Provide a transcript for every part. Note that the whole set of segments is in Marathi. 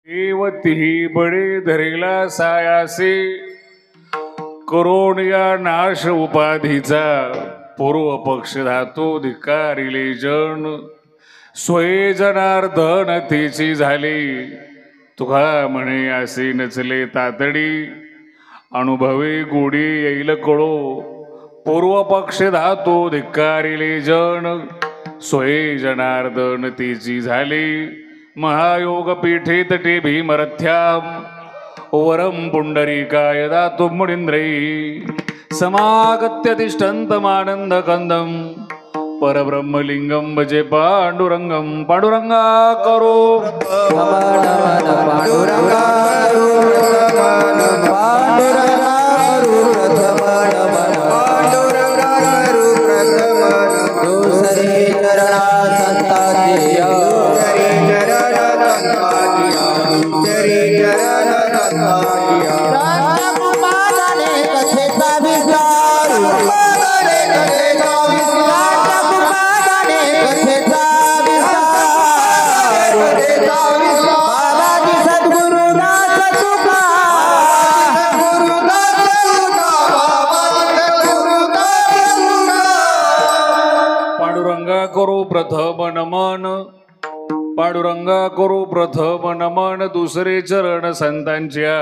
देवती बळे धरेला सायासे करोण या नाश उपाधीचा पूर्व पक्ष धातो धिकारिले जन स्वये जनार्दन तेची झाले तुका म्हणे असे नचले तातडी अनुभवे गोडी येईल कळो पूर्व पक्ष धातो धिकारिले जन स्वये जनार्दन तेची झाले महायोग पीठे तटे भीमरथ्याम वरम पुंडरीकाय दातु मुनिंद्रै समागत्य तिष्ठन्तमानंद कंदम परब्रह्मलिंगम भजे पांडुरंगम पांडुरंगा करो करो प्रथम नमन पांडुरंगा करो प्रथम नमन दुसरे चरण संतांच्या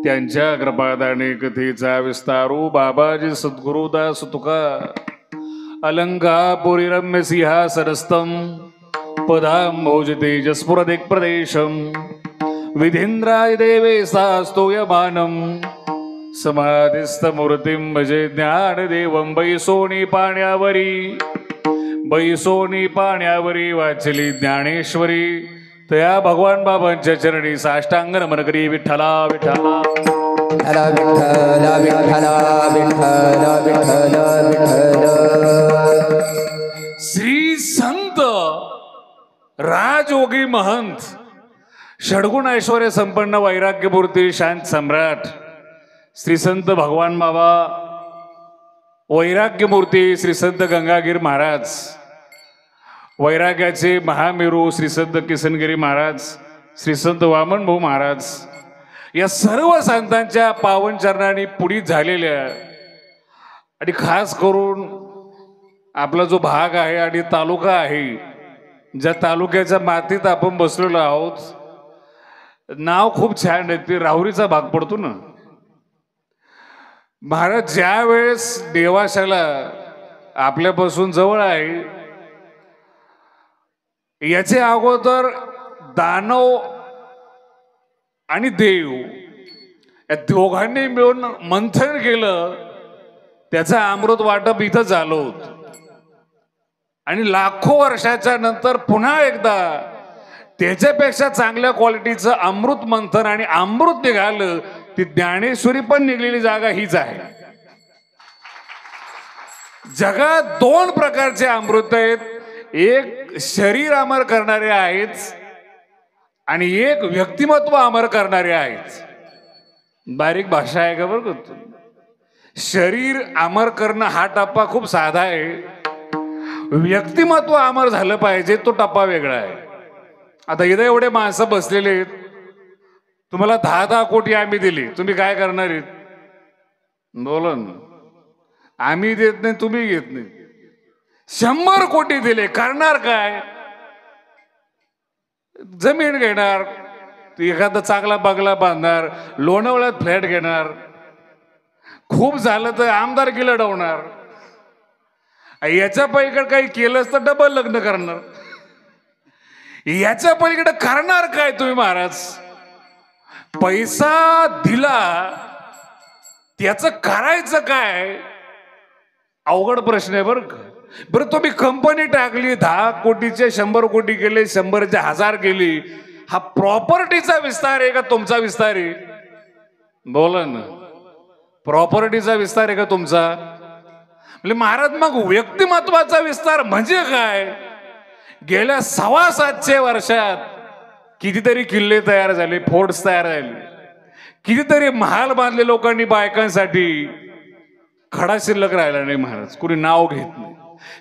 त्यांच्या कृपादाने कथेचा विस्तारू बाबाजी सद्गुरुदास तुका अलंकापुरी रम्य सिंहासनस्थं पदांभोज तेजस्फुरदिक् प्रदेशं विधीन्द्राय देवे सास्तूयमानं समाधिस्थमूर्तिं भजे ज्ञानदेवं बैसोनी पाण्यावरी वाचली ज्ञानेश्वरी तया भगवान बाबांच्या चरणी साष्टांग नमन करी विठ्ठला विठ्ठला श्री संत राजयोगी महंत षडगुण ऐश्वर्य संपन्न वैराग्यमूर्ती शांत सम्राट श्री संत भगवान बाबा वैराग्यमूर्ती श्री संत गंगागीर महाराज वैराग्याचे महामेरू श्री संत किसनगिरी महाराज श्री संत वामन भाऊ महाराज या सर्व संतांच्या पावन चरणांनी पुढीत झालेल्या आणि खास करून आपला जो भाग आहे आणि तालुका आहे ज्या तालुक्याच्या मातीत आपण बसलेलो आहोत नाव खूप छान आहे ते राहुरीचा भाग पडतो ना महाराज ज्या वेळेस देवाशाला आपल्यापासून जवळ आहे याचे अगोदर दानव आणि देव या दोघांनी मिळून मंथन केलं त्याचं अमृत वाटप इथं झालं होत आणि लाखो वर्षाच्या नंतर पुन्हा एकदा त्याच्यापेक्षा चांगल्या क्वालिटीचं अमृत मंथन आणि अमृत निघालं ती ज्ञानेश्वरी पण निघलेली जागा हीच आहे जगात दोन प्रकारचे अमृत आहेत एक शरीर अमर करणारे आहेत आणि एक व्यक्तिमत्व अमर करणारे आहेत बारीक भाषा आहे का बरं का शरीर अमर करणं हा टप्पा खूप साधा आहे व्यक्तिमत्व अमर झालं पाहिजे तो टप्पा वेगळा आहे आता इथे एवढे माणसं बसलेले आहेत तुम्हाला 10-10 कोटी आम्ही दिली तुम्ही काय करणार आहेत बोला ना आम्ही देत नाही तुम्ही घेत नाही 100 कोटी दिले करणार काय जमीन घेणार एखादा चांगला बंगला बांधणार लोणावळ्यात फ्लॅट घेणार खूप झालं तर आमदारकी लढवणार याच्या पलीकडे काही केलंच तर डबल लग्न करणार याच्या पलीकडे करणार काय तुम्ही महाराज पैसा दिला त्याचं करायचं काय अवघड प्रश्न आहे बरं का बरं तुम्ही कंपनी टाकली 10 कोटीचे 100 कोटी केले 100चे 1000 केली हा प्रॉपर्टीचा विस्तार आहे का तुमचा विस्तार आहे बोला ना प्रॉपर्टीचा विस्तार आहे का तुमचा म्हणजे महाराज मग व्यक्तिमत्वाचा विस्तार म्हणजे काय गेल्या 750 वर्षात कितीतरी किल्ले तयार झाले फोर्ट्स तयार झाले कितीतरी महाल बांधले लोकांनी बायकांसाठी खडा शिल्लक राहिला नाही महाराज कुणी नाव घेत नाही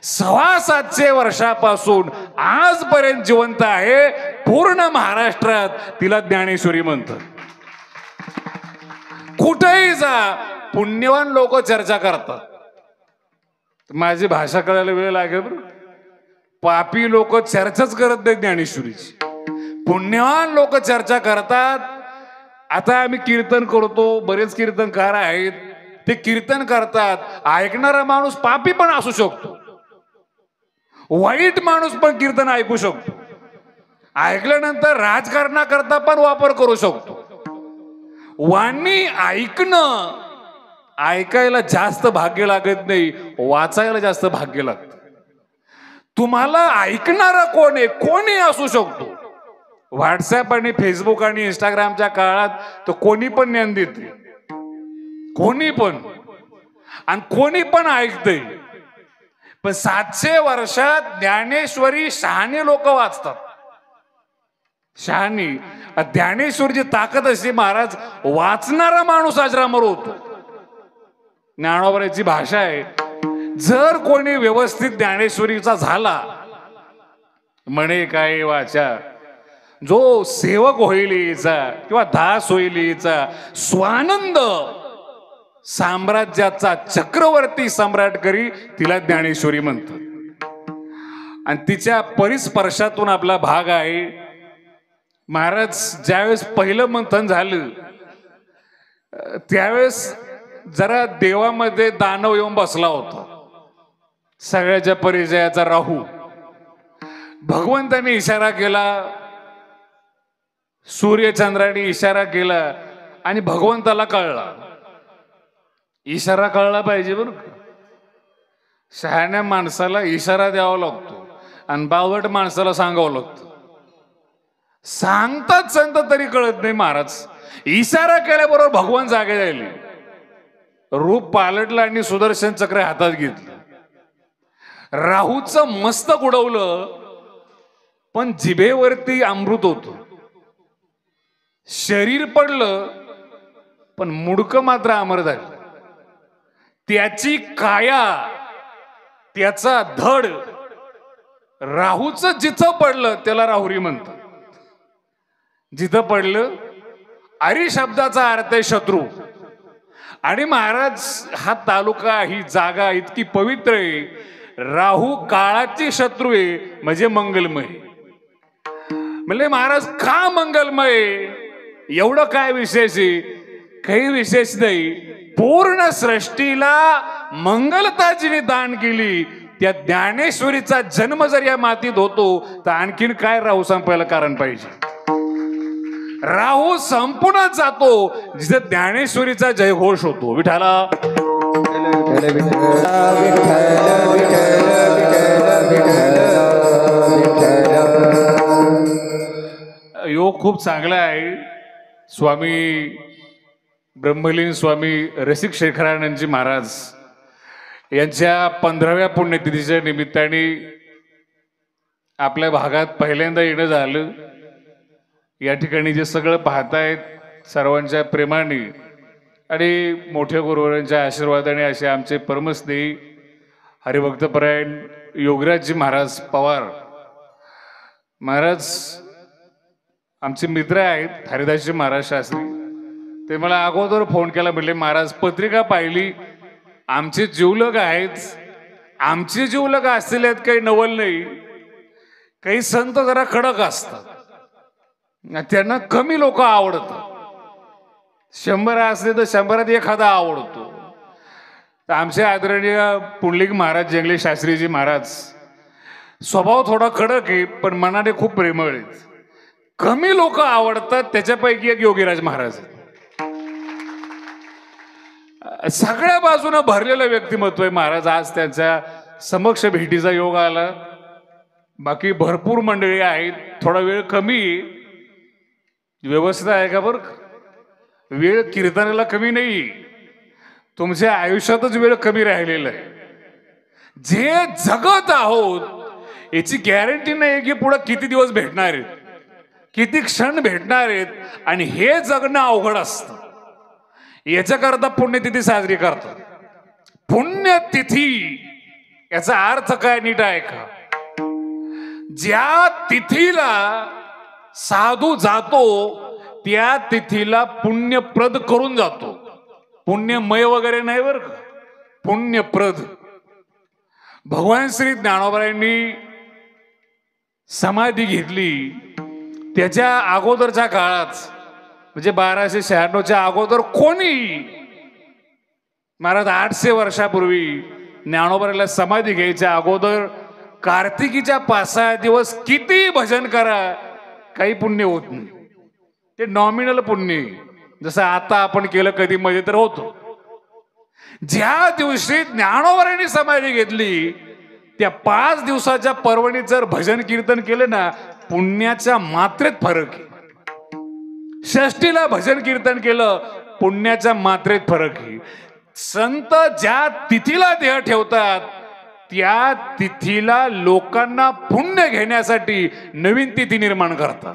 सव्वासातशे वर्षापासून आजपर्यंत जिवंत आहे. पूर्ण महाराष्ट्रात तिला ज्ञानेश्वरी म्हणतात. कुठेही जा पुण्यवान लोक चर्चा करतात. माझी भाषा कळायला वेळ लागेल. पापी लोक चर्चाच करत नाही ज्ञानेश्वरीची. पुण्यवान लोक चर्चा करतात. आता आम्ही कीर्तन करतो, बरेच कीर्तनकार आहेत, ते कीर्तन करतात. ऐकणारा माणूस पापी पण असू शकतो, वाईट माणूस पण कीर्तन ऐकू शकतो. ऐकल्यानंतर राजकारणाकरता पण वापर करू शकतो. वाणी ऐकणं, ऐकायला जास्त भाग्य लागत नाही, वाचायला जास्त भाग्य लागतं. तुम्हाला ऐकणारा कोण आहे, कोणी असू शकतो. व्हॉट्सअप आणि फेसबुक आणि इंस्टाग्रामच्या काळात तर कोणी पण ज्ञान देते, कोणी पण, आणि कोणी पण ऐकते. पण 700 वर्षात ज्ञानेश्वरी शहाणे लोक वाचतात. शहाणी ज्ञानेश्वरीची ताकद अशी, महाराज वाचणारा माणूस अजरामर होतो. ज्ञानोबाची भाषा आहे, जर कोणी व्यवस्थित ज्ञानेश्वरीचा झाला, म्हणे काय वाचा, जो सेवक होईल हिचा किंवा दास होईल हिचा, स्वानंद साम्राज्याचा चक्रवर्ती सम्राट करी, तिला ज्ञानेश्वरी म्हणतात. आणि तिच्या परिस्पर्शातून आपला भाग आहे. महाराज ज्यावेळेस पहिलं मंथन झालं त्यावेळेस जरा देवामध्ये दानव येऊन बसला होता, सगळ्याच्या परिचयाचा राहू. भगवंताने इशारा केला, सूर्यचंद्राने इशारा केला, आणि भगवंताला कळला. इशारा कळला पाहिजे बरं का. शहाण्या माणसाला इशारा द्यावा लागतो आणि बावट माणसाला सांगावं लागतं. सांगतात संत तरी कळत नाही महाराज. इशारा केल्याबरोबर भगवान जागे राहिले, रूप पालटलं आणि सुदर्शन चक्र हातात घेतलं. राहूचं मस्तक उडवलं, पण जिभेवरती अमृत होत. शरीर पडलं, पण मुडकं मात्र अमर झालं. त्याची काया, त्याचा धड, राहूचं जिथं पडलं त्याला राहुरी म्हणतात. जिथं पडलं, अरी शब्दाचा अर्थ आहे शत्रू. आणि महाराज हा तालुका, ही जागा इतकी पवित्र आहे. राहू काळाची शत्रू आहे, म्हणजे मंगलमय. म्हणजे महाराज का मंगलमय, एवढं काय विशेष आहे? काही विशेष नाही. पूर्ण सृष्टीला मंगलता जिने दान केली, त्या ज्ञानेश्वरीचा जन्म जर या मातीत होतो, तर आणखीन काय राहू संपायला कारण पाहिजे? राहू संपूर्ण जातो जिथे ज्ञानेश्वरीचा जयघोष होतो. विठाला योग खूप चांगला आहे. स्वामी ब्रह्मलीन स्वामी रसिक शेखरानंदजी महाराज यांच्या 15व्या पुण्यतिथीच्या निमित्ताने आपल्या भागात पहिल्यांदा येणं झालं. या ठिकाणी जे सगळं पाहतायत सर्वांच्या प्रेमाने आणि मोठ्या गुरुवरांच्या आशीर्वादाने असे आमचे परमस्नेही हरिभक्तपरायण योगराजजी महाराज पवार महाराज आमचे मित्र आहेत. हरिदासजी महाराज शास्त्री, ते मला अगोदर फोन केला, म्हणले महाराज पत्रिका पाहिली, आमचे जीवलग आहेत. आमचे जीवलग असलेले आहेत, काही नवल नाही. काही संत जरा कडक असतात, त्यांना कमी लोक आवडतात. 100 असले तर 100त एखादा आवडतो. तर आमचे आदरणीय पुंडलिक महाराज जंगले शास्त्रीजी महाराज स्वभाव थोडा कडक आहे, पण मनाने खूप प्रेमळ आहेत. कमी लोक आवडतात, त्याच्यापैकी एक योगीराज महाराज. सगळ्या बाजूने भरलेलं व्यक्तिमत्व आहे महाराज. आज त्यांच्या समक्ष भेटीचा योग आला. बाकी भरपूर मंडळी आहेत. थोडा वेळ कमी, व्यवस्था आहे का बरं? वेळ कीर्तनाला कमी नाही, तुमच्या आयुष्यातच वेळ कमी राहिलेला आहे. जे जगत आहोत याची गॅरंटी नाही की पुढे किती दिवस भेटणार आहेत, किती क्षण भेटणार आहेत. आणि हे जगणं अवघड असतं. याच्याकरता पुण्यतिथी साजरी करतात. पुण्यतिथी याचा अर्थ काय नीट आहे का? ज्या तिथीला साधू जातो त्या तिथीला पुण्यप्रद करून जातो. पुण्यमय वगैरे नाही बर का, पुण्यप्रद. भगवान श्री ज्ञानोबांनी समाधी घेतली त्याच्या अगोदरच्या काळात, म्हणजे 1296च्या अगोदर कोणी महाराज 800 वर्षापूर्वी ज्ञानोबाला समाधी घ्यायच्या अगोदर कार्तिकीच्या 5-6 दिवस किती भजन करा काही पुण्य होत नाही. ते नॉमिनल पुण्य, जसं आता आपण केलं कधी मध्ये तर होतो. ज्या दिवशी ज्ञानोबांनी समाधी घेतली त्या 5 दिवसाच्या पर्वणीत जर भजन कीर्तन केलं ना, पुण्याच्या मात्रेत फरक आहे. षष्टीला भजन कीर्तन केलं, पुण्याच्या मात्रेत फरक आहे. संत ज्या तिथीला देह ठेवतात त्या तिथीला लोकांना पुण्य घेण्यासाठी नवीन तिथी निर्माण करतात.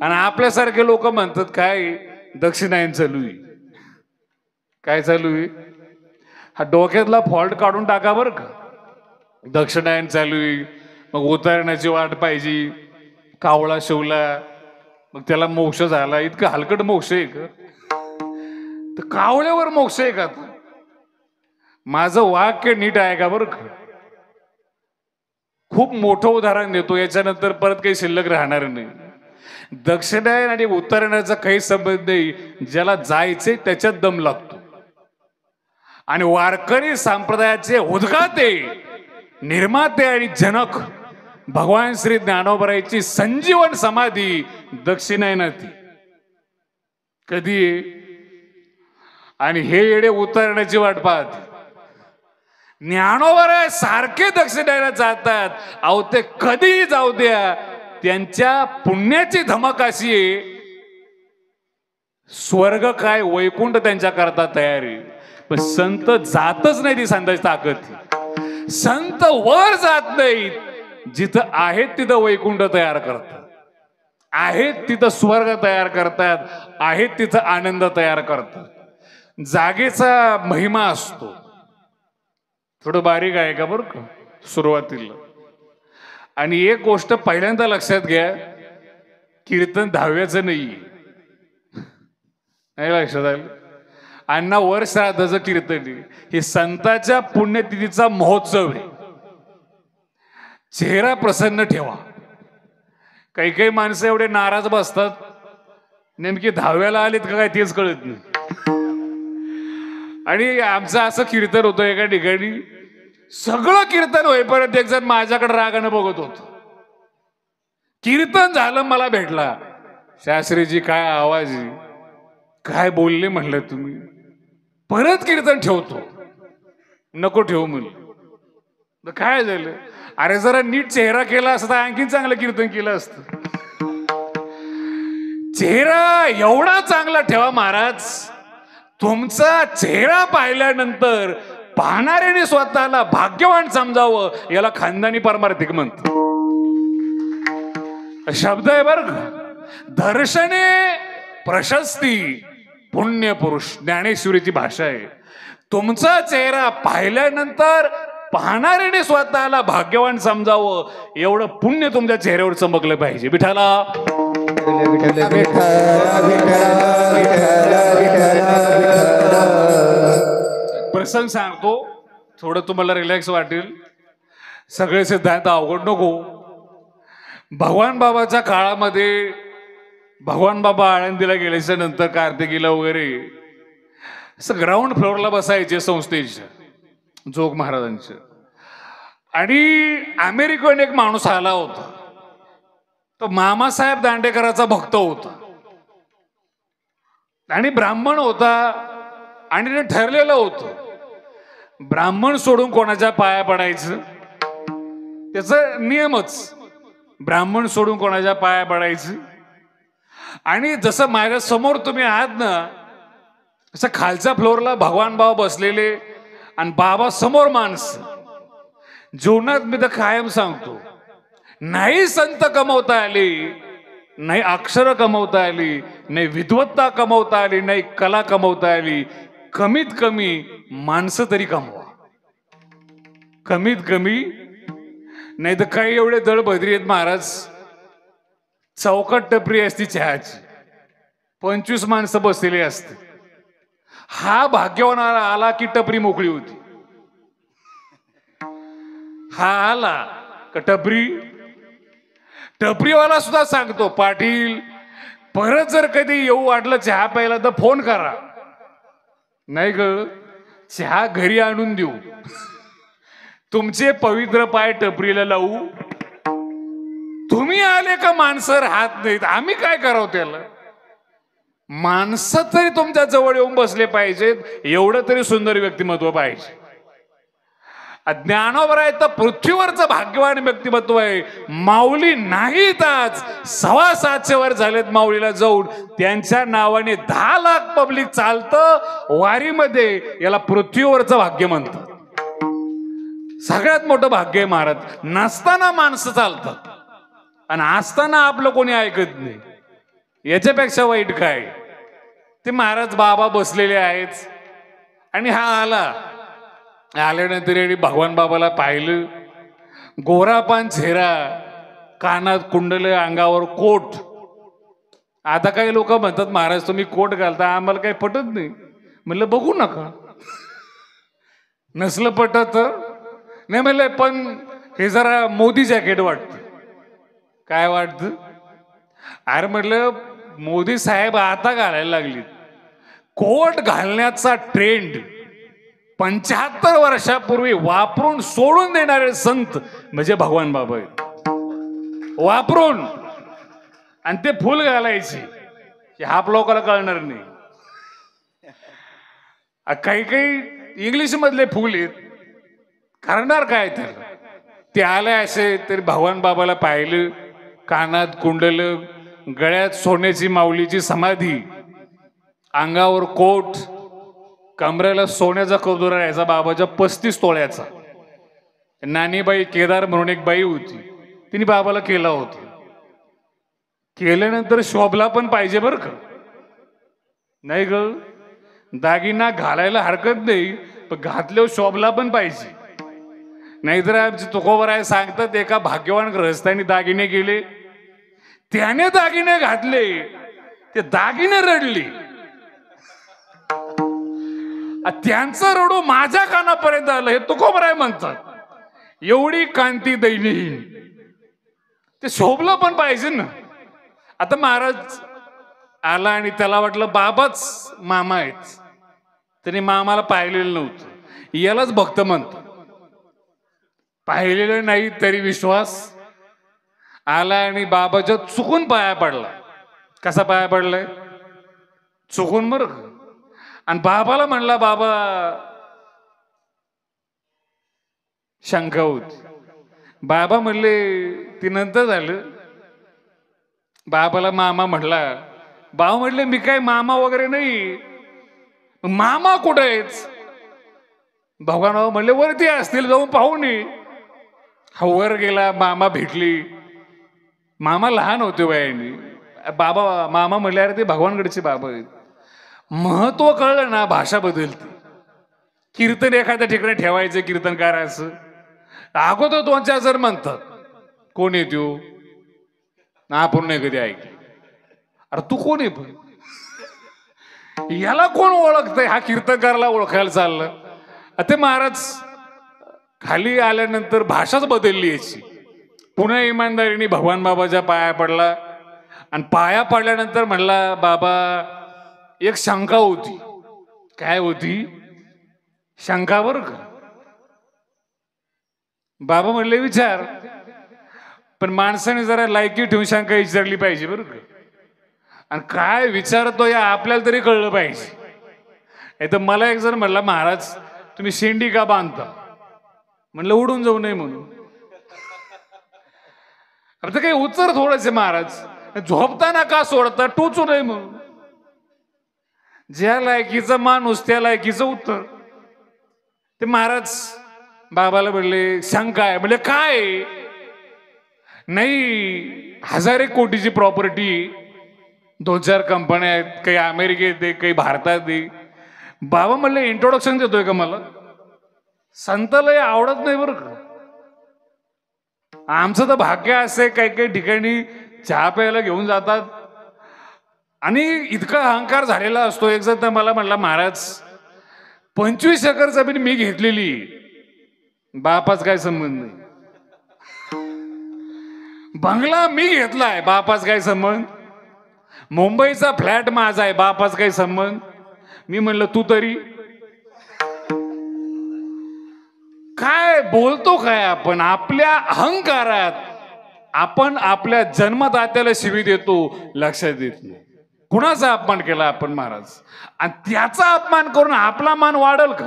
आणि आपल्यासारखे लोक म्हणतात काय दक्षिणायन चालू आहे. काय चालू आहे? हा डोक्यातला फॉल्ट काढून टाका बरं का. दक्षिणायन चालू आहे, मग उतरण्याची वाट पाहिजे, कावळा शिवला मग त्याला मोक्ष झाला. इतकं हलकट मोक्ष आहे का? तर कावळ्यावर मोक्ष आहे का? माझं वाक्य नीट आहे का बरं का? खूप मोठं उदाहरण देतो, याच्यानंतर परत काही शिल्लक राहणार नाही. दक्षिणायन आणि उत्तरायणाचा काही संबंध नाही. ज्याला जायचे त्याच्यात दम लागतो. आणि वारकरी संप्रदायाचे उद्गाते, निर्माते आणि जनक भगवान श्री ज्ञानोबरायची संजीवन समाधी दक्षिणायनाती कधी आहे? आणि हे येडे उतरण्याची वाट पाहत. ज्ञानोबराय सारखे दक्षिणायनात जातात. अहो ते कधीही जाऊ द्या, त्यांच्या पुण्याची धमक अशी आहे, स्वर्ग काय वैकुंठ त्यांच्या करता तयार आहे. पण संत जातच नाही, ती संतांची ताकद. संत वर जात नाहीत, जिथं आहेत तिथं वैकुंठ तयार करतात, आहेत तिथं स्वर्ग तयार करतात, आहेत तिथं आनंद तयार करतात. जागेचा महिमा असतो. थोडं बारीक आहे का बरं का सुरुवातीला. आणि एक गोष्ट पहिल्यांदा लक्षात घ्या, कीर्तन 10व्याचं नाही लक्षात आलं. अण्णा वर श्राद्धाचं कीर्तन आहे, हे संतांच्या पुण्यतिथीचा महोत्सव आहे. चेहरा प्रसन्न ठेवा. काही काही माणसं एवढे नाराज बसतात, नेमकी 10व्याला आलेत का काय तेच कळत नाही. आणि आमचं असं कीर्तन होतं एका ठिकाणी, सगळं कीर्तन होईपर्यंत एक जण माझ्याकडे रागानं बघत होत. कीर्तन झालं, मला भेटला, शास्त्रीजी काय आवाज आहे, काय बोलले म्हणलं तुम्ही. परत कीर्तन ठेवतो. नको ठेवू म्हणलं. काय झालं? अरे जरा नीट चेहरा केला असता आणखीन चांगलं कीर्तन केलं असतं. चेहरा एवढा चांगला ठेवा महाराज, तुमचा चेहरा पाहिल्यानंतर पाहणाऱ्याने स्वतःला भाग्यवान समजावं. याला खानदानी पारमार्थिक म्हणतात. शब्द आहे बर का. दर्शने प्रशस्ती पुण्य पुरुष, ज्ञानेश्वरीची भाषा आहे. तुमचा चेहरा पाहिल्यानंतर पाहणाऱ्याने स्वतःला भाग्यवान समजावं, एवढं पुण्य तुमच्या चेहऱ्यावर चमकलं पाहिजे. विठाला प्रसंग सांगतो, थोडं तुम्हाला रिलॅक्स वाटेल. सगळे सिद्धांत अवघड नको. भगवान बाबाच्या काळामध्ये भगवान बाबा आळंदीला गेल्याच्या नंतर कार्तिकीला वगैरे असं ग्राउंड फ्लोअरला बसायचे संस्थेच्या, जोग महाराजांच्या. आणि अमेरिकेहून एक माणूस आला होता, तो मामासाहेब दांडेकराचा भक्त होता आणि ब्राह्मण होता. आणि ते ठरलेलं होतं, ब्राह्मण सोडून कोणाच्या पाया पडायचं, त्याचं नियमच, ब्राह्मण सोडून कोणाच्या पाया पडायचं. आणि जसं माझ्या समोर तुम्ही आहात ना, असं खालच्या फ्लोअरला भगवान बाबा बसलेले आणि बाबा समोर माणसं. जीवनात मी तर कायम सांगतो, नाही संत कमवता आली, नाही अक्षर कमवता आली, नाही विद्वत्ता कमवता आली, नाही कला कमवता आली, कमीत कमी माणसं तरी कमवा. कमीत कमी, नाही तर काही एवढे दळभद्री आहेत महाराज, चौकात टपरी असती चहाची, 25 माणसं बसलेली असते. हा भाग्यवान आला की टपरी मोकळी होती. हा आला का टपरीवाला सुद्धा सांगतो, पाटील परत जर कधी येऊ वाटलं चहा प्यायला तर फोन करा. नाही ग, चहा घरी आणून देऊ, तुमचे पवित्र पाय टपरीला लावू. तुम्ही आले का माणसं राहत नाहीत, आम्ही काय करावं त्याला. माणसं तरी तुमच्या जवळ येऊन बसले पाहिजेत, एवढं तरी सुंदर व्यक्तिमत्व पाहिजे. ज्ञानोबर आहे तर पृथ्वीवरचं भाग्यवान व्यक्तिमत्व आहे. माऊली नाहीत, आज 7:15 वर झालेत माऊलीला जाऊन. त्यांच्या नावाने 10 लाख पब्लिक चालतं वारीमध्ये. याला पृथ्वीवरचं भाग्य म्हणतात. सगळ्यात मोठं भाग्य आहे महाराज. नसताना माणसं चालतात आणि असताना आपलं कोणी ऐकत नाही. याच्यापेक्षा वाईट काय. ते महाराज बाबा बसलेले आहेत आणि हा आल्यानंतर यांनी भगवान बाबाला पाहिलं. गोरापान चेहरा, कानात कुंडल, अंगावर कोट. आता काही लोक म्हणतात महाराज तुम्ही कोट घालता, आम्हाला काही पटत नाही. म्हणलं बघू नका, नसलं पटत नाही. म्हणलं पण हे जरा मोदी जॅकेट वाटतं. काय वाटतं. अरे म्हटलं मोदी साहेब आता घालायला लागली. कोट घालण्याचा ट्रेंड 75 वर्षापूर्वी वापरून सोडून देणारे संत म्हणजे भगवान बाबा आहेत. वापरून आणि ते फुल घालायचे, हे आप लोकांना कळणार नाही. काही काही इंग्लिश मधले फुल आहेत, करणार काय त्याला. ते आले असे तरी भगवान बाबाला पाहिलं. कानात कुंडल, गळ्यात सोन्याची माऊलीची समाधी, अंगावर कोट, कमरेला सोन्याचा कवदुरा राहायचा बाबाच्या 35 तोळ्याचा. नानीबाई केदार म्हणून एक बाई होती, तिने बाबाला केला होता. केल्यानंतर शोभला पण पाहिजे बरं का. नाही ग, दागिना घालायला हरकत नाही, पण घातल्यावर शोभला पण पाहिजे. नाहीतर आमचे तुकोबराय सांगतात, एका भाग्यवान ग्रहस्थांनी दागिने केले, त्याने दागिने घातले, ते दागिने रडली. त्यांचं रडू माझ्या कानापर्यंत आलं, हे तुकोबराय म्हणतात. एवढी कांती दैनहीन, ते शोभलं पण पाहिजे ना. आता महाराज आला आणि त्याला वाटलं बाबाच मामा आहेत. त्याने मामाला पाहिलेलं नव्हतं. यालाच भक्त म्हणतात. पाहिलेलं नाही तरी विश्वास. आला आणि बाबाच्या चुकून पाया पडला. कसा पाया पडलाय. चुकून बरं. आणि बाबाला म्हणला, बाबा शंका होती. बाबा म्हणले, ती नंतर झालं. बाबाला मामा म्हणला. बाबा म्हणले, मी काय मामा वगैरे नाही. मामा कुठे आहेच. भगवान बाबा म्हणले, वरती असतील, जाऊन पाहून ये. हा वर गेला, मामा भेटली. मामा लहान होते वयाने. मामा म्हणले, अरे ते भगवानगडचे बाबा आहेत. महत्व कळलं ना, भाषा बदलते. कीर्तन एखाद्या ठिकाणी ठेवायचं कीर्तनकाराचं, अगोदर 2-4 जण म्हणतात, कोण येतो ना, आपण नाही कधी ऐकलं. अरे तू कोण आहे पण, याला कोण ओळखतंय. हा कीर्तनकाराला ओळखायला चाललं. ते महाराज खाली आल्यानंतर भाषाच बदलली याची. पुन्हा इमानदारीने भगवान बाबाच्या पाया पडला. आणि पाया पडल्यानंतर म्हणला, बाबा एक शंका होती. काय होती शंका बरं का. बाबा म्हणले, विचार. पण माणसाने जरा लायकी ठेवून शंका विचारली पाहिजे बरं का. आणि काय विचारतो या आपल्याला तरी कळलं पाहिजे. नाही तर मला एक जण म्हणला, महाराज तुम्ही शेंडी का बांधता. म्हणलं उडून जाऊ नये म्हणून. आता काही उत्तर थोडंसे महाराज. झोपताना का सोडता, टोचू नये म्हणून. ज्या लायकीचा माणूस त्या लायकीचं उत्तर. ते महाराज बाबाला म्हणले, शंका आहे. म्हणजे काय. नाही 1000 कोटीची प्रॉपर्टी, 2-4 कंपन्या आहेत, काही अमेरिकेत आहे, काही भारतात आहे. बाबा म्हणले, इंट्रोडक्शन देतोय का मला. संताला आवडत नाही बरं का. आमचं तर भाग्य असे काही काही ठिकाणी चहा प्यायला घेऊन जातात आणि इतका अहंकार झालेला असतो. एक जण तर मला म्हणला, महाराज 25 एकर जमीन मी घेतलेली, बापाच काय संबंध नाही. बंगला मी घेतलाय, बापाच काय संबंध. मुंबईचा फ्लॅट माझा आहे, बापाच काय संबंध. मी म्हणलं तू तरी काय बोलतो काय. आपण आपल्या अहंकारात आपण आपल्या जन्मदात्याला शिवी देतो, लक्षात देत नाही. कुणाचा अपमान केला आपण महाराज, आणि त्याचा अपमान करून आपला मान वाढल का.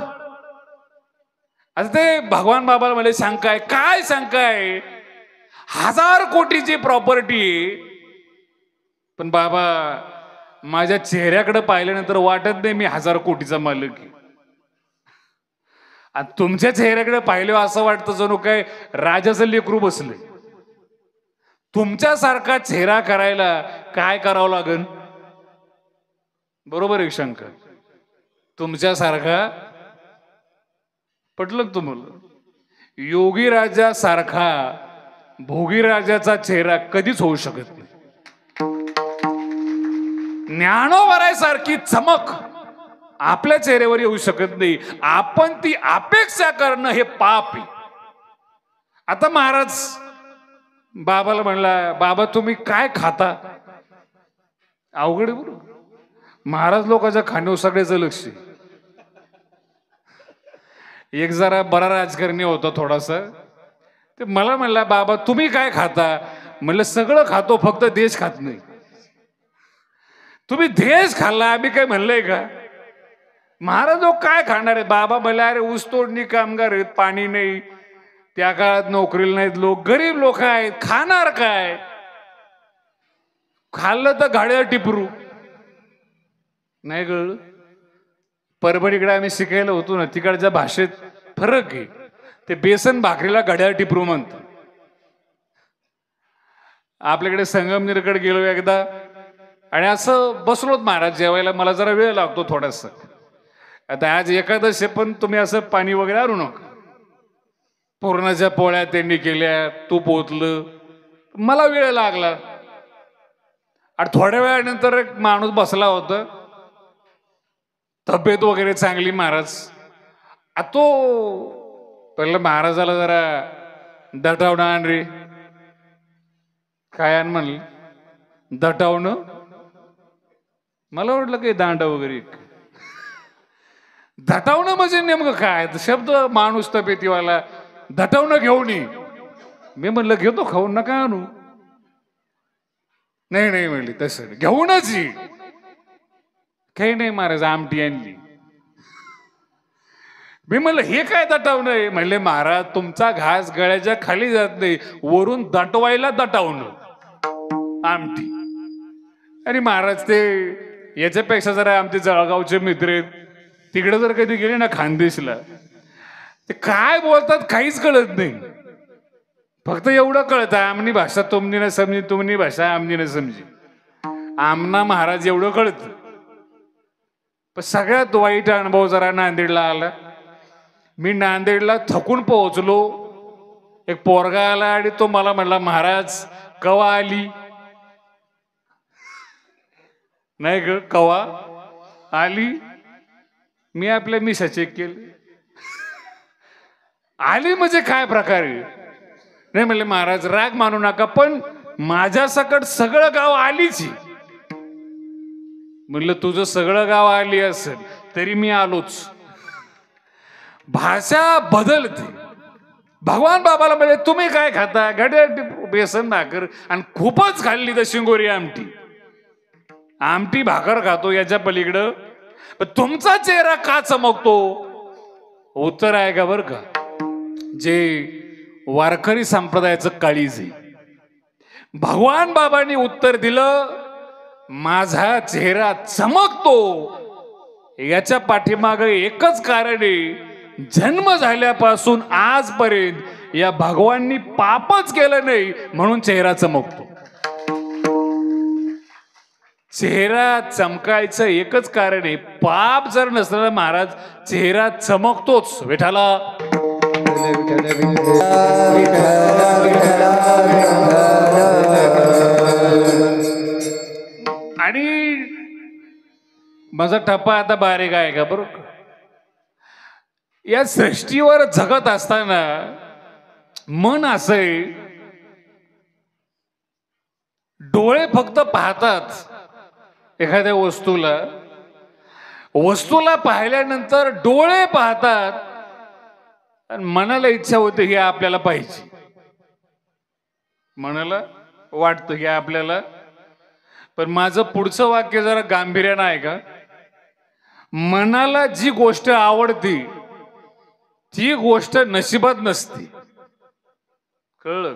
आता ते भगवान बाबाला मला शंका आहे. काय शंका आहे. 1000 कोटीची प्रॉपर्टी, पण बाबा माझ्या चेहऱ्याकडे पाहिल्यानंतर वाटत नाही मी 1000 कोटीचा मालक आहे. आणि तुमच्या चेहऱ्याकडे पाहिलं असं वाटतं जणू काय राजाचं लेकरू बसले. तुमच्यासारखा चेहरा करायला काय करावं लागेल. बरोबर आहे शंकर. तुमच्यासारखा पटलं तुम्हाला. योगी राजा सारखा भोगी राजाचा चेहरा कधीच होऊ शकत नाही. ज्ञानोबरासारखी चमक आपल्या चेहऱ्यावर येऊ शकत नाही. आपण ती अपेक्षा करणं हे पाप आहे. आता महाराज बाबाला म्हणला, बाबा तुम्ही काय खाता. अवघड आहे बरोबर. महाराज लोकांच्या खाण्यावर सगळ्याचं लक्ष. एक जरा बरा राजकारणी होता थोडासा, ते मला म्हणला, बाबा तुम्ही काय खाता. म्हणलं सगळं खातो, फक्त देश खात नाही. तुम्ही देश खाल्ला, आम्ही काय म्हणलंय का. महाराज लोक काय खाणार आहे. बाबा मला, अरे ऊसतोडणी कामगार आहेत, पाणी नाही, त्या काळात नोकरीला नाहीत लोक, गरीब लोक आहेत, खाणार काय. खाल्लं तर गाड्या टिपरू. नाही कळलं. परभणीकडे आम्ही शिकायला होतो ना, तिकडच्या भाषेत फरक आहे. ते बेसन भाकरीला घड्याळ टिपरू म्हणतात. आपल्याकडे संगमनेरकडे गेलो एकदा, आणि असं बसलोत महाराज जेवायला. मला जरा वेळ लागतो थोडासा. आता आज एकादशी, पण तुम्ही असं पाणी वगैरे आणू नका. पुरणाच्या पोळ्या त्यांनी केल्या, तूप ओतलं, मला वेळ लागला. आणि थोड्या वेळानंतर एक माणूस बसला होता, तब्येत वगैरे चांगली महाराज. तो पहिलं महाराजाला जरा दटावणं आण रे. काय आण म्हणलं. दटावणं. मला वाटलं काही दांडा वगैरे. दटावणं म्हणजे नेमकं काय शब्द. माणूस तब्येतीवाला दटावणं घेऊन ये. मी म्हणलं घेतो खाऊन, नका आणू. नाही नाही म्हणली तसं घेऊनच ये. काही नाही महाराज आमटी आणली. मी म्हणलं हे काय दटावणं आहे. म्हणले महाराज तुमचा घास गळ्याच्या खाली जात नाही, वरून दटवायला दटावणं आमटी. आणि महाराज ते याच्यापेक्षा जरा आमचे जळगावचे मित्र आहेत, तिकडे जर कधी गेले ना खानदेशला, ते काय बोलतात काहीच कळत नाही. फक्त एवढं कळतं, आमनी भाषा तुमनी न समजी, तुमनी भाषा आमनी न समजी. आमना महाराज एवढं कळतं. पण सगळ्यात वाईट अनुभव जरा नांदेडला आला. मी नांदेडला थकून पोहोचलो. एक पोरगा आला आणि तो मला म्हणला, महाराज कवा आली. नाही ग कवा आली. मी आपल्या मिशा चेक केले. आली म्हणजे काय प्रकारे. नाही म्हणले महाराज राग मानू नका, पण माझ्या सकट सगळं गाव आलीच. म्हणलं तुझं सगळं गाव आली असेल तरी मी आलोच. भाषा बदलते. भगवान बाबाला म्हणजे तुम्ही काय खाता. घड्या बेसन भाकर, आणि खूपच खाल्ली तर शिंगोरी आमटी. आमटी भाकर खातो याच्या पलीकडं. पण तुमचा चेहरा का चमकतो. उत्तर आहे का बर का. जे वारकरी संप्रदायाचं काळीज आहे. भगवान बाबांनी उत्तर दिलं, माझा चेहरा चमकतो. याच्या पाठीमागे एकच कारण आहे. जन्म झाल्यापासून आजपर्यंत या भगवाननी पापच केलं नाही, म्हणून चेहरा चमकतो. चेहरा चमकायचं एकच कारण आहे. पाप जर नसलं महाराज चेहरा चमकतोच. विठाला आणि माझा टप्पा आता बारीक आहे का बरोबर. या सृष्टीवर जगत असताना मन असे डोळे फक्त पाहतात एखाद्या वस्तूला पाहिल्यानंतर डोळे पाहतात आणि मनाला इच्छा होते हे आपल्याला पाहिजे, मनाला वाटतं हे आपल्याला. पण माझं पुढचं वाक्य जरा गांभीर्यानं आहे का. मनाला जी गोष्ट आवडती ती गोष्ट नशिबात नसती, कळलं.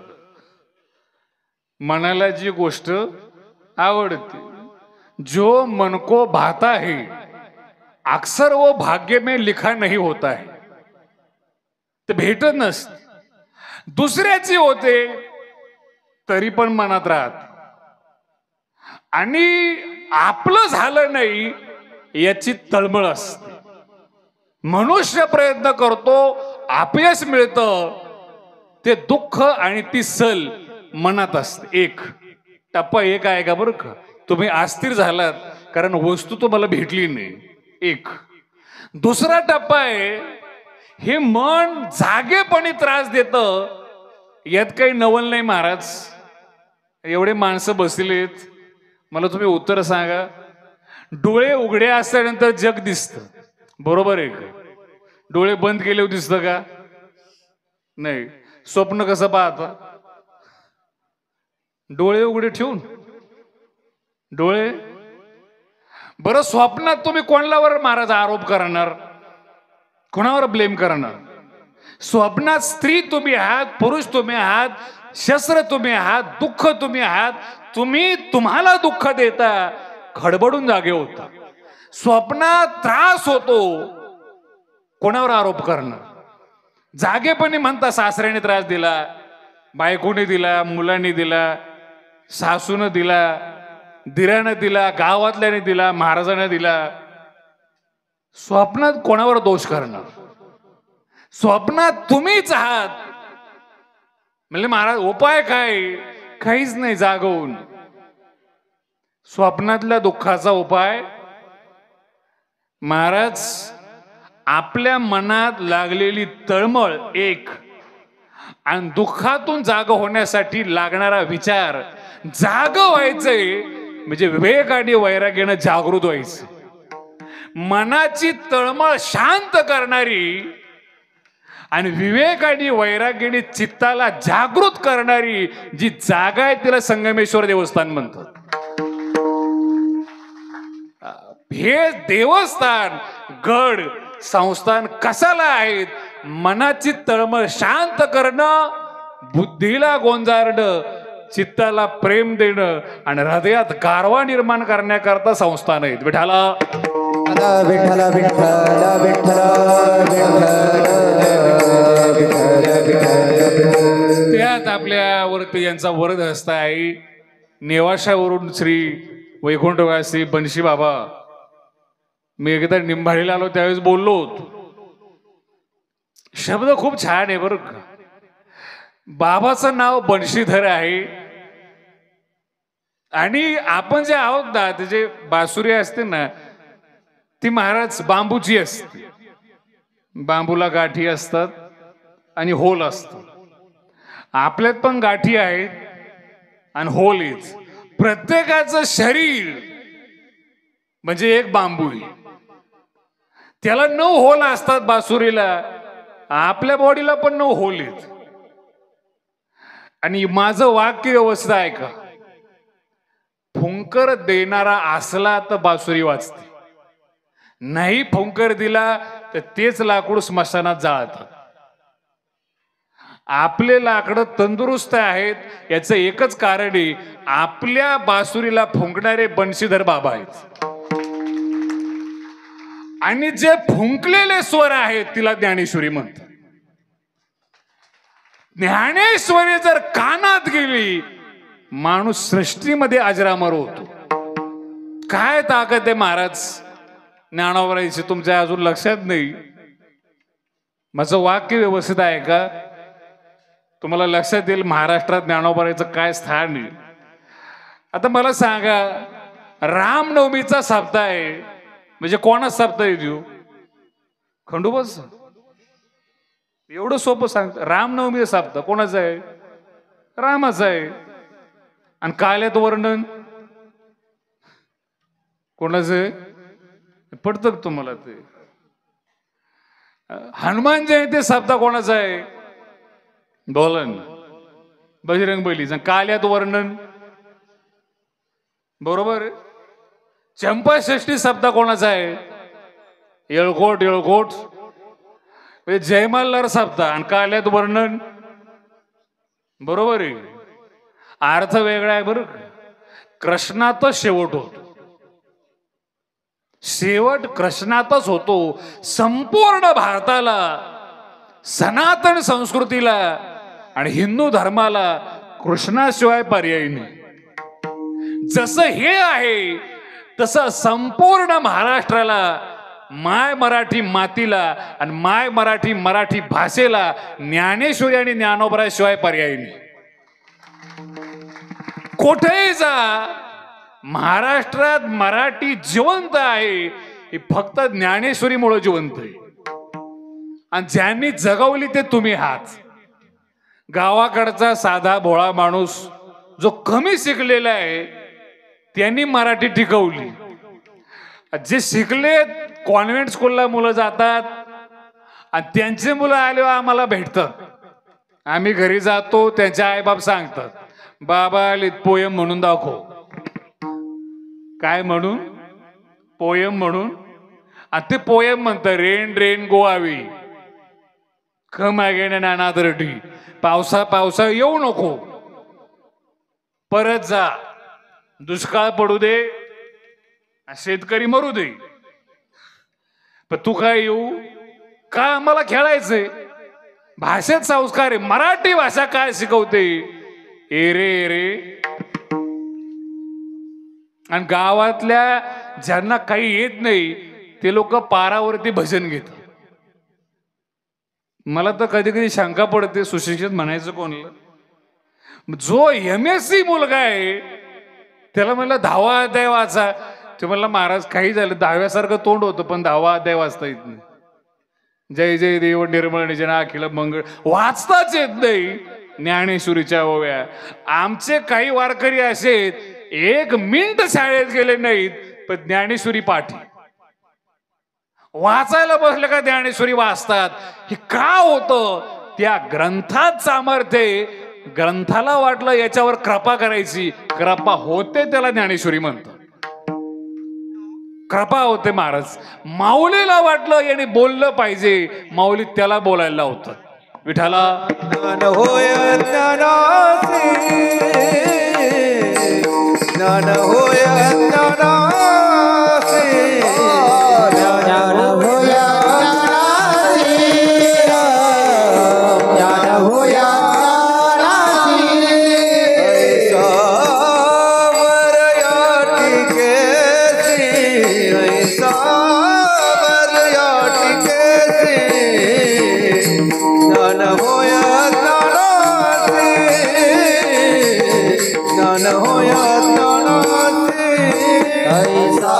मनाला जी गोष्ट आवडती, जो मन को भाता है अक्सर वो भाग्य में लिखा नहीं होता है, ते भेटत नसत. दुसऱ्याची होते तरी पण मनात राहत, आणि आपलं झालं नाही याची तळमळ असते. मनुष्य प्रयत्न करतो, अपयश मिळतं, ते दुःख आणि ती सल मनात असते. एक टप्पा एक आहे का बरं का. तुम्ही अस्थिर झालात कारण वस्तू तुम्हाला भेटली नाही. एक दुसरा टप्पा आहे, हे मन जागेपणी त्रास देतं. यात काही नवल नाही महाराज. एवढे माणसं बसलेत, मला तुम्ही उत्तर सांगा. डोळे उघडे असल्यानंतर जग दिसतं, बरोबर आहे का. डोळे बंद केल्यावर दिसतं का नाही. स्वप्न कसं पाहता, डोळे उघडे ठेवून. डोळे बरं, स्वप्नात तुम्ही कोणावर महाराज आरोप करणार, कोणावर ब्लेम करणार. स्वप्नात स्त्री तुम्ही आहात, पुरुष तुम्ही आहात, शस्त्र तुम्ही आहात, दुःख तुम्ही आहात. तुम्ही तुम्हाला दुःख देता, खडबडून जागे होता. स्वप्नात त्रास होतो, कोणावर आरोप करणार. जागेपणी म्हणता सासऱ्याने त्रास दिला, बायकोने दिला, मुलांनी दिला, सासूने दिला, दिराने दिला, गावातल्याने दिला, महाराजाने दिला. स्वप्नात कोणावर दोष करणार. स्वप्नात तुम्हीच आहात. म्हणजे महाराज उपाय काय, काहीच नाही. जागवून स्वप्नातल्या दुःखाचा उपाय महाराज, आपल्या मनात लागलेली तळमळ एक, आणि दुःखातून जाग होण्यासाठी लागणारा विचार. जाग व्हायचंय म्हणजे विवेक आणि वैराग्यानं जागृत व्हायचं. मनाची तळमळ शांत करणारी आणि विवेक आणि वैराग्याने चित्ताला जागृत करणारी जी जागा आहे तिला संगमेश्वर देवस्थान म्हणतात. हे देवस्थान, गड, संस्थान कशाला आहेत. मनाची तळमळ शांत करणं, बुद्धीला गोंजारणं, चित्ताला प्रेम देणं आणि हृदयात गारवा निर्माण करण्याकरता संस्थान आहेत. विठाला विठ्ठल विठ्ठल विठ्ठल त्यात आपल्यावरती यांचा वरद हस्ता आहे. नेवाशावरून श्री वैकुंठवासी बनशी बाबा. मी एकदा निंबाळीला आलो त्यावेळेस बोललो होतो. शब्द खूप छान आहे बरं का. बाबाचं नाव बनशीधर आहे, आणि आपण जे आहोत ना, ते जे बासुरी असते ना, ती महाराज बांबूची असते. बांबूला गाठी असतात आणि होल असतात. आपल्यात पण गाठी आहेत आणि होल आहेत. प्रत्येकाचं शरीर म्हणजे एक बांबू आहे. त्याला 9 होल असतात बासुरीला. आपल्या बॉडीला पण 9 होल आहेत. आणि माझं वाक्य व्यवस्था आहे का. फुंकर देणारा असला तर बासुरी वाजते, नाही फुंकर दिला तर तेच लाकूड स्मशानात जाळतात. आपले लाकडं तंदुरुस्त आहेत याचं एकच कारण आहे, आपल्या बासुरीला फुंकणारे बनशीधर बाबा आहेत. आणि जे फुंकलेले स्वर आहेत तिला ज्ञानेश्वरी म्हणतात. ज्ञानेश्वरी जर कानात गेली, माणूस सृष्टीमध्ये अजरामर होतो. काय ताकद आहे महाराज ज्ञानावरायची, तुमच्या अजून लक्षात नाही. माझं वाक्य व्यवस्थित आहे का? तुम्हाला लक्षात येईल महाराष्ट्रात ज्ञानोबाचं काय स्थान आहे. आता मला सांगा, रामनवमीचा सप्ताह आहे म्हणजे कोणाच सप्ताह आहे देऊ? खंडोबाच. एवढं सोपं सांगत. रामनवमी सप्ताह कोणाचा आहे? रामाचा आहे. आणि काल्यात वर्णन कोणाचं आहे? पडतं का तुम्हाला ते? हनुमान जयंती सप्ताह कोणाचा आहे? बोला ना. बजरंग बलीचा. काल्यात वर्णन बरोबर आहे. चंपाषष्ठी सप्ताह कोणाचा आहे? येळकोट. येळकोट म्हणजे जयमल्हार सप्ताह आणि काल्यात वर्णन बरोबर आहे. अर्थ वेगळा आहे बरं. कृष्णातच शेवट होतो. शेवट कृष्णातच होतो. संपूर्ण भारताला, सनातन संस्कृतीला आणि हिंदू धर्माला कृष्णाशिवाय पर्याय नाही. जसं हे आहे तसं संपूर्ण महाराष्ट्राला, माय मराठी मातीला आणि माय मराठी भाषेला ज्ञानेश्वरी आणि ज्ञानोबराशिवाय पर्याय नाही. कुठेही जा, महाराष्ट्रात मराठी जिवंत आहे हे फक्त ज्ञानेश्वरीमुळे जिवंत आहे. आणि ज्यांनी जगवली ते तुम्ही आहात. गावाकडचा साधा भोळा माणूस जो कमी शिकलेला आहे त्यांनी मराठी टिकवली. जे शिकले कॉन्व्हेंट स्कूलला मुलं जातात आणि त्यांचे मुलं आल्यावर आम्हाला भेटतात. आम्ही घरी जातो, त्यांचे आईबाप सांगतात, बाबा आले पोयम म्हणून दाखव. काय म्हणून? पोयम म्हणून. आणि ते पोयम म्हणतात, रेन रेन गोवावी खमागेने नानादरटी. पावसा येऊ नको, परत जा, दुष्काळ पडू दे, शेतकरी मरू दे, पण तू काय येऊ का? आम्हाला खेळायचंय. भाषेत संस्कार आहे. मराठी भाषा काय शिकवते? Array array. आणि गावातल्या ज्यांना काही येत नाही ते लोक पारावरती भजन घेतात. मला तर कधी कधी शंका पडते, सुशिक्षित म्हणायचं कोणला? जो MSc मुलगा आहे त्याला म्हणलं 10वा अध्याय वाचा. ते म्हणला महाराज काही झालं, 10व्यासारखं तोंड होतं पण 10वा अध्याय वाचता येत नाही. जय जय देव निर्मळ निजन अखिल मंगळ वाचताच येत नाही. ज्ञानेश्वरीच्या ओव्या. आमचे काही वारकरी असे 1 मिनिट शाळेत गेले नाहीत पण ज्ञानेश्वरी पाठी. वाचायला बसले का ज्ञानेश्वरी वाचतात. हे का होतं? त्या ग्रंथात सामर्थ्य. ग्रंथाला वाटलं याच्यावर कृपा करायची, कृपा होते त्याला ज्ञानेश्वरी म्हणतात. कृपा होते महाराज. माऊलीला वाटलं याने बोललं पाहिजे, माऊली त्याला बोलायला लावतात. विठाला ज्ञान होय ज्ञानासी, ज्ञान होय ज्ञानासी, ज्ञान होय ज्ञानासी, ज्ञान होय ज्ञानासी. ऐसा वरया टिकेसी, ऐसा वरया टिकेसी. ज्ञान होय ज्ञानासी, ज्ञान होय ज्ञानासी. ऐसा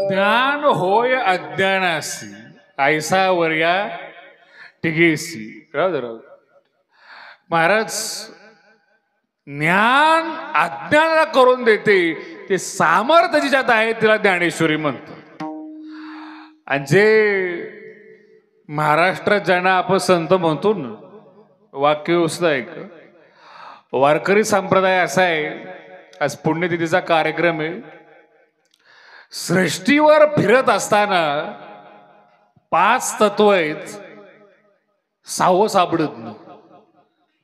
ज्ञान होय अज्ञानासी, ऐसा वर्या टिकेसी. राहू महाराज. ज्ञान अज्ञानाला करून देते. ते सामर्थ्य जिच्यात आहे तिला ज्ञानेश्वरी म्हणतात. आणि जे महाराष्ट्रात ज्यांना आपण संत म्हणतो ना, वाक्य व्यवस्था आहे का? वारकरी संप्रदाय असा आहे. आज पुण्यतिथीचा कार्यक्रम आहे. सृष्टीवर फिरत असताना 5 तत्व आहेत, 6वं सापडत नाही.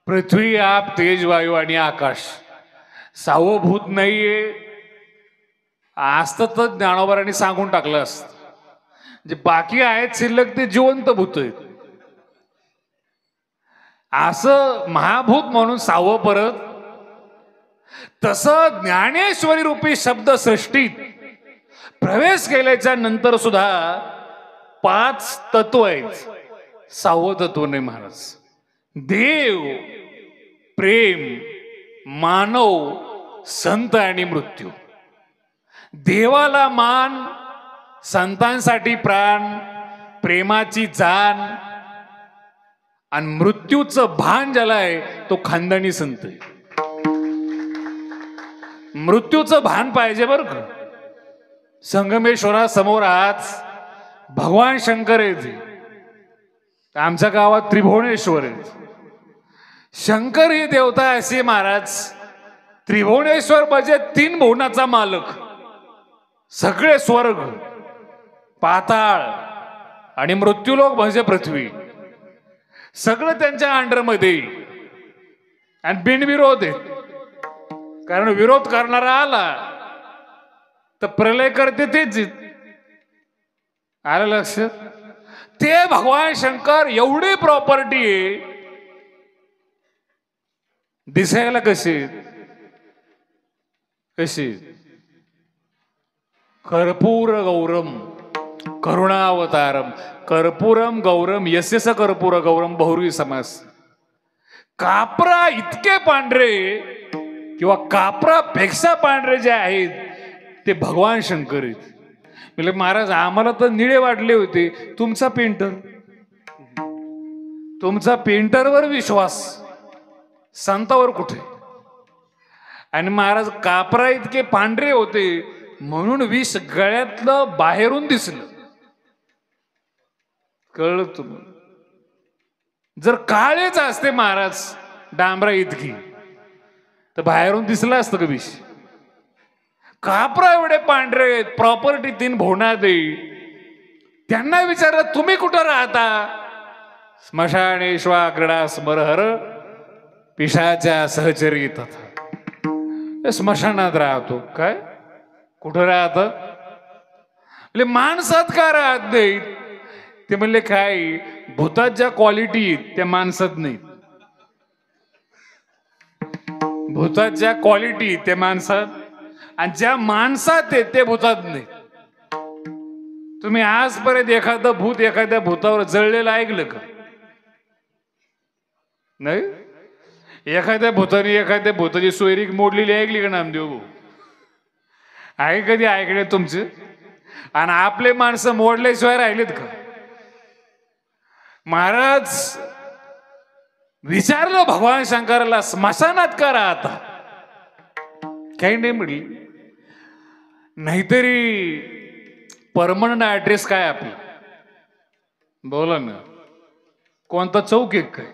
पृथ्वी, आप, तेज, वायू आणि आकाश. 6वं भूत नाहीये. असतं तर ज्ञानोबारांनी सांगून टाकलं असतं. जे बाकी आहेत शिल्लक ते जिवंत भूत आहेत. असं महाभूत म्हणून सावं परत. तसं ज्ञानेश्वरी रूपी शब्द सृष्टीत प्रवेश केल्याच्या नंतर सुद्धा 5 तत्व आहेत. 6वं तत्व नाही महाराज. देव, प्रेम, मानव, संत आणि मृत्यू. देवाला मान, संतांसाठी प्राण, प्रेमाची जाण आणि मृत्यूचं भान ज्याला आहे तो खानदानी संत आहे. मृत्यूचं भान पाहिजे बरं का. संगमेश्वरासमोर आज भगवान शंकर आहेत. आमच्या गावात त्रिभुवनेश्वर आहेत. शंकर ही देवता अशी महाराज. त्रिभुवनेश्वर म्हणजे 3 भुवनाचा मालक. सगळे स्वर्ग, पाताळ आणि मृत्यूलोक म्हणजे पृथ्वी सगळं त्यांच्या अंडरमध्ये. आणि बिनविरोध आहेत. कारण विरोध करणारा आला तर प्रलय करते तेच. आलं लक्षात. ते भगवान शंकर एवढी प्रॉपर्टी आहे. दिसायला कशी कशी कर्पूर गौरम करुणावतारम. कर्पूरम गौरम यस्य स कर्पूर गौरम बहुरी समास. कापरा इतके पांढरे किंवा कापरापेक्षा पांढरे जे आहेत ते भगवान शंकर आहेत. म्हणजे महाराज आम्हाला तर निळे वाटले होते. तुमचा पेंटर, तुमचा पेंटरवर विश्वास, संतावर कुठे. आणि महाराज कापरा इतके पांढरे होते म्हणून विष गळ्यातलं बाहेरून दिसलं. कळलं तुम्हाला. जर काळेच असते महाराज डांबरा इतकी तर बाहेरून दिसलं असतं का विष. कापरा एवढे पांढरे आहेत. प्रॉपर्टी 3 भुवनात आहे. त्यांना विचारलं तुम्ही कुठं राहता. स्मशानेश्वा क्रीडा स्मरहर पिशाच्या सहचरी तथा. स्मशानात राहतो. काय कुठं राहत. म्हणजे माणसात का राहत नाहीत. ते म्हणले काय भूतात ज्या क्वालिटी त्या माणसात नाहीत. भूतात ज्या क्वालिटी त्या माणसात आणि ज्या माणसात ते भूतात नाही. तुम्ही आजपर्यंत एखादं भूत एखाद्या भूतावर जळलेलं ऐकलं का. नाही. एखाद्या भूताची सोयरी मोडलेली ऐकली का नामदेव भाऊ. आहे कधी ऐकले तुमचे. आणि आपले माणसं मोडल्याशिवाय राहिलेत का. महाराज विचारलं भगवान शंकराला स्मशानात का राहता. काही नाही म्हटली. नाहीतरी परमनंट ऍड्रेस काय आपला. बोला ना. कोणता चौक आहे काय.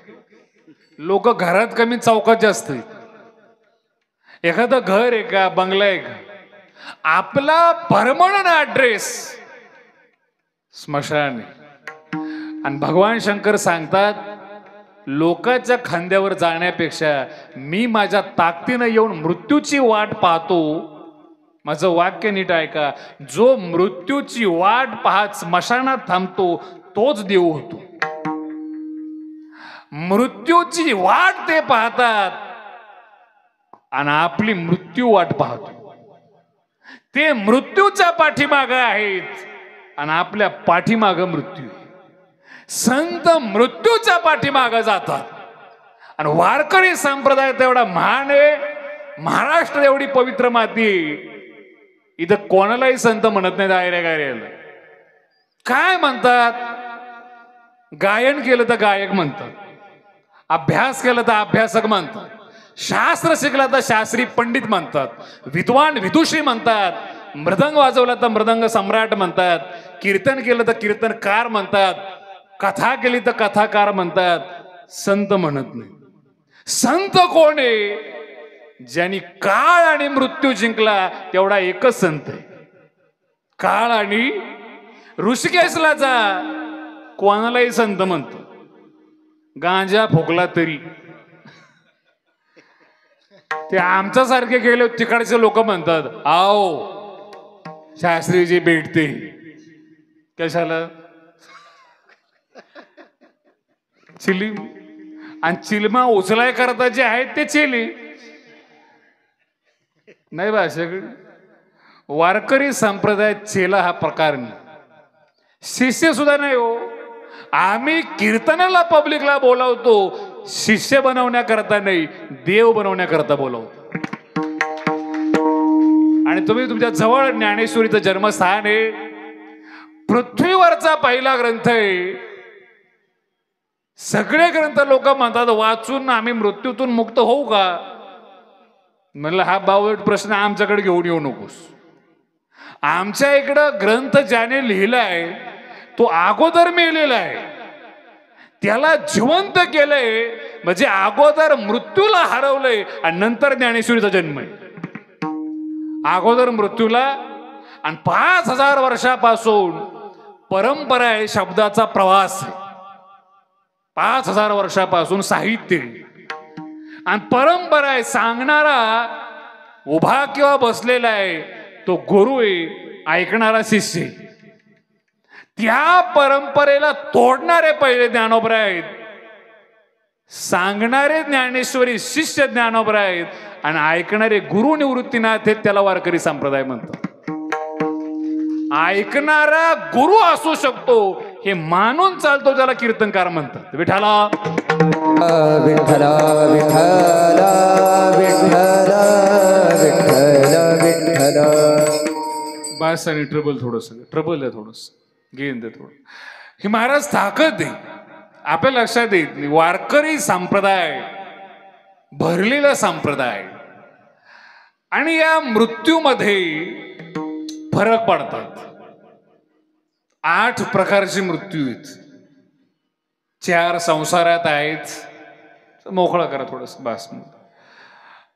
लोक घरात कमी चौकात जास्त आहेत. एखादं घर आहे का बंगला आहे का. आपला परमनंट ऍड्रेस स्मशान आहे. आणि भगवान शंकर सांगतात लोकांच्या खांद्यावर जाण्यापेक्षा मी माझ्या ताकदीनं येऊन मृत्यूची वाट पाहतो. माझं वाक्य नीट ऐका. जो मृत्यूची वाट पाहत स्मशानात थांबतो तोच देव होतो. मृत्यूची वाट ते पाहतात आणि आपली मृत्यू वाट पाहतो. ते मृत्यूच्या पाठीमाग आहेत आणि आपल्या पाठीमाग मृत्यू. संत मृत्यूच्या पाठीमाग जातात. आणि वारकरी संप्रदाय एवढा महान आहे. महाराष्ट्र एवढी पवित्र माती. इथं कोणालाही संत म्हणत नाही. गायऱ्याला काय म्हणतात. गायन केलं तर गायक म्हणतात. अभ्यास केला तर अभ्यासक म्हणतात. शास्त्र शिकला तर शास्त्री पंडित म्हणतात. विद्वान विदुषी म्हणतात. मृदंग वाजवला तर मृदंग सम्राट म्हणतात. कीर्तन केलं तर कीर्तनकार म्हणतात. कथा केली तर कथाकार म्हणतात. संत म्हणत नाही. संत कोण आहे. ज्यांनी काळ आणि मृत्यू जिंकला तेवढा एकच संत आहे. काळ आणि ऋषिकेशला जा कोणालाही संत म्हणतो. गांजा फुकला तरी. ते आमच्यासारखे गेले तिकडचे लोक म्हणतात आओ शास्त्रीजी भेटते कशाला? चिलीम. आणि चिलमा उचलाय करता जे आहेत ते चेली नाही भाषेकडे. वारकरी संप्रदायात चेला हा प्रकार नाही, शिष्य सुद्धा नाही हो. आम्ही कीर्तनाला पब्लिकला बोलावतो, शिष्य बनवण्याकरता नाही, देव बनवण्याकरता बोलावतो. आणि तुम्ही तुमच्या जवळ ज्ञानेश्वरीचं जन्मस्थान आहे, पृथ्वीवरचा पहिला ग्रंथ आहे. सगळे ग्रंथ लोक म्हणतात वाचून आम्ही मृत्यूतून मुक्त होऊ का? म्हणलं हा बावट प्रश्न आमच्याकडे घेऊन येऊ नकोस. आमच्या इकडं ग्रंथ ज्याने लिहिलाय तो अगोदर मेलेला आहे, त्याला जिवंत केलंय, म्हणजे अगोदर मृत्यूला हरवलंय आणि नंतर ज्ञानेश्वरीचा जन्म आहे. अगोदर मृत्यूला आणि 5000 वर्षापासून परंपरा आहे, शब्दाचा प्रवास आहे. 5000 वर्षापासून साहित्य आणि परंपरा आहे. सांगणारा उभा किंवा बसलेला आहे तो गुरु आहे, ऐकणारा शिष्य. त्या परंपरेला तोडणारे पहिले ज्ञानोबा आहेत, सांगणारे ज्ञानेश्वरी शिष्य ज्ञानोबा आहेत आणि ऐकणारे गुरु निवृत्तीनाथ आहेत. त्याला वारकरी संप्रदाय म्हणतात. ऐकणारा गुरु असू शकतो हे मानून चालतो त्याला कीर्तनकार म्हणतात. विठाला विठ्ठला विठ्ठला विठ्ठला विठ्ठला विठ्ठला. बास आणि ट्रबल ट्रबल आहे थोडस घेऊन दे थोडं. ही महाराज ताकद आहे, आपल्या लक्षात येत नाही. वारकरी संप्रदाय भरलेला संप्रदाय आणि या मृत्यूमध्ये फरक पडतात. 8 प्रकारचे मृत्यू आहेत. 4 संसारात आहेत, मोकळा करा थोडस बास,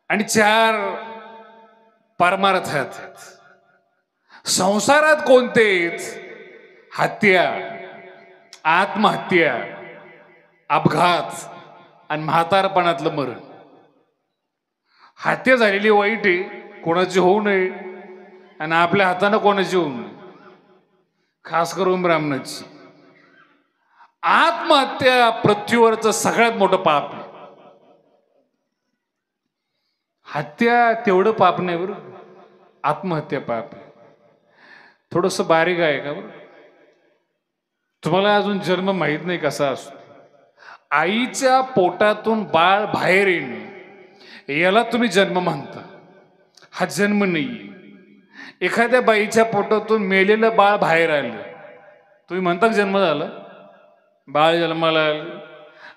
आणि 4 परमार्थात आहेत. संसारात कोणते? हत्या, आत्महत्या, अपघात आणि म्हातारपणातलं मरण. हत्या झालेली वाईट आहे, कोणाची होऊ नये, आणि आपल्या हातानं कोणाची होऊ नये, खास करून ब्राह्मणाची. आत्महत्या पृथ्वीवरचं सगळ्यात मोठं पाप आहे. हत्या तेवढं पाप नाही बरं, आत्महत्या पाप आहे. थोडस बारीक आहे का बरं? तुम्हाला अजून जन्म माहित नाही कसा असतो. आईच्या पोटातून बाळ बाहेर येणे याला तुम्ही जन्म म्हणता. हा जन्म नाहीये. एखाद्या बाईच्या पोटातून मेलेलं बाळ बाहेर आलं, तुम्ही म्हणता जन्म झाला, बाळ जन्माला आलं.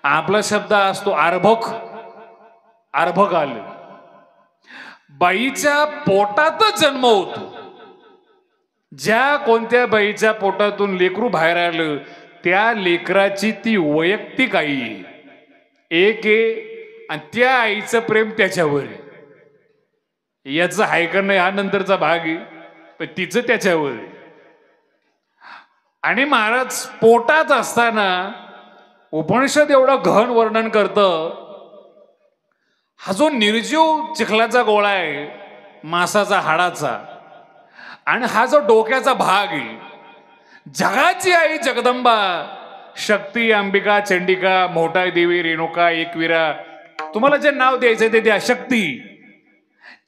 आपला शब्द असतो अर्भक, अर्भक आलं. बाईच्या पोटातच जन्म होतो. ज्या कोणत्या बाईच्या पोटातून लेकरू बाहेर आलं त्या लेकराची ती वैयक्तिक आई आहे, एक आहे, आणि त्या आईचं प्रेम त्याच्यावर आहे. याचं हाय का नाही हा नंतरचा भाग आहे, पण तिचं त्याच्यावर आहे. आणि महाराज पोटात असताना उपनिषद एवढं गहन वर्णन करतं. हा जो निर्जीव चिखलाचा गोळा आहे, मासाचा, हाडाचा, आणि हा जो डोक्याचा भाग आहे, जगाची आई जगदंबा, शक्ती, अंबिका, चंडिका, मोठा देवी, रेणुका, एकविरा, तुम्हाला जे नाव द्यायचं ते द्या. शक्ती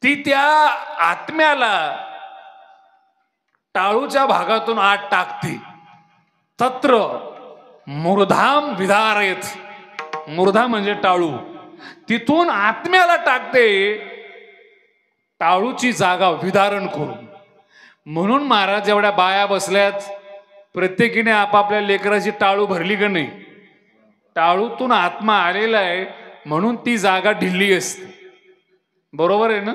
ती त्या आत्म्याला टाळूच्या भागातून आत टाकते. तत्र मूर्धाम विधारयत. मूर्धा म्हणजे टाळू, तिथून आत्म्याला टाकते, टाळूची जागा विदारण करून. म्हणून महाराज एवढ्या बाया बसल्यात, प्रत्येकीने आपापल्या लेकराची टाळू भरली का नाही? टाळूतून आत्मा आलेला आहे म्हणून ती जागा ढिल्ली असते. बरोबर आहे ना?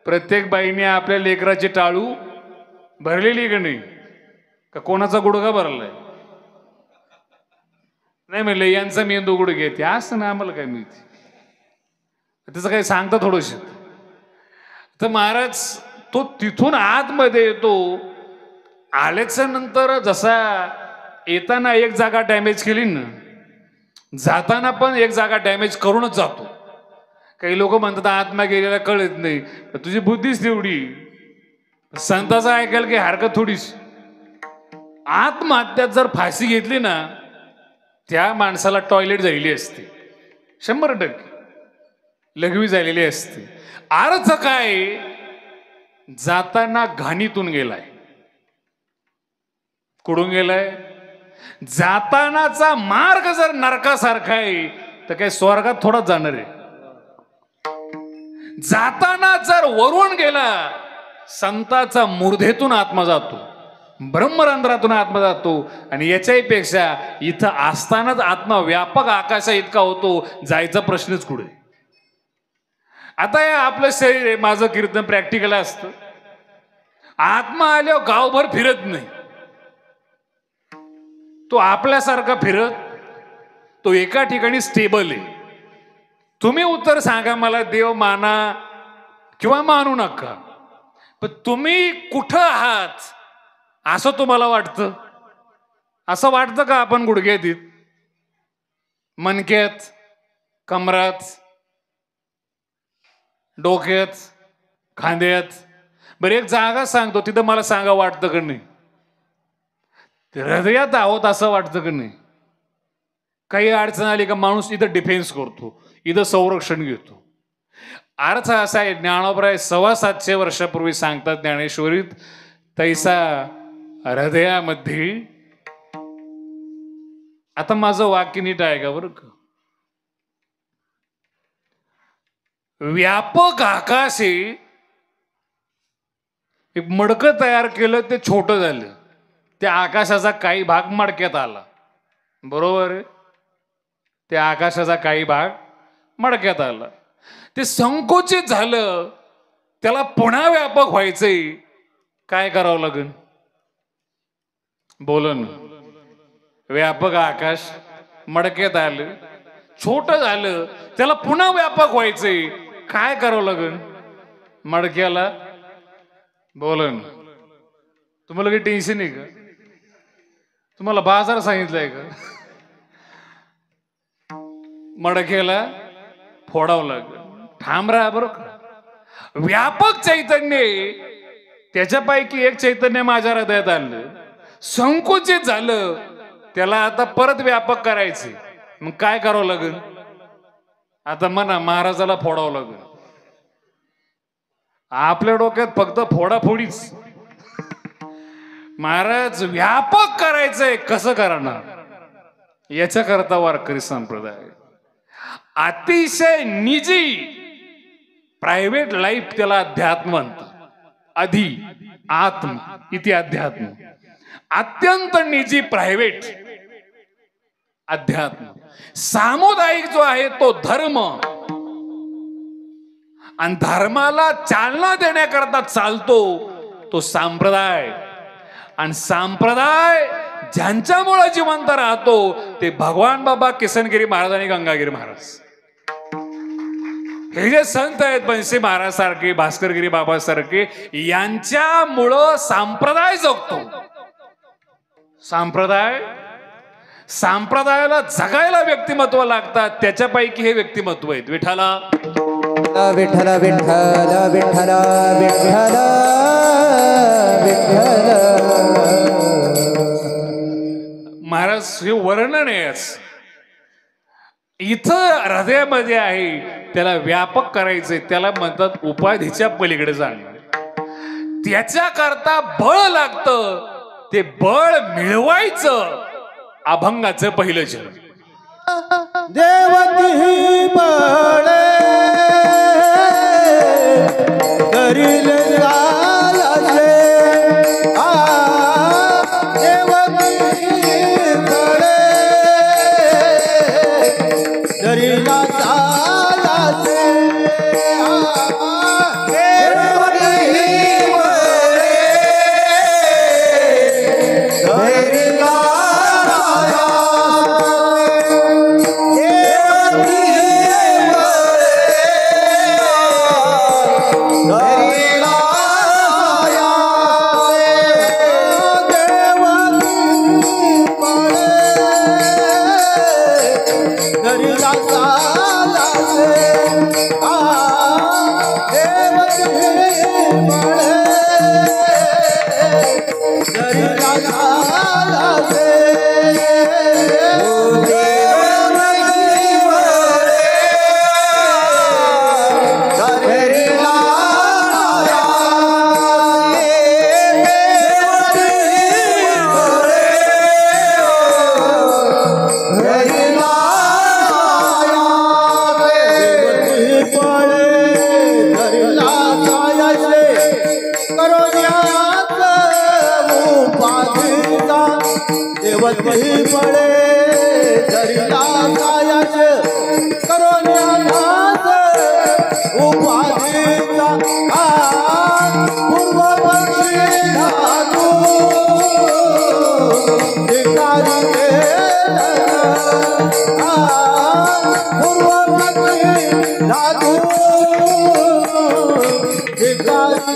प्रत्येक बाईने आपल्या लेकराची टाळू भरलेली का नाही? का कोणाचा गुडघा भरलाय? नाही म्हणलं यांचा मेंदू गुडघे ते असं ना, आम्हाला काय माहिती, त्याचं काही सांगता थोडस. तर महाराज तो तिथून आतमध्ये येतो. आल्याच्या नंतर जसा येताना एक जागा डॅमेज केली ना, जाताना पण एक जागा डॅमेज करूनच जातो. काही लोक म्हणतात आत्मा गेलेला कळत नाही, तुझी बुद्धीच तेवढी. संतांचं ऐकायला की हरकत थोडीच. आत्महत्यात जर फाशी घेतली ना, त्या माणसाला टॉयलेट झालेली असते, 100% लघवी झालेली असते. अर्थ काय? जाताना घाणीतून गेलाय. कुठून गेलाय? जातानाचा मार्ग जर नरकासारखा आहे तर काय स्वर्गात थोडाच जाणार आहे. जाताना जर वरून गेला, संताचा मूर्धेतून आत्मा जातो, ब्रह्मरंध्रातून आत्मा जातो. आणि याच्याही पेक्षा इथं असतानाच आत्मा व्यापक आकाशा इतका होतो, जायचा प्रश्नच कुठे. आता हे आपलं शरीर आहे, माझं कीर्तन प्रॅक्टिकल असतं. आत्मा आल्यावर गावभर फिरत नाही, तो आपल्यासारखा फिरत, तो एका ठिकाणी स्टेबल आहे. तुम्ही उत्तर सांगा मला, देव माना किंवा मानू नका, पण तुम्ही कुठं आहात असं तुम्हाला वाटतं? असं वाटतं का आपण गुडघ्यात, मणक्यात, कमरात, डोक्यात, खांद्यात? बरं एक जागा सांगतो, तिथं मला सांगा वाटतं का नाही? हृदयात आहोत असं वाटतं का नाही? काही अडचण आली का माणूस इथं डिफेन्स करतो, इथं संरक्षण घेतो. अर्थ असा आहे, ज्ञानोबराय 750 वर्षापूर्वी सांगतात ज्ञानेश्वरीत, तैसा हृदयामध्ये. आता माझं वाक्य नीट आहे का बरं का? व्यापक आकाश आहे, एक मडकं तयार केलं, ते छोटं झालं, त्या आकाशाचा काही भाग मडक्यात आला. बरोबर आहे? त्या आकाशाचा काही भाग मडक्यात आला, ते संकोचित झालं, त्याला पुन्हा व्यापक व्हायचंय, काय करावं लागेल? बोलन. व्यापक आकाश मडक्यात आलं, छोट झालं, त्याला पुन्हा व्यापक व्हायचंय, काय करावं लागेल मडक्याला? बोलन. तुम्हाला काही टेन्शन आहे का? तुम्हाला बाजार सांगितलंय का? मडक्याला फोडावं लागेल. ठाम राहा बरं का. व्यापक चैतन्य, त्याच्यापैकी एक चैतन्य माझ्या हृदयात आलं, संकुचित झालं, त्याला आता परत व्यापक करायचे, मग काय करावं लागेल? आता म्हणा महाराजाला फोडावं लागेल. आपल्या डोक्यात फक्त फोडाफोडीच. महाराज व्यापक करायचंय, कसं करणार? याच्या करता वारकरी संप्रदाय अतिशय निजी प्रायव्हेट लाईफ, त्याला अध्यात्म म्हणतात. आधी आत्म इति अध्यात्म, अत्यंत निजी प्रायव्हेट अध्यात्म. सामुदायिक जो आहे तो धर्म, आणि धर्माला चालना देण्याकरता चालतो तो संप्रदाय. आणि संप्रदाय ज्यांच्यामुळे जिवंत राहतो ते भगवान बाबा किसनगिरी महाराज आणि गंगागिरी महाराज. हे जे संत आहेत, बनसी महाराज सारखे, भास्करगिरी बाबा सारखे, यांच्यामुळं संप्रदाय जगतो. संप्रदायाला जगायला व्यक्तिमत्व लागतात, त्याच्यापैकी हे व्यक्तिमत्व आहेत. विठ्ठला विठ्ठल विठ्ठल विठ्ठल विठ्ठल विठ्ठल. महाराज हे वर्णन आहे, इथं हृदयामध्ये आहे, त्याला व्यापक करायचंय, त्याला म्हणतात उपाधीच्या पलीकडे जाणं. त्याच्याकरता बळ लागतं, ते बळ मिळवायचं अभंगाचं पहिलं चरण. देवती बळे करील लालाचे, देवती बळे करील लालाचे, देवती देवती पळे धरिला सायास करोन्यानाथ उपाधीचा पूर्व पक्षी धातू धिकारी पूर्व पक्षी धातू धिकारी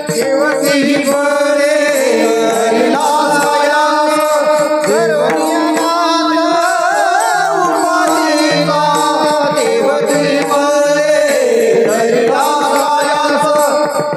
देवती पळे धरिला सायास करोन्यानाथ उपाधीचा देवती पळे धरिला सायास करोन्यानाथ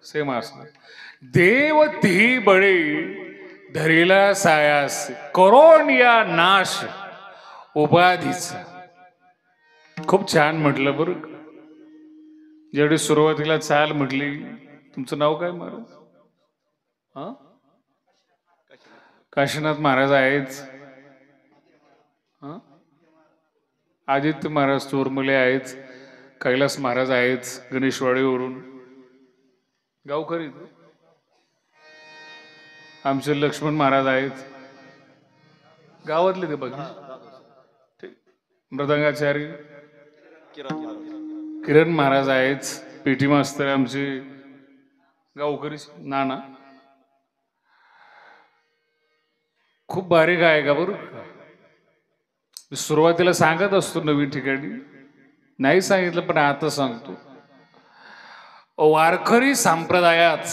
सेम असणार. देव ती बळी धरिला सायास करोन या नाश उपाधीचा. खूप छान म्हटलं बरं. जेवढी सुरुवातीला चाल म्हटली. तुमचं नाव काय महाराज? हा, काशीनाथ महाराज आहेच. हा, आदित्य महाराज चोरमले आहेच. कैलास महाराज आहेच गणेशवाडीवरून. गावकरी आमचे लक्ष्मण महाराज आहेत गावातले ते बघा. मृदंगाचारी किरण महाराज आहेत. पेटी मास्तर आमचे गावकरी नाना. खूप बारीक आहे का बरं. सुरुवातीला सांगत असतो नवीन ठिकाणी. नाही सांगितलं पण आता सांगतो. वारकरी संप्रदायात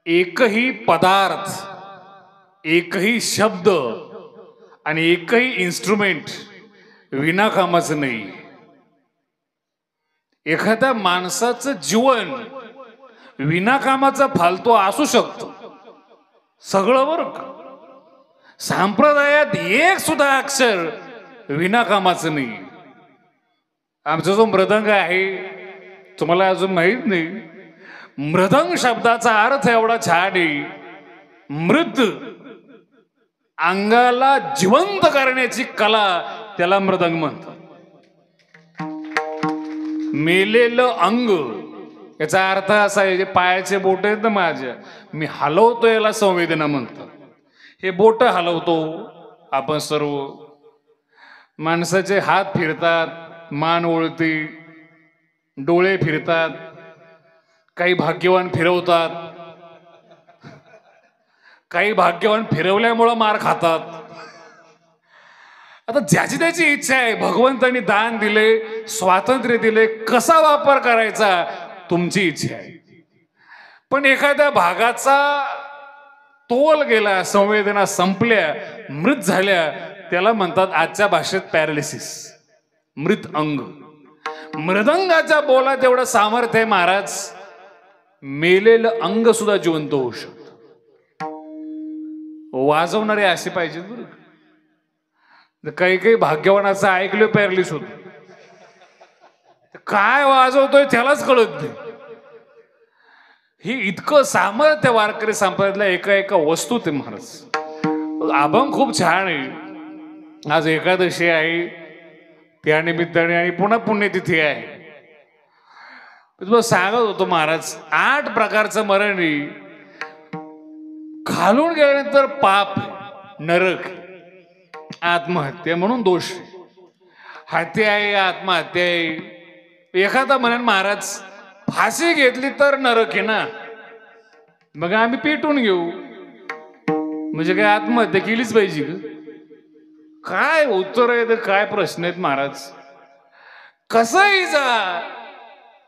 एकही पदार्थ, एकही शब्द आणि एकही इन्स्ट्रुमेंट विनाकामाचं नाही. एखाद्या माणसाचं जीवन विनाकामाचं फालतू असू शकतं सगळं बरं. संप्रदायात एक सुद्धा अक्षर विनाकामाचं नाही. आमचा जो मृदंग आहे तुम्हाला अजून माहित नाही. मृदंग शब्दाचा अर्थ एवढा छान आहे. मृद, अंगाला जिवंत करण्याची कला, त्याला मृदंग म्हणतात. मेलेलं अंग याचा अर्थ असा आहे, जे पायाचे बोट आहेत ना माझ्या, मी हलवतो याला संवेदना म्हणतात. हे बोट हलवतो आपण सर्व. माणसाचे हात फिरतात, मान वळते, डोळे फिरतात, काही भाग्यवान फिरवतात, काही भाग्यवान फिरवल्यामुळं मार खातात. आता ज्याची त्याची इच्छा आहे. भगवंतांनी दान दिले, स्वातंत्र्य दिले, कसा वापर करायचा तुमची इच्छा आहे. पण एखाद्या भागाचा तोल गेला, संवेदना संपल्या, मृत झाल्या, त्याला म्हणतात आजच्या भाषेत पॅरालिसिस, मृत अंग. मृदंगाच्या बोलात एवढं सामर्थ्य आहे महाराज, मेलेलं अंग सुद्धा जिवंत होऊ शकतं. वाजवणारे असे पाहिजे बरं. काही काही भाग्यवानाचं ऐकलं पॅरालिस होत. काय वाजवतोय त्यालाच कळत नाही. ही इतकं सामर्थ्य वारकरी संप्रदायातल्या एका एका वस्तू ते महाराज. अभंग खूप छान आहे. आज एकादशी आहे, त्या निमित्ताने आणि पुन्हा पुण्यतिथी आहे. तुला सांगत होतो महाराज, 8 प्रकारचं मरण आहे. खालून गेल्यानंतर पाप, नरक, आत्महत्या म्हणून दोष. हत्या आहे, आत्महत्या आहे, एखादा म्हणेन महाराज फाशी घेतली तर नरक आहे ना, मग आम्ही पेटून घेऊ, म्हणजे काय आत्महत्या केलीच पाहिजे का? काय उत्तर आहे तर काय प्रश्न आहेत महाराज. कसंही जा,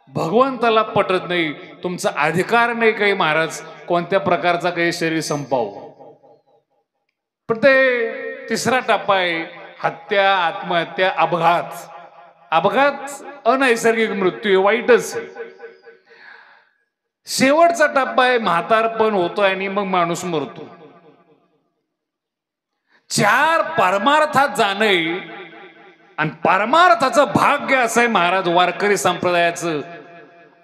भगवंताला पटत नाही, तुमचा अधिकार नाही काही महाराज कोणत्या प्रकारचा काही शरीर संपाव. पण ते तिसरा टप्पा आहे हत्या, आत्महत्या, अपघात. अपघात अनैसर्गिक मृत्यू वाईटच. शेवटचा टप्पा आहे म्हातारपण होतोय आणि मग माणूस मरतो. चार परमार्थात जाणे आणि परमार्थाचं भाग्य असं आहे महाराज वारकरी संप्रदायाचं.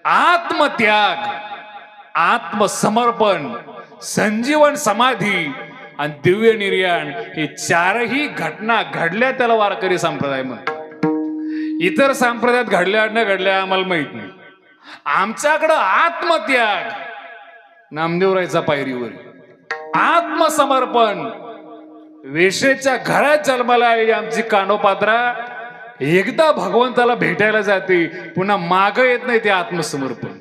आत्मत्याग, आत्मसमर्पण, संजीवन समाधी आणि दिव्य निर्याण हे चारही घटना घडल्या त्याला वारकरी संप्रदाय म्हणतो. इतर संप्रदायात घडल्या न घडल्या आम्हाला माहित नाही. आमच्याकडं आत्मत्याग नामदेवरायचा पायरीवर, आत्मसमर्पण, वेशेच्या घरात जन्माला आलेली आमची कानोपात्रा एकदा भगवंताला भेटायला जाते, पुन्हा माग येत नाही ते आत्मसमर्पण.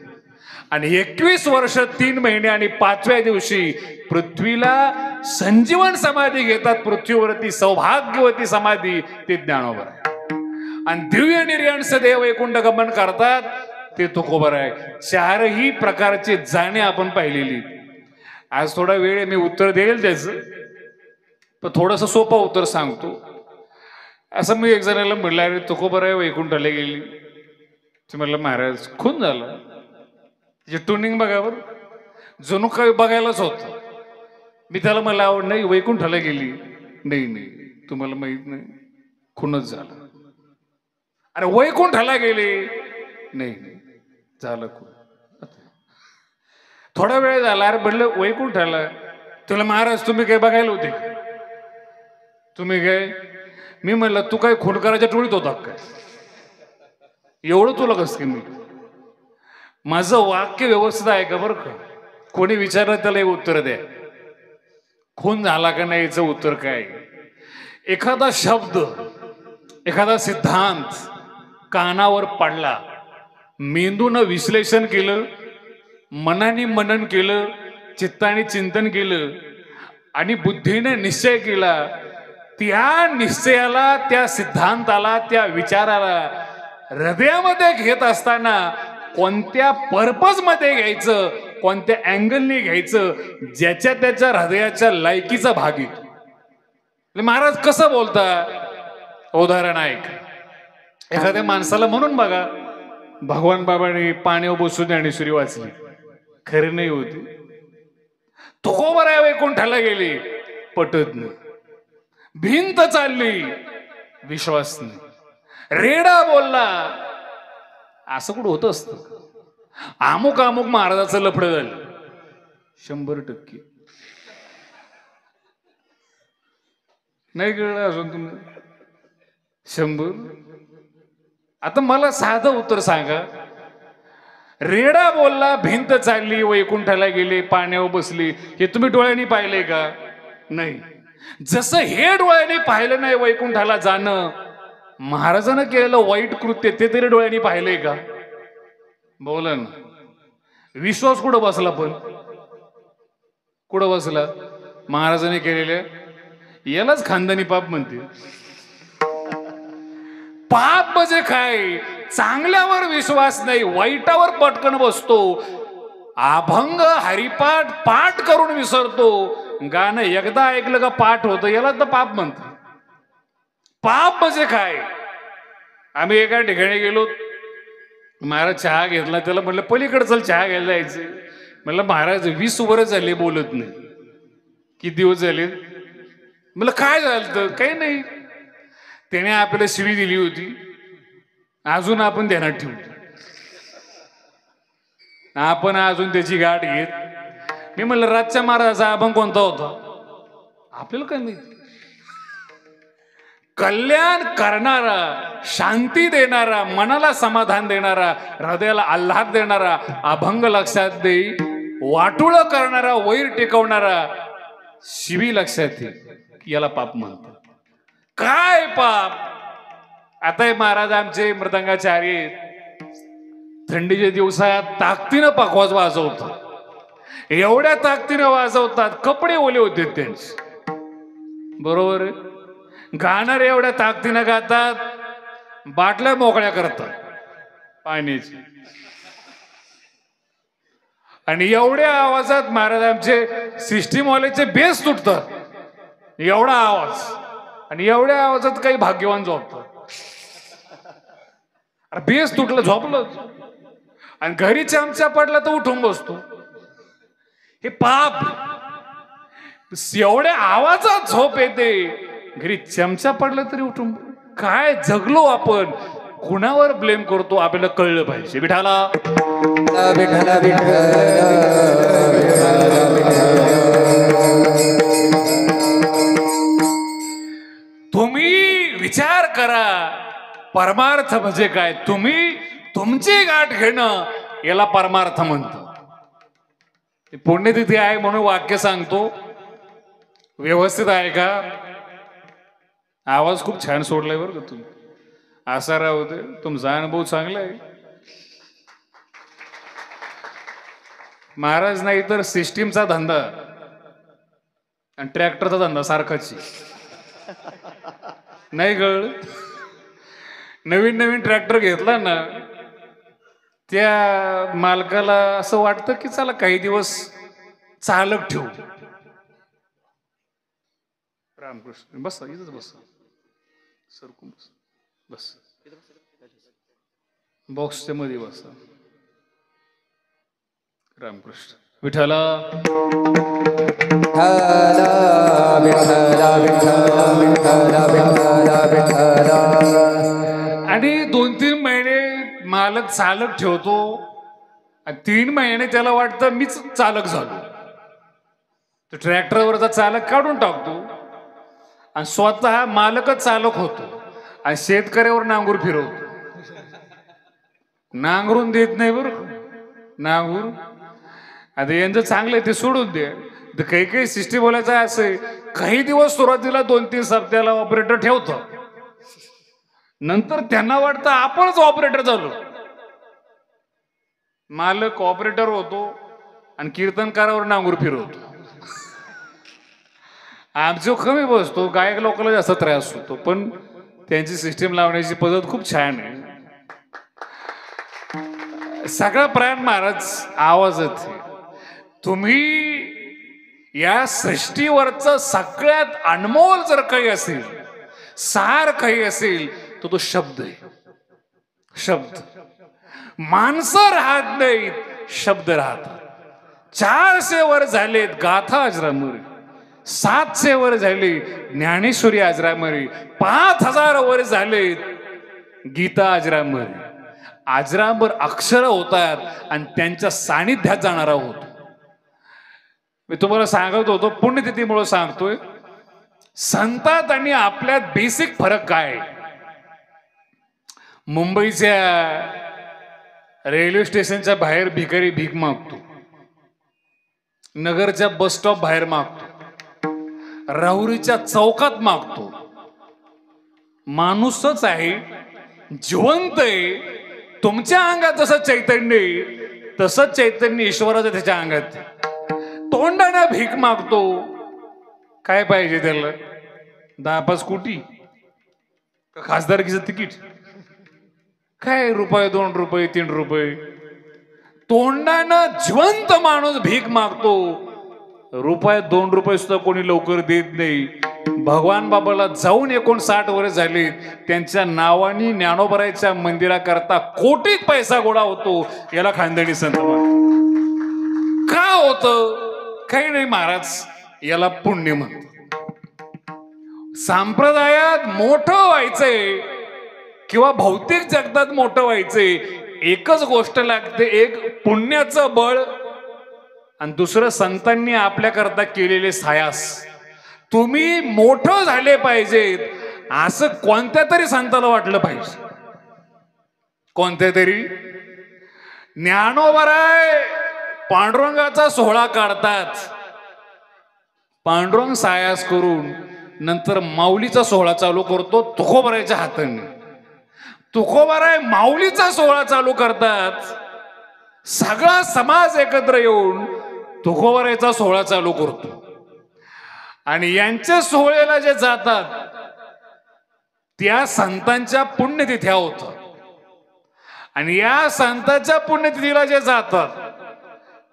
आणि 21 वर्ष 3 महिने आणि 5व्या दिवशी पृथ्वीला संजीवन समाधी घेतात. पृथ्वीवरती सौभाग्यवती समाधी ते ज्ञानोबा आहे. आणि दिव्य निर्याण सदैव वैकुंठ गमन करतात ते तुकोबर आहे. चारही प्रकारचे जाणे आपण पाहिलेली. आज थोडा वेळ मी उत्तर देईल त्याचं, पण थोडस सोपं उत्तर सांगतो. असं मी एक जणाला म्हणलं, अरे तुकोबर आहे वैकुंठाला गेली. ते म्हणलं महाराज खून झालं. तिचे टुनिंग बघावर जणू काही बघायलाच होतं. मी त्याला मला आवड नाही, वैकुंठाला गेली. नाही नाही तुम्हाला माहित नाही, खूनच झाला. अरे वैकुंठाला गेले. नाही नाही झालं खून. थोडा वेळ झाला, अरे म्हणलं वैकुंठाला. तुला महाराज तुम्ही काय बघायला होते? तुम्ही काय? मी म्हणलं तू काय खून करायच्या टोळीत होता काय? एवढं तुला कसं की? मी माझं वाक्य व्यवस्थित आहे का बरं का? कोणी विचारलं त्याला हे उत्तर द्या. खून झाला का नाही याचं उत्तर काय? एखादा शब्द, एखादा सिद्धांत कानावर पडला, मेंदूनं विश्लेषण केलं, मनाने मनन केलं, चित्ताने चिंतन केलं आणि बुद्धीने निश्चय केला. त्या निश्चयाला, त्या सिद्धांताला, त्या विचाराला हृदयामध्ये घेत असताना कोणत्या पर्पज मध्ये घ्यायचं, कोणत्या अँगलने घ्यायचं, ज्याच्या त्याच्या हृदयाच्या लायकीचा भाग येतो. महाराज कसं बोलता? उदाहरण ऐक. एखाद्या माणसाला म्हणून बघा, भगवान बाबांनी पाण्यावर बसून ज्ञानेश्वरी वाचली, खरी नाही होती. तुकोबर आहे वैकुंठाला गेली, पटत नाही. भिंत चालली, विश्वास नाही. रेडा बोलला, असं कुठं होत असत? अमुक अमुक महाराजाचं लफडं झालं, 100% नाही कळलं अजून तुम्ही? 100. आता मला साधं उत्तर सांगा. रेडा बोलला, भिंत चालली, वैकुंठाला गेले, पाण्यावर बसली, हे तुम्ही डोळ्यांनी पाहिले का? नाही. जसं हे डोळ्यांनी पाहिलं नाही वैकुंठाला जाणं, महाराजांना केलेलं वाईट कृत्य ते तरी डोळ्यांनी पाहिलंय का? बोला ना. विश्वास कुठं बसला? पण कुठं बसला? महाराजांनी केलेल्या. यालाच खानदानी पाप म्हणते. पाप म्हणजे काय? चांगल्यावर विश्वास नाही, वाईटावर पटकन बसतो. अभंग हरिपाठ पाठ करून विसरतो. गाणं एकदा ऐकलं का पाठ होतं, याला तर पाप म्हणतात. पाप म्हणजे काय? आम्ही एका ठिकाणी गेलो, महाराज चहा घेतला. त्याला म्हटलं पलीकडे चल चहा घ्यायला जायचं. म्हटलं महाराज 20 वर्ष झाले बोलत नाही. किती दिवस झाले? म्हटलं काय झालं? तर काही नाही, त्याने आपल्याला शिवी दिली होती, अजून आपण ध्यानात ठेवतो. आपण अजून त्याची गाठ घेत. मी म्हणलं रातच्या महाराजाचा अभंग कोणता होता? आपल्याला काय माहिती? कल्याण करणारा, शांती देणारा, मनाला समाधान देणारा, हृदयाला आल्हाद देणारा अभंग लक्षात दे. वाटुळ करणारा, वैर टिकवणारा शिवी लक्षात दे. याला पाप म्हणतात. काय पाप? आता हे महाराज आमचे मृदंगाचार्य, थंडीच्या दिवसात ताकदीनं पकवाज वाजवतात. एवढ्या ताकदीनं वाजवतात कपडे ओले होते त्यांचे. बरोबर आहे. गाणारे एवढ्या ताकदीनं गातात बाटल्या मोकळ्या करतात पाण्याची. आणि एवढ्या आवाजात महाराज आमचे सिस्टीमवाल्याचे बेस तुटतात. एवढा आवाज आणि एवढ्या आवाजात काही भाग्यवान झोपतात. अरे बेस तुटलं झोपलं आणि घरी चमचा पडला तर उठून बसतो. हे पाप. एवढ्या आवाजात झोप येते, घरी चमचा पडला तरी उठून. काय जगलो आपण, कुणावर ब्लेम करतो आपल्याला कळलं पाहिजे. विठाला विठ्ठल विठ्ठल तुम्ही विचार करा परमार्थ म्हणजे काय. तुम्ही तुमची गाठ घेणं याला परमार्थ म्हणतात. पुण्यतिथी आहे म्हणून वाक्य सांगतो, व्यवस्थित आहे का. आवाज खूप छान सोडलाय बरं का तुम्ही. असा राहू दे, तुमचा अनुभव चांगला आहे. महाराज नाही तर सिस्टीमचा धंदा आणि ट्रॅक्टरचा धंदा सारखाच नाही कळ. नवीन नवीन ट्रॅक्टर घेतला ना, त्या मालकाला असं वाटतं की चला काही दिवस चालक ठेवू. रामकृष्ण बस इथंच बस, सरकून बस, बस बॉक्सच्या मध्ये बस. रामकृष्ण विठ्ठला आणि 2-3 महिने मालक चालक ठेवतो आणि 3 महिने त्याला वाटतं मीच चालक झालो. तो ट्रॅक्टरवरचा चालक काढून टाकतो आणि स्वतः मालकच चालक होतो आणि शेतकऱ्यावर नांगूर फिरवतो. नांगरून देत नाही बरं नांगूर. आता यांचं चांगलं आहे ते सोडून दे. काही काही सिस्टीम बोलायचं असं, काही दिवस सुरुवातीला 2-3 सप्त्याला ऑपरेटर ठेवतो, नंतर त्यांना वाटतं आपणच ऑपरेटर झालो. मालक ऑपरेटर होतो आणि कीर्तनकारावर नांगूर फिरवतो. आमचं कमी बसतो, गायक लोकांना जास्त त्रास होतो. पण त्यांची सिस्टीम लावण्याची पद्धत खूप छान आहे. सगळा प्राण महाराज आवाजच. तुम्ही या सृष्टीवरचं सगळ्यात अनमोल जर काही असेल, सार काही असेल तर तो शब्द आहे. शब्द. माणसं राहत नाहीत, शब्द राहतात. 400 वर झालेत गाथा अजरामरी, 700 वर झाली ज्ञानेश्वरी अजरामरी, 5000 वर झालेत गीता अजरामरी. अजरामर अक्षर होतात आणि त्यांच्या सानिध्यात जाणारा होतो. मी तुम्हाला सांगत होतो, पुण्यतिथीमुळे सांगतोय, संतात आणि आपल्यात बेसिक फरक काय. मुंबईच्या रेल्वे स्टेशनच्या बाहेर भिकारी भीक मागतो, नगरच्या बस स्टॉप बाहेर मागतो, राहुरीच्या चौकात मागतो. माणूसच आहे, जिवंत आहे. तुमच्या अंगात जसं चैतन्य आहे तसंच चैतन्य ईश्वराचं त्याच्या अंगात. तोंडाने भीक मागतो. काय पाहिजे त्याला, 10-5 कोटी, खासदारकीचं तिकीट, काय ₹1, ₹2, ₹3. तोंडानं जिवंत माणूस भीक मागतो. ₹2 सुद्धा कोणी लवकर देत नाही. भगवान बाबाला जाऊन 59 वर्ष झाली, त्यांच्या नावानी ज्ञानोबराच्या मंदिराकरता कोटीत पैसा गोळा होतो. याला खानदानी संत का होतं, काही नाही महाराज, याला पुण्य म्हणतो. संप्रदायात मोठं व्हायचंय किंवा भौतिक जगतात मोठं व्हायचंय, एकच गोष्ट लागते, एक पुण्याचं बळ आणि दुसरं संतांनी आपल्याकरता केलेले सायास. तुम्ही मोठं झाले पाहिजेत असं कोणत्या तरी संताला वाटलं पाहिजे. कोणत्या तरी ज्ञानोबराय पांडुरंगाचा सोहळा काढतात. पांडुरंग सायास करून नंतर माऊलीचा सोहळा चालू करतो तुकोबरायच्या हाताने. तुकोबाराय माऊलीचा सोहळा चालू करतात, सगळा समाज एकत्र येऊन तुकोबारायचा सोहळा चालू करतो. आणि यांच्या सोहळ्याला जे जातात त्या संतांच्या पुण्यतिथ्या होतात. आणि या संतांच्या पुण्यतिथीला जे जातात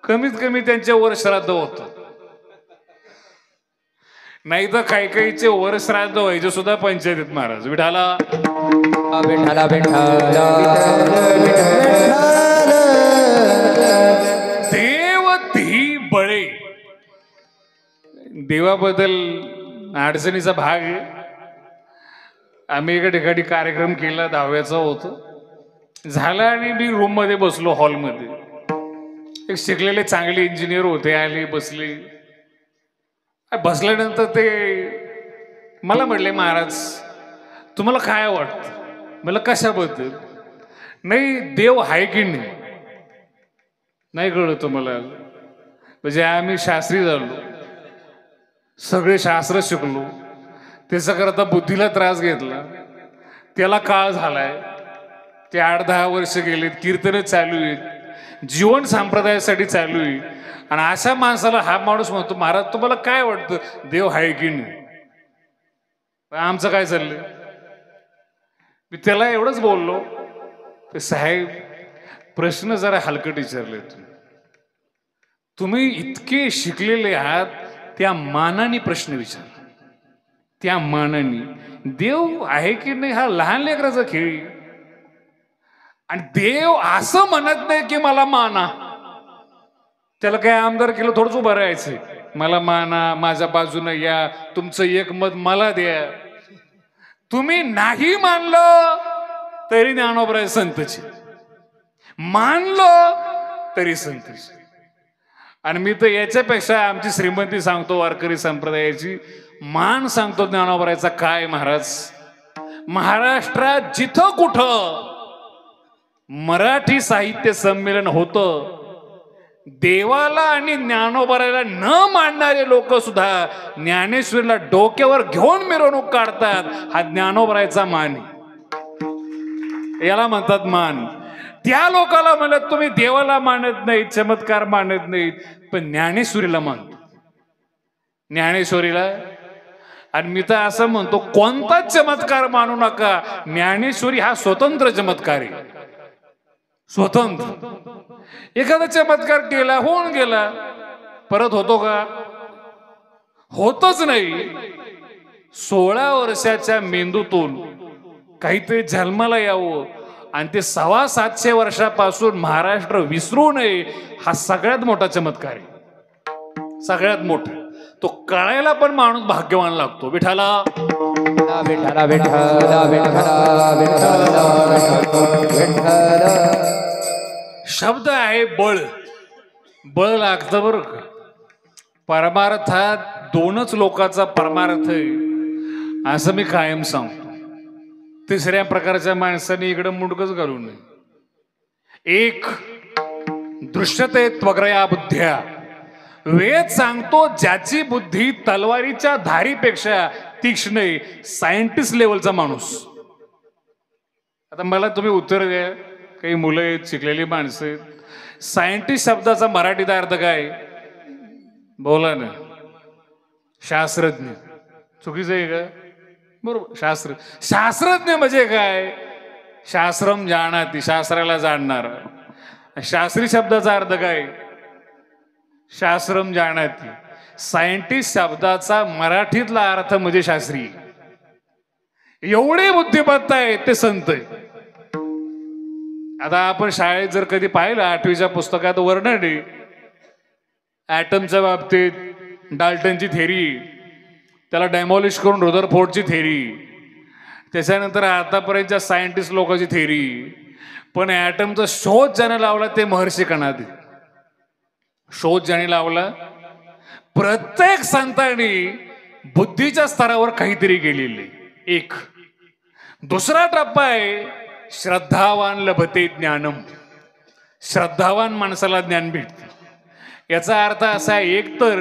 कमीत कमी त्यांचे वर श्राद्ध होतात. नाही तर काही काहीचे वर श्राद्ध व्हायचे सुद्धा पंचायतीत महाराज. विठाला विठ्ठला विठ्ठला देव धी बळे. देवाबद्दल अडचणीचा भाग आहे. आम्ही एका ठिकाणी कार्यक्रम केला, 10व्याचा होतो झाला आणि मी रूम मध्ये बसलो हॉलमध्ये. एक शिकलेले चांगले इंजिनियर होते, आले बसले. बसल्यानंतर ते मला म्हटले, महाराज तुम्हाला काय वाटतं? मला कशाबद्दल? नाही देव आहे की नाही? नाही कळत तुम्हाला? म्हणजे आम्ही शास्त्री झालो, सगळे शास्त्र शिकलो, त्याचा करता बुद्धीला त्रास घेतला, त्याला काळ झालाय, ते 8-10 वर्ष गेलेत, कीर्तन चालू आहेत, जीवन संप्रदायासाठी चालू आहे. आणि अशा माणसाला हा माणूस म्हणतो, महाराज तुम्हाला काय वाटतं देव आहे की नाही? आमचं काय चाललंय? मी त्याला एवढंच बोललो, ते साहेब प्रश्न जरा हलकट विचारले. तुम्ही इतके शिकलेले आहात, त्या मानाने प्रश्न विचारा. त्या मानाने देव आहे की नाही हा लहान लेकराचा खेळ. आणि देव असं म्हणत नाही की मला माना. त्याला काय आमदार केलं थोडंच उभं राहायचंय, मला माना, माझ्या बाजूने या, तुमचं एक मत मला द्या. तुम्ही नाही मानलं तरी ज्ञानोबराय संतची, मानलं तरी संतची. आणि मी तर याच्यापेक्षा आमची श्रीमंती सांगतो वारकरी संप्रदायाची, मान सांगतो ज्ञानोबरायचा. काय महाराज, महाराष्ट्रात जिथं कुठं मराठी साहित्य संमेलन होतं, देवाला आणि ज्ञानोबरायला न मानणारे लोक सुद्धा ज्ञानेश्वरीला डोक्यावर घेऊन मिरवणूक काढतात. हा ज्ञानोबरायचा मान, याला म्हणतात मान. त्या लोकाला म्हणत तुम्ही देवाला मानत नाही, चमत्कार मानत नाहीत, पण ज्ञानेश्वरीला मानतो, ज्ञानेश्वरीला. आणि मी तर असं म्हणतो, कोणताच चमत्कार मानू नका, ज्ञानेश्वरी हा स्वतंत्र चमत्कार आहे, स्वतंत्र. एखादा चमत्कार केला, होऊन गेला, परत होतो का? होतच नाही. 16 वर्षाच्या मेंदूतून काहीतरी जन्माला यावं आणि ते 750 वर्षापासून महाराष्ट्र विसरू नये, हा सगळ्यात मोठा चमत्कार आहे, सगळ्यात मोठा. तो कळायला पण माणूस भाग्यवान लागतो. विठाला विठ्ठला विठ्ठला विठ्ठला विठ्ठला. शब्द आहे बळ, बळ लागतं बरं का. परमार्थात 2च लोकांचा परमार्थ आहे असं मी कायम सांगतो. तिसऱ्या प्रकारच्या माणसाने इकडं मुंडकच घालू नये. एक दृश्यते त्वग्रया बुद्ध्या. वेद सांगतो ज्याची बुद्धी तलवारीच्या धारीपेक्षा तीक्ष्ण आहे, सायंटिस्ट लेवलचा माणूस. आता मला तुम्ही उत्तर द्या, काही मुलं आहेत, शिकलेली माणसं आहेत. सायंटिस्ट शब्दाचा मराठीत अर्थ काय? बोला ना. शास्त्रज्ञ. चुकीचं आहे का? बरोबर. शास्त्रज्ञ म्हणजे काय? शास्त्रम जाणाती, शास्त्राला जाणणार. शास्त्री शब्दाचा अर्थ काय? शास्त्रम जाणाती. सायंटिस्ट शब्दाचा मराठीतला अर्थ म्हणजे शास्त्री. एवढे बुद्धिमत्ता आहे ते संत आहे. आता आपण शाळेत जर कधी पाहिलं 8वीच्या पुस्तकात वर्णन आहे ॲटमच्या बाबतीत, डाल्टनची थेरी, त्याला डेमॉलिश करून रदरफोर्डची थेरी, त्याच्यानंतर आतापर्यंतच्या सायंटिस्ट लोकांची थेरी. पण ॲटमचा शोध ज्याने लावला ते महर्षी कणाद. शोध ज्याने लावला, प्रत्येक संतांनी बुद्धीच्या स्तरावर काहीतरी केलेले. एक. दुसरा टप्पा आहे श्रद्धावान लभते ज्ञानम. श्रद्धावान माणसाला ज्ञान भेटते. याचा अर्थ असा आहे, एक तर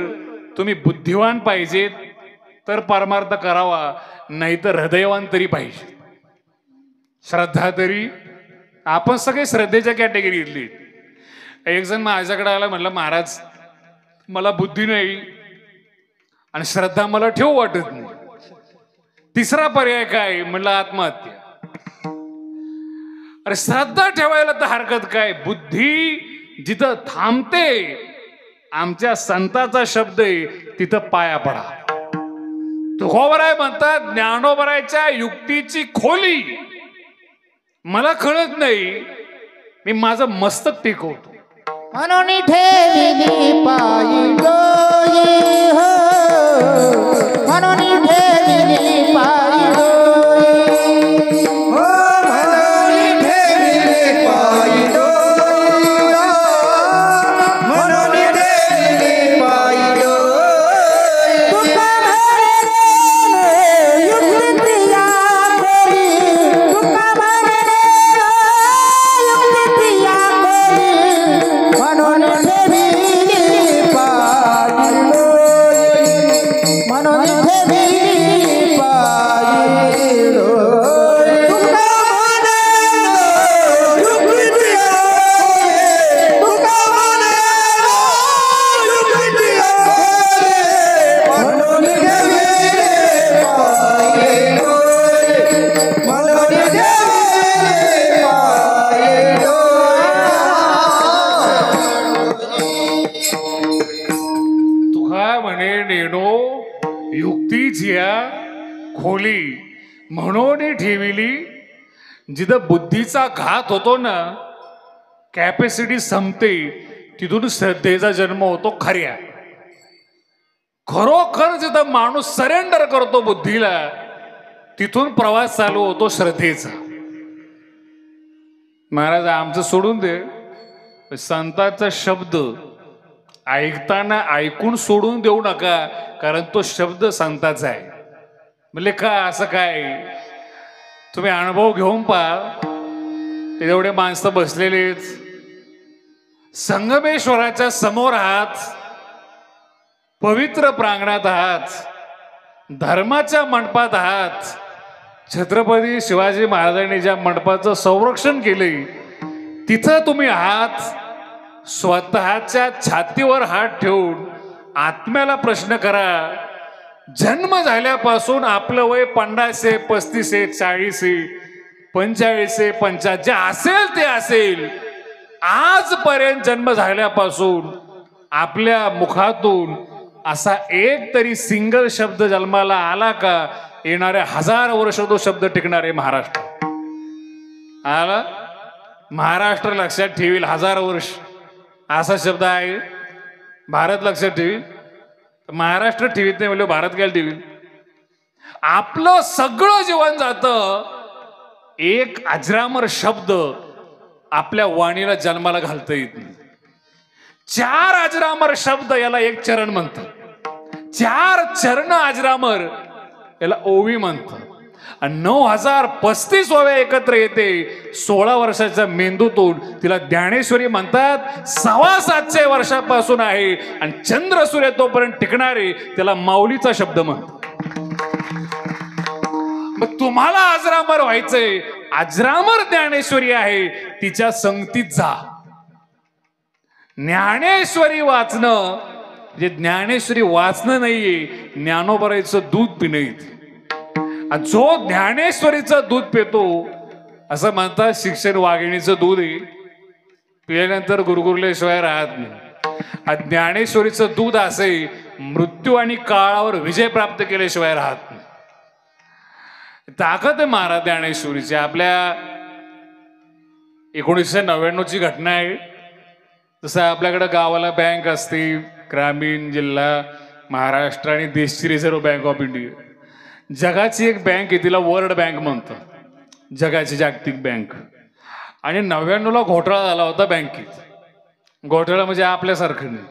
तुम्ही बुद्धिवान पाहिजेत तर परमार्थ करावा, नाहीतर हृदयवान तरी पाहिजे. श्रद्धा तरी आपण सगळे श्रद्धेच्या कॅटेगरीतली. एक जण माझ्याकडे आला, म्हणलं महाराज मला बुद्धी नाही आणि श्रद्धा मला ठेवू वाटत नाही, तिसरा पर्याय काय? म्हणलं आत्महत्या. अरे श्रद्धा ठेवायला तर हरकत काय, बुद्धी जिथं थांबते आमच्या संताचा शब्द आहे तिथं पाया पडा. तुकोबराय म्हणतात ज्ञानोबरायच्या युक्तीची खोली मला कळत नाही, मी माझं मस्तक टेकवतो. म्हणून ठेविली पायी डोई हो, म्हणून ठेविली पायी डोई हो, म्हणून ठेविली पायी डोई हो, म्हणून ठेविली पायी डोई. तुका म्हणे युक्ती या खोली, तुका म्हणे युक्ती या खोली, म्हणून ठेविली पायी डोई, म्हणून ठेविली पायी डोई. तुका म्हणे युक्ती या खोली, तुका म्हणे युक्ती या खोली, म्हणून ठेविली पायी डोई, म्हणून ठेविली पायी तुका म्हणे नेणो युक्तीची या खोली, म्हणून ठेविली. जिथं बुद्धीचा घात होतो ना, कॅपॅसिटी संपते, तिथून श्रद्धेचा जन्म होतो खऱ्या. खरोखर जिथं माणूस सरेंडर करतो बुद्धीला, तिथून प्रवास चालू होतो श्रद्धेचा. महाराज आमचं सोडून दे, संतांचा शब्द ऐकताना ऐकून सोडून देऊ नका, कारण तो शब्द संताचा आहे. म्हणजे का असं काय, तुम्ही अनुभव घेऊन पहा. ते एवढे माणसं बसलेलेच संगमेश्वराच्या समोर आहात, पवित्र प्रांगणात आहात, धर्माच्या मंडपात आहात. छत्रपती शिवाजी महाराजांनी ज्या मंडपाचं संरक्षण केले तिथं तुम्ही आहात. स्वतःच्या छातीवर हात ठेवून आत्म्याला प्रश्न करा, जन्म झाल्यापासून आपलं वय 50, 35, 40, 45, 50 जे असेल ते असेल, आजपर्यंत जन्म झाल्यापासून आपल्या मुखातून असा एक तरी सिंगल शब्द जन्माला आला का? येणाऱ्या 1000 वर्ष तो शब्द टिकणार आहे महाराष्ट्र. आला महाराष्ट्र लक्षात ठेवील 1000 वर्ष असा शब्द आहे. भारत लक्षात ठेवील, महाराष्ट्र ठेवीत नाही म्हणजे भारत काय ठेवील? आपलं सगळं जीवन जातं, एक अजरामर शब्द आपल्या वाणीला जन्माला घालता येत नाही. 4 अजरामर शब्द याला एक चरण म्हणतात. 4 चरण अजरामर याला ओवी म्हणतात. आणि 9035 ओव्या एकत्र येते 16 वर्षाच्या मेंदूतून. तिला ज्ञानेश्वरी म्हणतात. 725 वर्षापासून आहे आणि चंद्र सूर्य तोपर्यंत टिकणारे त्याला माऊलीचा शब्द म्हणतात. मग तुम्हाला अजरामर व्हायचंय, अजरामर ज्ञानेश्वरी आहे, तिच्या संगतीत जा. ज्ञानेश्वरी वाचणं म्हणजे ज्ञानेश्वरी वाचणं नाहीये, ज्ञानोबरायचं दूध पिणं. जो ज्ञानेश्वरीचं दूध पितो, असं म्हणतात शिक्षण वाघिणीचं दूध आहे, पिल्यानंतर गुरगुरल्याशिवाय राहत नाही. ज्ञानेश्वरीचं दूध असे मृत्यू आणि काळावर विजय प्राप्त केल्याशिवाय राहत नाही. ताकद आहे महाराज ज्ञानेश्वरीची. आपल्या 1999ची घटना आहे. जसं आपल्याकडे गावाला बँक असते, ग्रामीण, जिल्हा, महाराष्ट्र आणि देशची रिझर्व्ह बँक ऑफ इंडिया. जगाची एक बँक आहे, तिला वर्ल्ड बँक म्हणतात, जगाची जागतिक बँक. आणि 99ला घोटाळा झाला होता बँकेत. घोटाळा म्हणजे आपल्यासारखं नाही,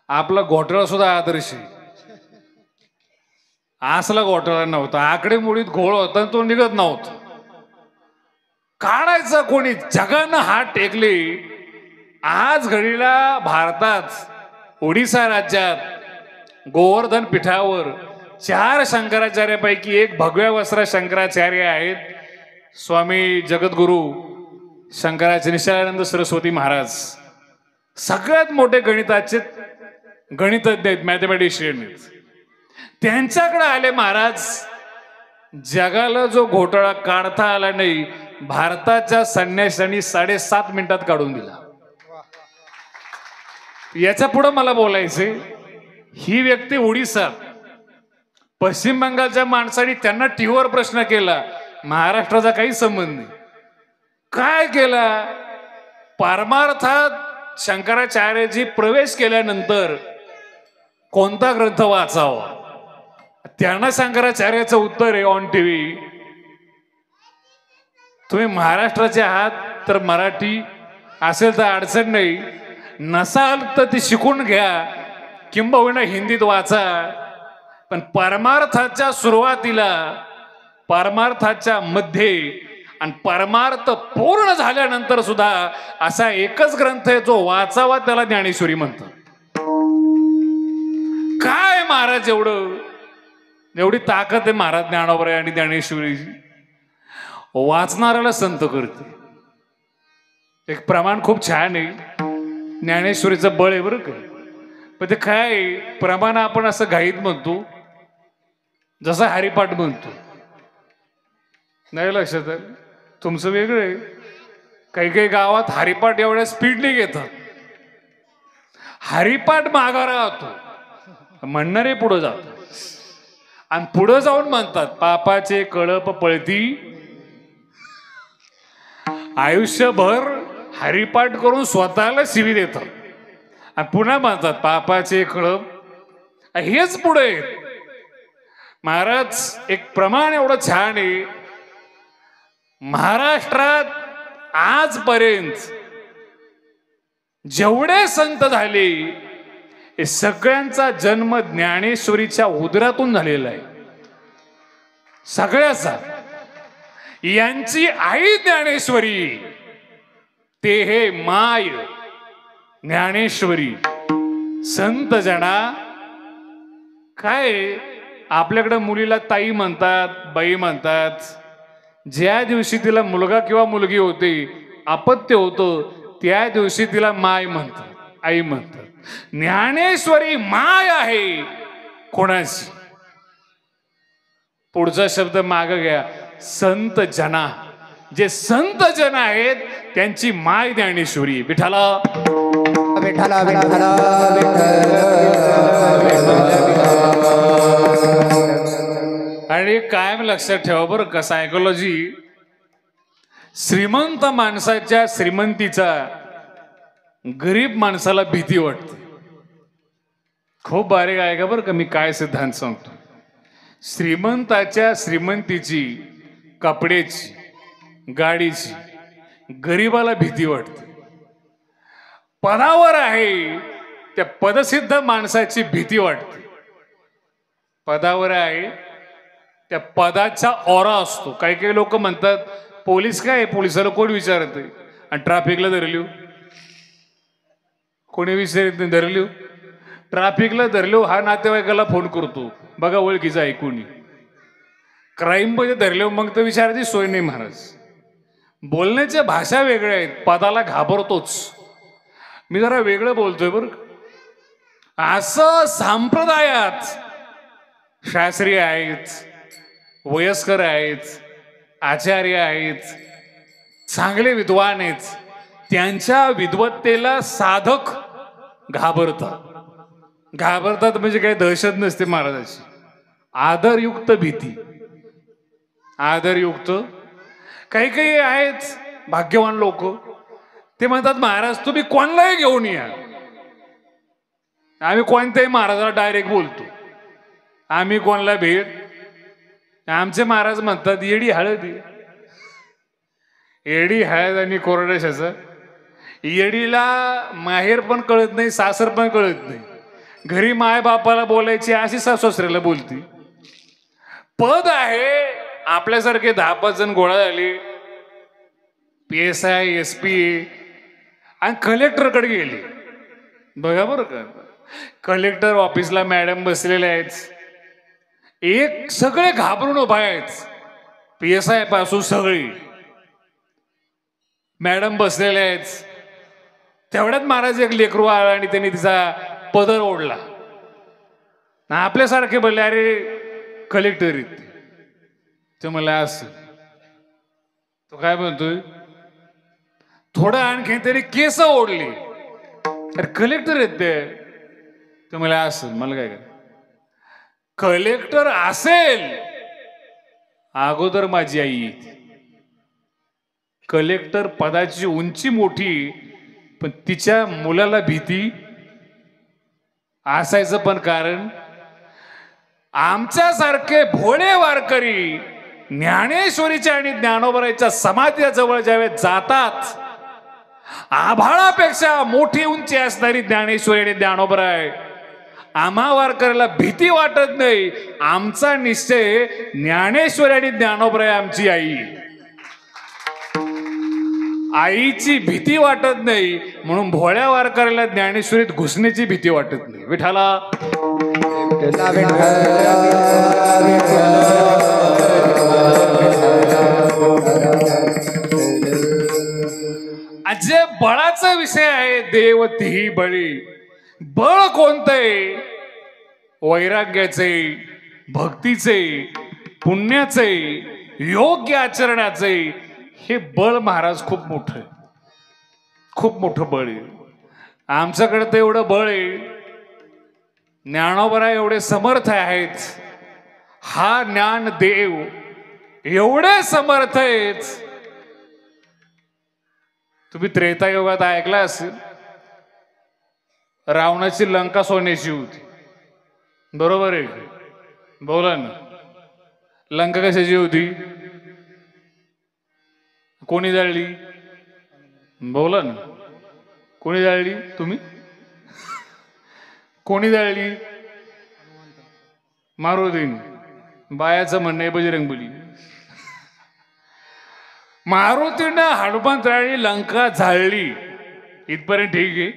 आपला घोटाळा सुद्धा आदर्श आहे. असला घोटाळा नव्हता, आकडेमोडीत घोळ होता, तो निघत नव्हता. काढायचा कोणी? जगानं हात टेकले. आज घडीला भारतात ओडिसा राज्यात गोवर्धन पीठावर 4 शंकराचार्यापैकी एक भगव्या वस्त्र शंकराचार्य आहेत. स्वामी जगद्गुरु शंकराचार्य निशानंद सरस्वती महाराज सगळ्यात मोठे गणितज्ञ आहेत, मॅथमॅटिशियन आहेत. त्यांच्याकडे आले महाराज. जगाला जो घोटाळा काढता आला नाही, भारताच्या संन्याशांनी 7.5 मिनिटात काढून दिला. याच्या पुढे मला बोलायचे, ही व्यक्ती ओडिसा, पश्चिम बंगालच्या माणसांनी त्यांना टीव्हीवर प्रश्न केला, महाराष्ट्राचा काही संबंध नाही. काय केला? परमार्थात शंकराचार्यजी प्रवेश केल्यानंतर कोणता ग्रंथ वाचावा? त्यांना शंकराचार्याचं उत्तर आहे ऑन टीव्ही, तुम्ही महाराष्ट्राचे आहात तर मराठी असेल तर अडचण नाही, नसाल तर ती शिकून घ्या, किंबहुना हिंदीत वाचा. पण परमार्थाच्या सुरुवातीला, परमार्थाच्या मध्ये आणि परमार्थ पूर्ण झाल्यानंतर सुद्धा असा एकच ग्रंथ आहे जो वाचावा, त्याला ज्ञानेश्वरी म्हणतात. काय महाराज एवढी ताकद आहे महाराज ज्ञानोबा आणि ज्ञानेश्वरीची. वाचणाऱ्याला संत करते. एक प्रमाण खूप छान आहे, ज्ञानेश्वरीचं बळ आहे बरं का. पण ते काय प्रमाण आपण असं घाईत म्हणतो, जसं हरिपाठ म्हणतो. नाही लक्षात आलं? तुमचं वेगळं आहे. काही काही गावात हरिपाठ एवढ्या स्पीडने घेतात, हरिपाठ मागा राहतो, म्हणणारे पुढे जातात आणि पुढे जाऊन म्हणतात, पापाचे कळप पळती. आयुष्यभर हरिपाठ करून स्वतःला शिवी देतात आणि पुन्हा म्हणतात पापाचे कळप. हेच पुढे महाराज. एक प्रमाण एवढं छान आहे, महाराष्ट्रात आजपर्यंत जेवढे संत झाले हे सगळ्यांचा जन्म ज्ञानेश्वरीच्या उदरातून झालेला आहे. सगळ्याचा. यांची आई ज्ञानेश्वरी, ते हे माय ज्ञानेश्वरी. संत जना काय आपल्याकडे मुलीला ताई म्हणतात, बाई म्हणतात. ज्या दिवशी तिला मुलगा किंवा मुलगी होते, अपत्य होतं, त्या दिवशी तिला माय म्हणतात, आई म्हणतात. ज्ञानेश्वरी माय आहे कोणाची? पुढचा शब्द माग घ्या, संत जना. जे संत जन आहेत त्यांची माय ज्ञानेश्वरी. विठाला विठाला विठाला आणि कायम लक्षात ठेवा बरं का, सायकोलॉजी. श्रीमंत माणसाच्या श्रीमंतीचा गरीब माणसाला भीती वाटते. खूप बारीक आहे का बरं का मी काय सिद्धांत सांगतो. श्रीमंताच्या श्रीमंतीची, कपड्याची, गाडीची गरीबाला भीती वाटते. पदावर आहे त्या पदसिद्ध माणसाची भीती वाटते. पदावर आहे त्या पदाचा ऑरा असतो. काही काही लोक म्हणतात पोलीस काय, पोलिसाला कोण विचारते? आणि ट्रॅफिकला धरलो, कोणी विचारित नाही. धरलो, ट्रॅफिकला धरलो, हा नातेवाईकाला फोन करतो, बघा ओळखीचा आहे कोणी. क्राईम मध्ये धरलो मग तर विचारायची सोय नाही महाराज. बोलण्याच्या भाषा वेगळ्या आहेत, पदाला घाबरतोच. मी जरा वेगळं बोलतोय बरं. असं संप्रदायात शास्त्री आहेत, वयस्कर आहेत, आचार्य आहेत, चांगले विद्वान आहेत, त्यांच्या विद्वत्तेला साधक घाबरतात. घाबरतात म्हणजे काही दहशत नसते महाराजाची, आदरयुक्त भीती. आदरयुक्त. काही काही आहेत भाग्यवान लोक, ते म्हणतात महाराज तुम्ही कोणालाही घेऊन या, आम्ही कोणत्याही महाराजाला डायरेक्ट बोलतो, आम्ही कोणाला भेट. आमचे महाराज म्हणतात येडी हळद, येडी हळद आणि कोरड्याशाचं. येडीला माहेर पण कळत नाही, सासर पण कळत नाही. घरी माय बापाला बोलायची अशी सासऱ्याला बोलती. पद आहे, आपल्यासारखे 10-5 जण गोळा झाले, PSI, SP आणि कलेक्टरकडे गेले. बघा बरं का, कलेक्टर ऑफिसला मॅडम बसलेले आहेत, एक सगळे घाबरून उभा आहेत. PSI पासून सगळी मॅडम बसलेले आहेत. तेवढ्यात महाराज एक लेकरू आला आणि त्यांनी तिचा पदर ओढला. आपल्यासारखे बोलले अरे कलेक्टर आहेत ते मला असं. तो काय म्हणतोय थोडं आणखी तरी केस ओढली. अरे कलेक्टर आहेत ते मला असं. मला काय कलेक्टर असेल अगोदर माझी आई येते. कलेक्टर पदाची उंची मोठी पण तिच्या मुलाला भीती असायचं. पण कारण आमच्यासारखे भोळे वारकरी ज्ञानेश्वरीच्या आणि ज्ञानोबराच्या समाधीजवळ ज्यावेळेस जातात, आभाळापेक्षा मोठी उंची असणारी ज्ञानेश्वरी आणि ज्ञानोबराय, आम्हा वारकऱ्याला भीती वाटत नाही. आमचा निश्चय ज्ञानेश्वरी आणि ज्ञानोबराय आमची आई. आईची भीती वाटत नाही म्हणून भोळ्या वारकऱ्याला ज्ञानेश्वरीत घुसण्याची भीती वाटत नाही. विठाला जे बळाचा विषय आहे, देव तीही बळी. बळ कोणतंय? वैराग्याचे, भक्तीचे, पुण्याचे, योग्य आचरणाचे. हे बळ महाराज खूप मोठं, खूप मोठं बळ आहे. आमच्याकडे तर एवढं बळ आहे. ज्ञानोबराय एवढे समर्थ आहेत. हा ज्ञान देव एवढे समर्थ आहेत. तुम्ही त्रेतायुगात ऐकला असेल रावणाची लंका सोन्याची होती. बरोबर आहे? बोला ना. लंका कशाची होती? कोणी जाळली? बोला ना. कोणी जाळली? तुम्ही? कोणी जाळली? मारुतीने. बायाचं म्हणणं आहे बजरंगबली. मारुतीनं हनुमंतराणी लंका जाळली इथपर्यंत ठीक आहे.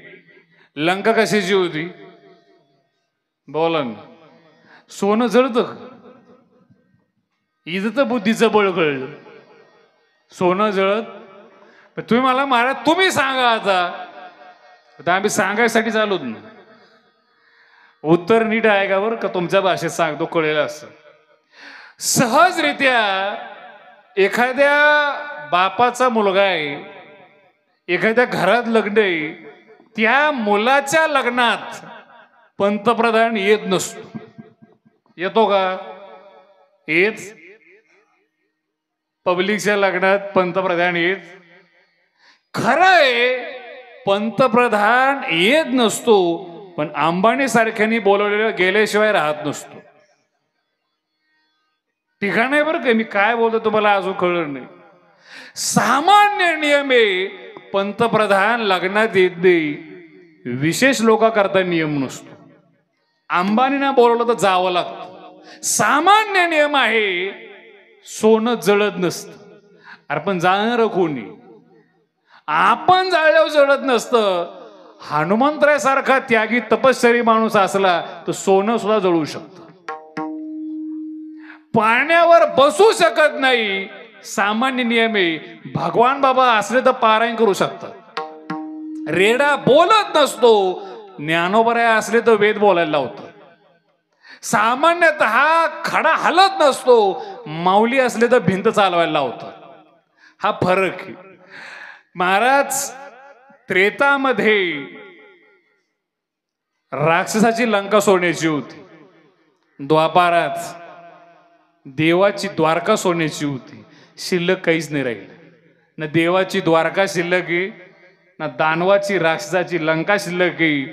लंका कशाची होती? बोला ना. सोनं जळतं का? इथं तर बुद्धीचं बळ कळलं. सोनं जळत. तुम्ही मला महाराज तुम्ही सांगा. आता आम्ही सांगायसाठी चालूच ना. उत्तर नीट आहे का बरं का? तुमच्या भाषेत सांगतो कळेल असं. सहजरित्या एखाद्या बापाचा मुलगा आहे, एखाद्या घरात लग्न आहे, त्या मुलाच्या लग्नात पंतप्रधान येत नसतो. येतो का? येत. पब्लिकच्या लग्नात पंतप्रधान येत. खरं आहे पंतप्रधान येत नसतो, पण अंबानी सारख्यांनी बोलवलेलं गेल्याशिवाय राहत नसतो. ठिकाण नाही बरं का? मी काय बोलतो तुम्हाला अजून कळलं नाही. सामान्य नियम आहे पंतप्रधान लग्नात येत नाही. विशेष लोकांकरता नियम नसतो. अंबानीना बोलवलं तर जावं लागतं. सामान्य नियम आहे सोनं जळत नसतं. अरे पण जाणार कोणी? आपण जाळल्यावर जळत नसतं. हनुमंतरायासारखा त्यागी तपश्चरी माणूस असला तर सोनं सुद्धा जळू शकतं. पाण्यावर बसू शकत नाही, सामान्य नियम आहे. भगवान बाबा असले तर पारायण करू शकतात. रेडा बोलत नसतो, ज्ञानोबराय असले तर वेद बोलायला लावतात. सामान्यतः खडा हलत नसतो, माऊली असले तर भिंत चालवायला लावतात. हा फरक आहे महाराज. त्रेतामध्ये राक्षसाची लंका सोन्याची होती. द्वापारात देवाची द्वारका सोन्याची होती. शिल्लक काहीच नाही राहील. ना देवाची द्वारका शिल्लक आहे, ना दानवाची राक्षसाची लंका शिल्लक आहे.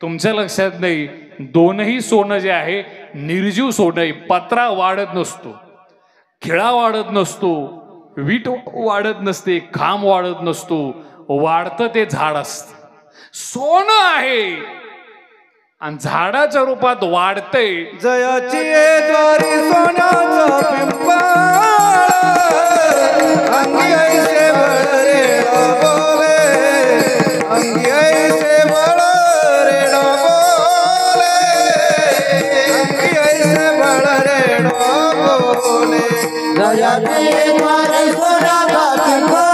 तुमच्या लक्षात नाही, दोनही सोनं जे आहे निर्जीव सोनं आहे. पत्रा वाढत नसतो, खिळा वाढत नसतो, वीट वाढत नसते, खांब वाढत नसतो. वाढतं ते झाड असतं. सोनं आहे आणि झाडाच्या रूपात वाढते. जयाची द्वारी सोन्याचा पिंपळ, अंगी ऐसे बळ रे बोले, अंगी ऐसे बळ रे बोले, अंगी ऐसे बळ रे बोले. दयाचे द्वारे सोन्याचा पिंपळ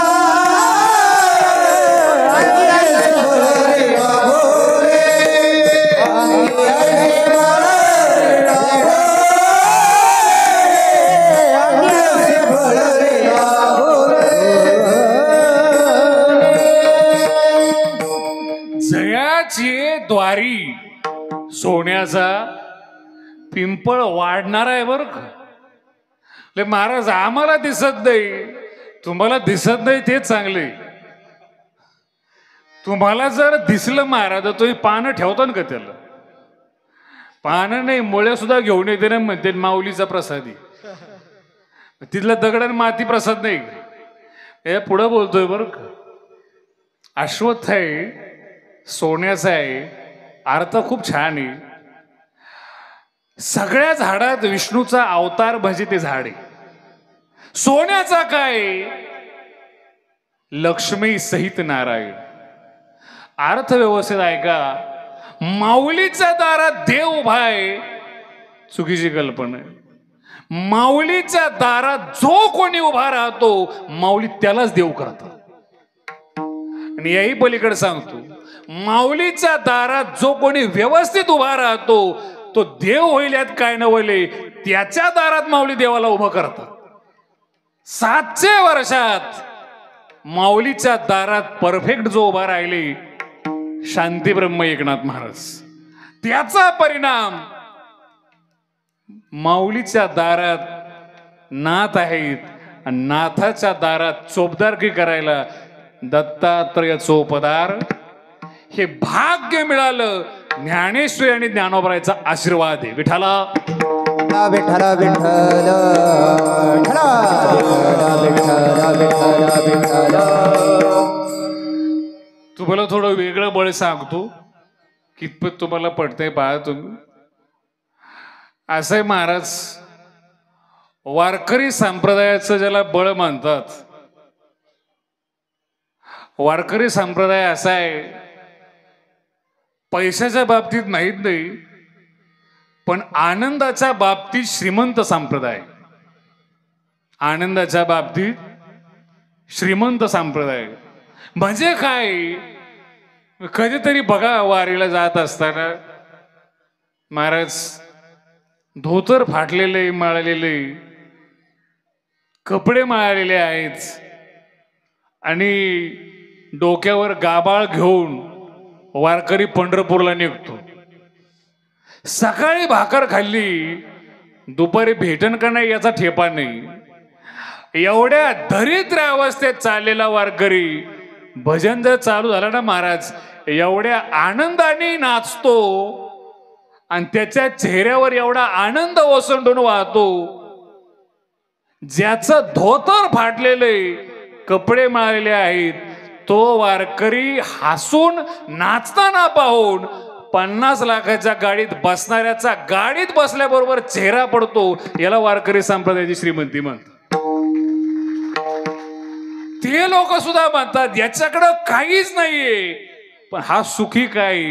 जयाची द्वारी सोन्याचा पिंपळ वाढणार आहे बर का. महाराज आम्हाला दिसत नाही, तुम्हाला दिसत नाही ते चांगले. तुम्हाला जर दिसलं महाराज तर तुम्ही पानं ठेवता ना का त्याला. पानं नाही मुळे सुद्धा घेऊन येते ना म्हणते माऊलीचा प्रसादी. तिथला दगड आणि माती प्रसाद नाही. हे पुढं बोलतोय बर का. अश्वत्थ आहे, सोन्याचा आहे, अर्थ खूप छान आहे. सगळ्या झाडात विष्णूचा अवतार म्हणजे ते झाड आहे. सोन्याचा काय, लक्ष्मी सहित नारायण. अर्थव्यवस्थेत आहे का, माऊलीच्या दारात देव उभा आहे, चुकीची कल्पना आहे. माऊलीच्या दारात जो कोणी उभा राहतो माऊली त्यालाच देव करतात. आणि याही पलीकडे सांगतो, माऊलीच्या दारात जो कोणी व्यवस्थित उभा राहतो तो देव होईल यात काय नवले. त्याच्या दारात माऊली देवाला उभं करतात. 700 वर्षात माऊलीच्या दारात परफेक्ट जो उभा राहिले शांती ब्रह्म एकनाथ महाराज. त्याचा परिणाम माऊलीच्या दारात नाथ आहेत आणि नाथाच्या दारात चोपदारकी करायला दत्तात्रय चोपदार. हे भाग्य मिळालं ज्ञानेश्वरी आणि ज्ञानोबरायचा आशीर्वाद आहे. विठाला विठ्ठल विठ्ठल तुम्हाला थोडं वेगळं बळ सांगतो, कितपत तुम्हाला पडतंय पहा तुम्ही. असं आहे महाराज, वारकरी संप्रदायाचं ज्याला बळ म्हणतात, वारकरी संप्रदाय असा आहे, पैशाच्या बाबतीत माहीत नाही पण आनंदाच्या बाबतीत श्रीमंत संप्रदाय. आनंदाच्या बाबतीत श्रीमंत संप्रदाय म्हणजे काय. कधीतरी बघा वारीला जात असताना महाराज धोतर फाटलेले माळलेले, कपडे माळलेले आहेत आणि डोक्यावर गाबाळ घेऊन वारकरी पंढरपूरला निघतो. सकाळी भाकर खाल्ली, दुपारी भेटन का नाही याचा ठेपा नाही. एवढ्या दरिद्र अवस्थेत चाललेला वारकरी भजन जर चालू झालं ना महाराज, एवढ्या आनंदाने नाचतो आणि त्याच्या चेहऱ्यावर एवढा आनंद ओसंडून वाहतो. ज्याचं धोतर फाटलेले, कपडे माळलेले आहेत, तो वारकरी हसून नाचताना पाहून 50 लाखाच्या गाडीत बसणाऱ्याचा गाडीत बसल्याबरोबर चेहरा पडतो. याला वारकरी संप्रदायाची श्रीमंती म्हणतात. ते लोक सुद्धा म्हणतात याच्याकडं काहीच नाहीये पण हा सुखी काय.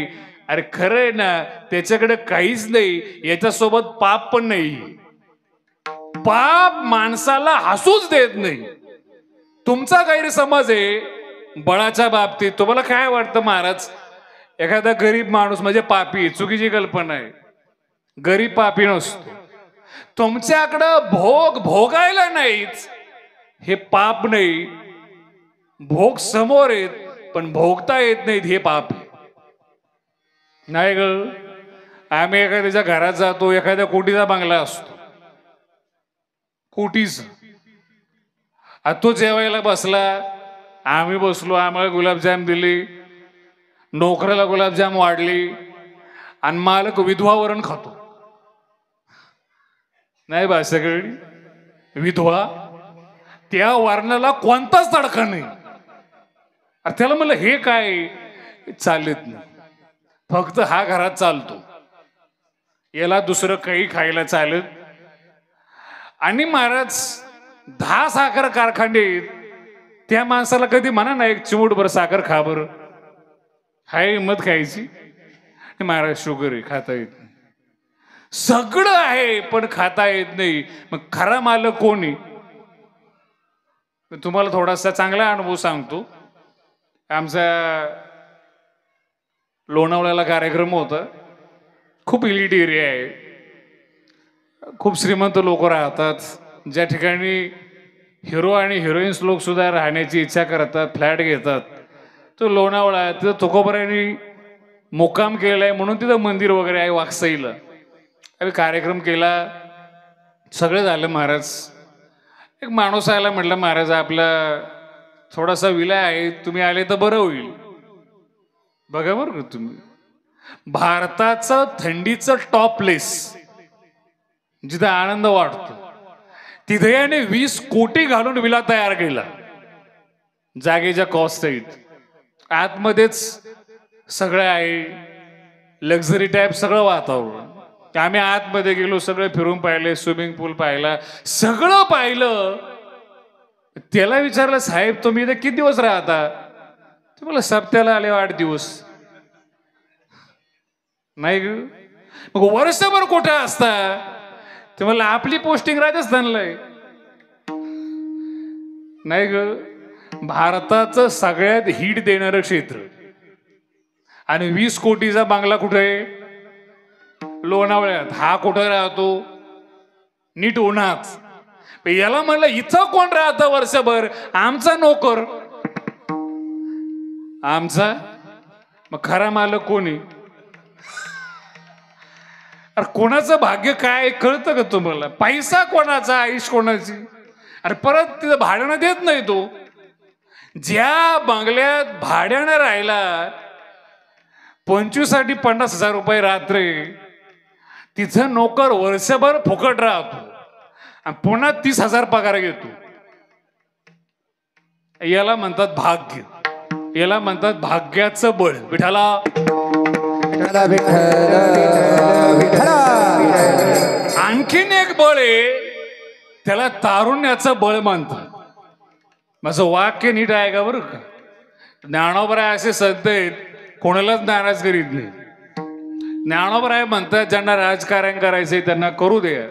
अरे खरंय ना, त्याच्याकडे काहीच नाही, याच्यासोबत पाप पण नाही. पाप माणसाला हसूच देत नाही. तुमचा गैरसमज आहे बळाच्या बाबतीत. तुम्हाला काय वाटतं महाराज, एखादा गरीब माणूस म्हणजे पापी, चुकीची कल्पना आहे. गरीब पापी नसतो. तुमच्याकडं भोग भोगायला नाहीच हे पाप नाही. भोग समोर आहेत पण भोगता येत नाहीत हे पाप नाही ग. आम्ही एखाद्याच्या घरात जातो, एखाद्या कोटीचा बंगला असतो, कोटीचा, तो जेवायला बसला, आम्ही बसलो, आम्हाला गुलाबजाम दिली, नोकराला गुलाबजाम वाढली आणि मालक विधवा वरण खातो. नाही बा सगळी विधवा, त्या वर्णाला कोणताच तडका नाही. त्याला म्हणलं हे काय चालत नाही, फक्त हा घरात चालतो, याला दुसरं काही खायला चालत. आणि महाराज 10 साखर कारखाने, त्या माणसाला कधी म्हणा ना एक चिमूटभर साखर खा बरं, हाय हिंमत खायची. महाराज शुगर आहे, खाता येत नाही. सगळं आहे पण खाता येत नाही. मग खरा मालक कोणी? तुम्हाला थोडासा चांगला अनुभव सांगतो. आमचा लोणावळ्याला कार्यक्रम होता. खूप इलिट एरिया आहे, खूप श्रीमंत लोक राहतात. ज्या ठिकाणी हिरो आणि हिरोईन्स लोक सुद्धा राहण्याची इच्छा करतात, फ्लॅट घेतात, तो लोणावळा आहे. तिथं तुकोबरायांनी मुक्काम केलाय म्हणून तिथं मंदिर वगैरे आहे वाकसाईला. आम्ही कार्यक्रम केला, सगळं झालं. महाराज एक माणूस आला, म्हटलं महाराज आपला थोडासा विला आहे, तुम्ही आले तर बरं होईल. बघा बरं का तुम्ही, भारताचं थंडीचं टॉप प्लेस जिथं आनंद वाटतो तिथे याने 20 कोटी घालून विला तयार केला. जागेच्या कॉस्ट साईड आतमध्येच सगळं आहे, लक्झरी टाईप सगळं वातावरण. आम्ही आतमध्ये गेलो, सगळं फिरून पाहिले, स्विमिंग पूल पाहिला, सगळं पाहिलं. त्याला विचारलं साहेब तुम्ही इथे किती दिवस राहता? तुम्हाला सप्त्याला आले 8 दिवस. नाही ग, मग वर्षभर कुठे असता? ते मला आपली पोस्टिंग राजस्थानला आहे. नाही ग, भारताचं सगळ्यात हीट देणारं क्षेत्र आणि 20 कोटीचा बांगला कुठे आहे? लोणावळ्यात. हा कुठं राहतो? नीट उन्हात. याला म्हणलं इथं कोण राहतं वर्षभर? आमचा नोकर. आमचा मग खरा मालक कोणी? अरे कोणाचं भाग्य काय कळतं का तुम्हाला? पैसा कोणाचा, आयुष कोणाची? अरे परत तिथं भाड्यानं देत नाही तो. ज्या बंगल्यात भाड्यानं राहिला 25 साठी 50,000 रुपये रात्र, तिथं नोकर वर्षभर फुकट राहतो आणि पुन्हा 30,000 पगार घेतो. याला म्हणतात भाग्य, याला म्हणतात भाग्याचं बळ. विठाला आणखीन एक बळ आहे, त्याला तारुण्याचं बळ म्हणतात. माझं वाक्य नीट आहे का बरं का? ज्ञानोबराय असे संत आहेत, कोणालाच नाराज करीत नाही. ज्ञानोबराय म्हणतात ज्यांना राजकारण करायचंय त्यांना करू द्या,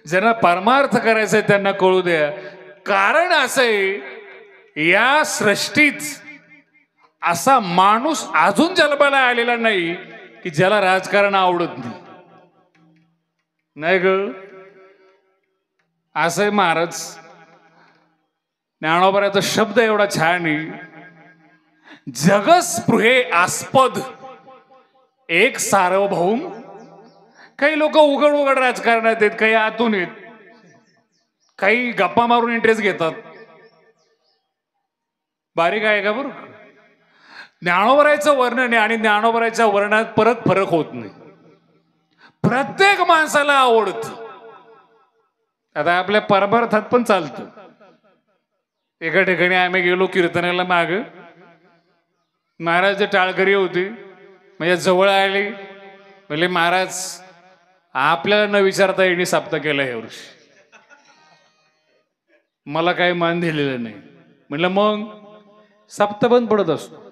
ज्यांना परमार्थ करायचंय त्यांना कळू द्या. कारण असं आहे, या सृष्टीत असा माणूस अजून जन्माला आलेला नाही की ज्याला राजकारण आवडत नाही. नाही ग, असं आहे महाराज. ज्ञानोबराचा शब्द एवढा छान आहे, जगस्पृहे आस्पद एक सार्वभौम. काही लोक उघड उघड राजकारणात आहेत, काही आतून आहेत, काही गप्पा मारून इंटरेस्ट घेतात. बारीक आहे का बरं? ज्ञानोबरायचं वर्णन आहे आणि ज्ञानोबरायच्या वर्णात परत फरक होत नाही. प्रत्येक माणसाला आवडतं. आता आपल्या परमार्थात पण चालतं. एका ठिकाणी आम्ही गेलो कीर्तनाला, माग महाराज टाळकरी होती, म्हणजे जवळ आली. म्हणजे महाराज आपल्याला न विचारता येणे सप्ताह केला यावर्षी, मला काही मान दिलेलं नाही. म्हणलं मग सप्ताह बंद पडत असतो.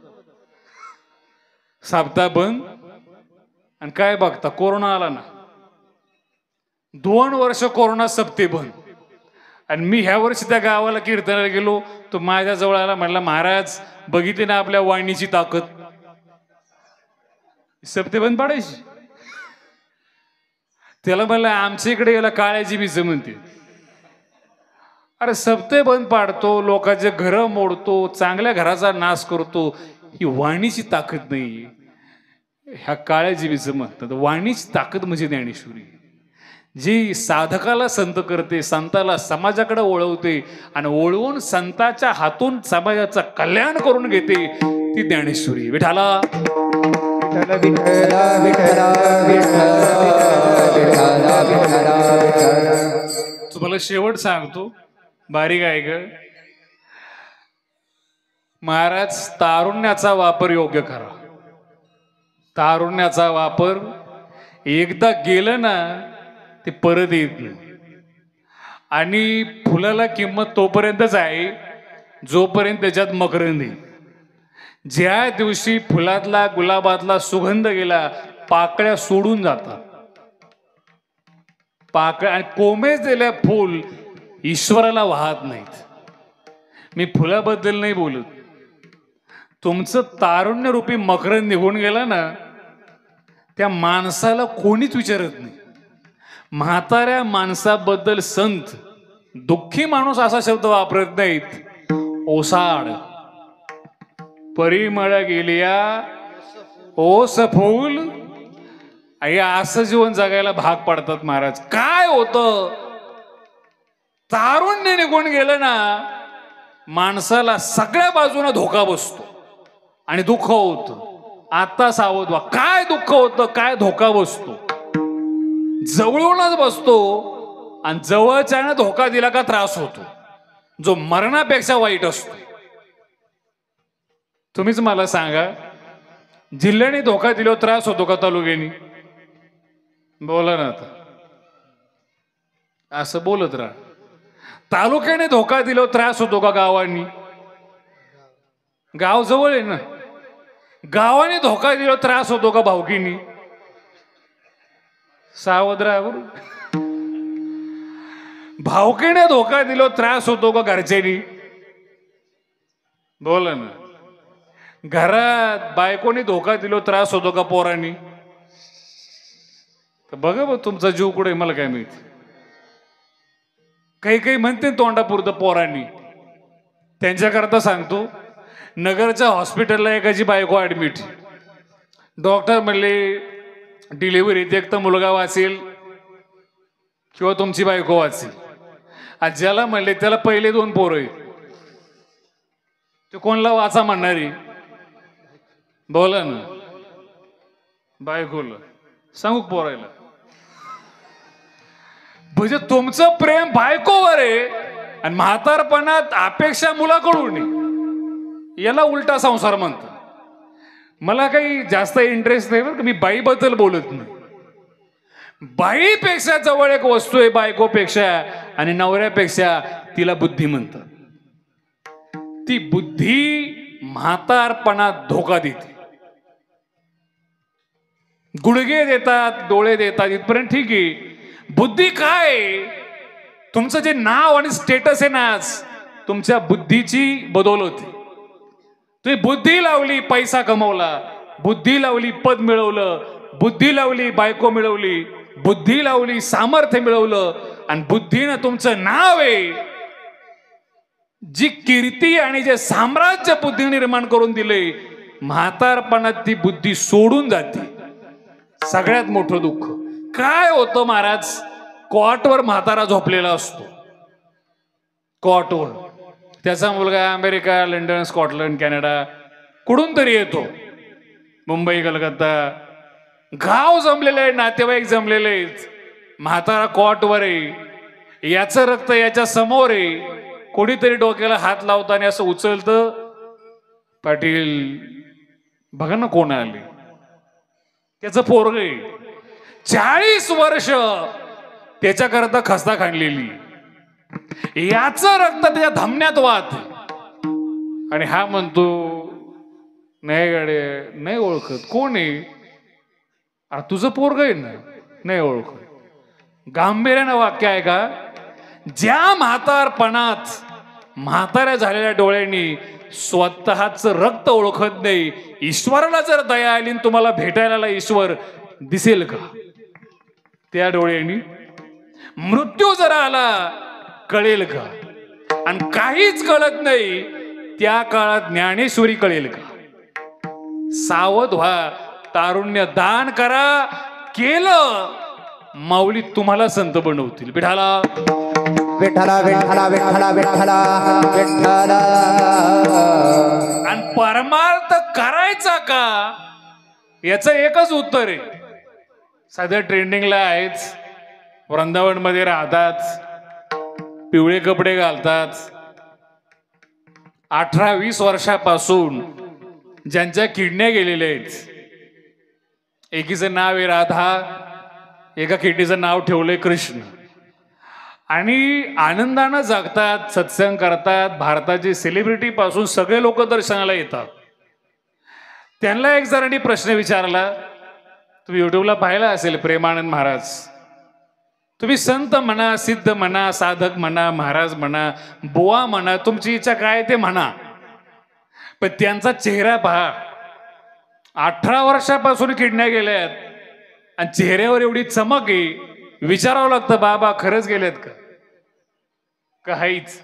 सप्ताह बंद आणि काय बघता, कोरोना आला ना. 2 वर्ष कोरोना सप्ते बंद. आणि मी ह्या वर्षी त्या गावाला कीर्तनाला गेलो, तो माझ्या जवळ आला, म्हणला महाराज बघितली ना आपल्या वाणीची ताकद, सप्ते बंद पाडायची. त्याला म्हणलं आमच्या इकडे याला काळ्याची बीज म्हणते. अरे सप्ते बंद पाडतो, लोकांचे घर मोडतो, चांगल्या घराचा नाश करतो, ही वाणीची ताकद नाही. ह्या काळ्या जीवीचं म्हणतात. वाणीची ताकद म्हणजे ज्ञानेश्वरी, जी साधकाला संत करते, संताला समाजाकडे वळवते आणि वळवून संताच्या हातून समाजाचं कल्याण करून घेते, ती ज्ञानेश्वरी. विठाला तुम्हाला शेवट सांगतो, बारीक आहे ग महाराज. तारुण्याचा वापर योग्य करा. तारुण्याचा वापर एकदा गेलं ना ते परत येत नाही. आणि फुलाला किंमत तोपर्यंतच आहे जोपर्यंत त्याच्यात मकरंद आहे. ज्या दिवशी फुलातला गुलाबातला सुगंध गेला, पाकळ्या सोडून जातात. पाकळ्या आणि कोमेज दिल्या फुल ईश्वराला वाहत नाहीत. मी फुलाबद्दल नाही बोलत. तुमचं तारुण्य रूपी मकरंद निघून गेला ना, त्या माणसाला कोणीच विचारत नाही. म्हाताऱ्या माणसाबद्दल संत दुःखी माणूस असा शब्द वापरत नाहीत. ओसाड परिमळ गेलिया ओस फूल, असं जीवन जगायला भाग पडतात महाराज. काय होतं, तारुण्य निघून गेलं ना, माणसाला सगळ्या बाजूने धोका बसतो आणि दुःख होतं. आता सावध व्हा. काय दुःख होतं, काय धोका बसतो, जवळूनच बसतो. आणि जवळच्याने धोका दिला का त्रास होतो, जो मरणापेक्षा वाईट असतो. तुम्हीच मला सांगा, जिल्ह्याने धोका दिल्यावर त्रास होतो का तालुक्याने? बोला ना आता. असं बोलत राहा. तालुक्याने धोका दिल्यावर त्रास होतो का गावांनी? गाव जवळ आहे ना. गावाने धोका दिल्यावर त्रास होतो का भावकीनी? सावध राहा बरं. भावकीने धोका दिल्यावर त्रास होतो का घरच्यांनी? बोला ना. घरात बायकोनी धोका दिल्यावर त्रास होतो का पोरांनी? तर बघा बघ, तुमचा जीव कुठे मला काय माहिती. काही काही म्हणते तोंडापुरतं पोरांनी. त्यांच्याकरता सांगतो, नगरच्या हॉस्पिटलला एकाची बायको ऍडमिट. डॉक्टर म्हणले डिलिव्हरीत एक तर मुलगा वाचेल किंवा तुमची बायको वाचेल. आज ज्याला म्हणले त्याला पहिले 2 पोरं आहेत. ते कोणला वाचा म्हणणारी? बोला ना. बायकोला सांगू पोरायला. म्हणजे तुमचं प्रेम बायकोवर आहे आणि म्हातारपणात अपेक्षा मुलाकडून आहे. याला उलटा संसार म्हणतात. मला काही जास्त इंटरेस्ट नाही बरं, मी बाईबद्दल बोलत नाही. बाईपेक्षा जवळ एक वस्तू आहे बायकोपेक्षा, आणि नवऱ्यापेक्षा, तिला बुद्धी म्हणतात. ती बुद्धी म्हातारपणात धोका देते. गुडघे देतात, डोळे देतात, इथपर्यंत ठीक आहे. बुद्धी काय? तुमचं जे नाव आणि स्टेटस आहे ना, तुमच्या बुद्धीची बदौलत. तुम्ही बुद्धी लावली, पैसा कमवला. बुद्धी लावली, पद मिळवलं. बुद्धी लावली, बायको मिळवली. बुद्धी लावली, सामर्थ्य मिळवलं. आणि बुद्धीनं तुमचं नाव आहे. जी कीर्ती आणि जे साम्राज्य बुद्धी निर्माण करून दिले, म्हातारपणात ती बुद्धी सोडून जाते. सगळ्यात मोठं दुःख काय होतं महाराज? कॉटवर म्हातारा झोपलेला असतो. कॉटवर. त्याचा मुलगा अमेरिका, लंडन, स्कॉटलंड, कॅनडा कुठून तरी येतो. मुंबई, कलकत्ता. गाव जमलेलं आहे, नातेवाईक जमलेले आहेत. म्हातारा कॉटवर आहे. याचं रक्त याच्या समोर आहे. कोणीतरी डोक्याला हात लावताना असं उचलतं, पाटील बघा ना कोण आले. त्याचं पोरग आहे. 40 वर्ष त्याच्याकरता खस्ता खाणलेली. याचं रक्त त्याच्या धमन्यात वाहत. आणि हा म्हणतो नाही गाडे, नाही ओळखत. कोण आहे? अरे तुझं पोरग आहे ना. नाही ओळखत. गांभीर्यानं वाक्य आहे का? ज्या म्हातारपणात म्हाताऱ्या झालेल्या डोळ्यांनी स्वतःच रक्त ओळखत नाही, ईश्वराला जर दया आली तुम्हाला भेटायला ईश्वर दिसेल का? त्या डोळ्यांनी मृत्यू जर आला कळेल का? आणि काहीच कळत नाही त्या काळात ज्ञानेश्वरी कळेल का? सावध व्हा. तारुण्य दान करा. केलं माऊली तुम्हाला संत बनवतील. विठाला विठ्ठला विठ्ठला विठ्ठला विठ्ठला विठ्ठला. आणि परमार्थ करायचा का, याचं एकच उत्तर आहे. सध्या ट्रेंडिंगला आहेच. वृंदावन मध्ये राहतात, पिवळे कपडे घालतात. 18-20 वर्षापासून ज्यांच्या किडण्या गेलेल्या आहेत. एकीचं नाव आहे राधा, एका किडनीचं नाव ठेवलंय कृष्ण. आणि आनंदानं जगतात, सत्संग करतात. भारताचे सेलिब्रिटी पासून सगळे लोक दर्शनाला येतात. त्यांना एक जणांनी प्रश्न विचारला, तुम्ही युट्यूबला पाहिला असेल, प्रेमानंद महाराज. तुम्ही संत म्हणा, सिद्ध म्हणा, साधक म्हणा, महाराज म्हणा, बुवा म्हणा, तुमची इच्छा काय ते म्हणा, पण त्यांचा चेहरा पहा. 18 वर्षापासून किडण्या गेल्यात आणि चेहऱ्यावर एवढी चमक आहे, विचारावं लागतं बाबा खरंच गेलेत का? काहीच.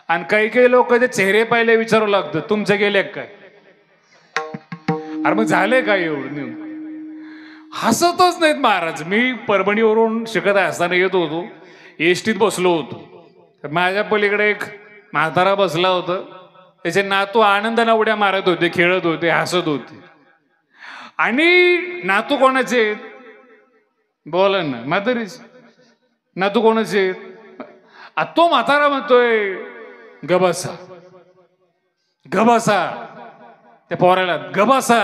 आणि काही काही लोक जे चेहरे पाहिले विचारावं लागतं तुमचे गेले काय? अरे मग झाले काय एवढं नेमकं? हसतच नाहीत महाराज. मी परभणीवरून शिकत असताना येत होतो, एसटीत बसलो होतो, तर माझ्या पलीकडे एक म्हातारा बसला होता. त्याचे नातू आनंदाने उड्या मारत होते, खेळत होते, हसत होते. आणि नातू कोणाचे? बोला ना, म्हातारीच. नातू कोणाचे? तो म्हातारा म्हणतोय गबसा गबसा, त्या पोराला गबसा.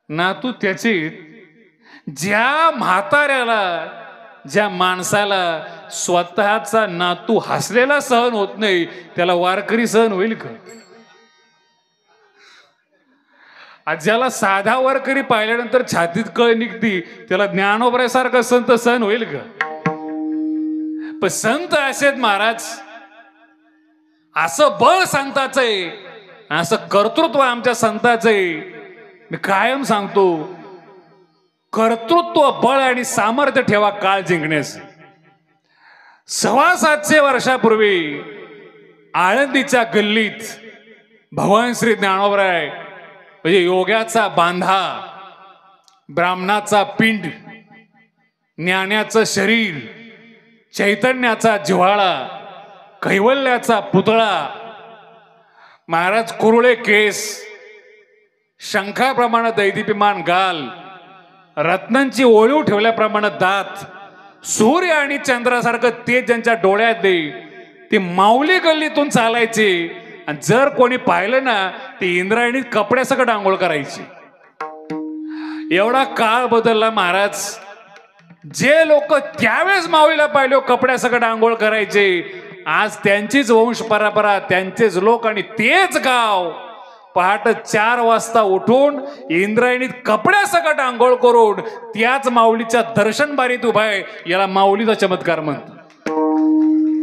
नातू त्याचे. ज्या म्हाताऱ्याला, ज्या माणसाला स्वतःचा नातू हसलेला सहन होत नाही, त्याला वारकरी सहन होईल का? आज ज्याला साधा वारकरी पाहिल्यानंतर छातीत कळ निघती, त्याला ज्ञानोबऱ्यासारखा संत सहन होईल का? पण संत असेत महाराज, असं बळ संताचं आहे, असं कर्तृत्व आमच्या संताचं आहे. मी कायम सांगतो, कर्तृत्व, बळ आणि सामर्थ्य ठेवा काळ जिंकण्यास. 750 वर्षापूर्वी आळंदीच्या गल्लीत भगवान श्री ज्ञानोबराय म्हणजे योग्याचा बांधा, ब्राह्मणाचा पिंड, ज्ञानाचं शरीर, चैतन्याचा जिव्हाळा, कैवल्याचा पुतळा, महाराज कुरुळे केस, शंखाप्रमाणे दैदिप्यमान गाल, रत्नांची ओळीव ठेवल्याप्रमाणे दात, सूर्य आणि चंद्रासारखं तेज ज्यांच्या डोळ्यात देई, ते माऊली गल्लीतून चालायचे. आणि जर कोणी पाहिलं ना, ते इंद्रायणी कपड्यासकट आंघोळ करायची. एवढा काळ बदलला महाराज. जे लोक त्यावेळेस माऊलीला पाहिले कपड्यासकट आंघोळ करायचे, आज त्यांचीच वंश परंपरा, त्यांचेच लोक आणि तेच गाव पहाटे 4 वाजता उठून इंद्रायणीत कपड्यासकट आंघोळ करून त्याच माऊलीच्या दर्शन बारीत उभा आहे. याला माऊलीचा चमत्कार म्हणतात,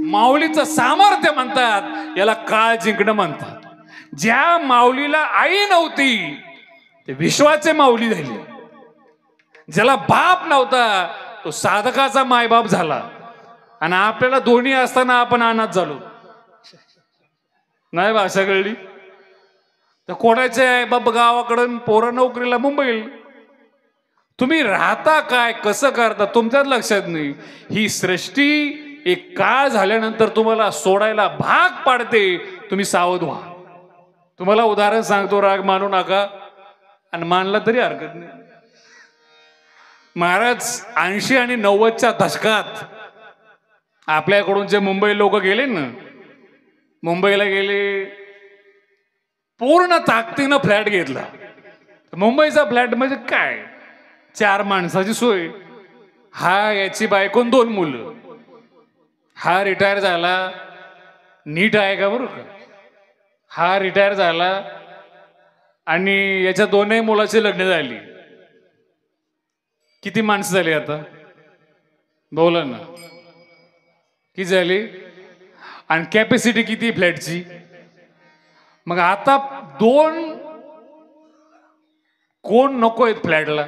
माऊलीचं सामर्थ्य म्हणतात, याला काळ जिंकणं म्हणतात. ज्या माऊलीला आई नव्हती ते विश्वाचे माऊली झाले. ज्याला बाप नव्हता तो साधकाचा मायबाप झाला. आणि आपल्याला दोन्ही असताना आपण अनाथ झालो. नाही भाषा कळली तर कोणाचे आहे बाप गावाकडून, पोरं नोकरीला मुंबईला. तुम्ही राहता काय, कसं करता, तुमच्याच लक्षात नाही. ही सृष्टी एक काळ झाल्यानंतर तुम्हाला सोडायला भाग पाडते. तुम्ही सावध व्हा. तुम्हाला उदाहरण सांगतो, राग मानू नका, आणि मानला तरी हरकत नाही. महाराज 80 आणि 90च्या दशकात आपल्याकडून जे मुंबई लोक गेले ना, मुंबईला गेले, पूर्ण ताकदीनं फ्लॅट घेतला. मुंबईचा फ्लॅट म्हणजे काय, 4 माणसाची सोय. हा, याची बायकोन 2 मुलं. हा रिटायर झाला, नीट आहे का बरं का, हा रिटायर झाला आणि याच्या 2ही मुलाची लग्न झाली. किती माणसं झाली आता, बोला ना, किती झाली? आणि कॅपॅसिटी किती फ्लॅटची? मग आता 2 कोण नको आहेत फ्लॅटला?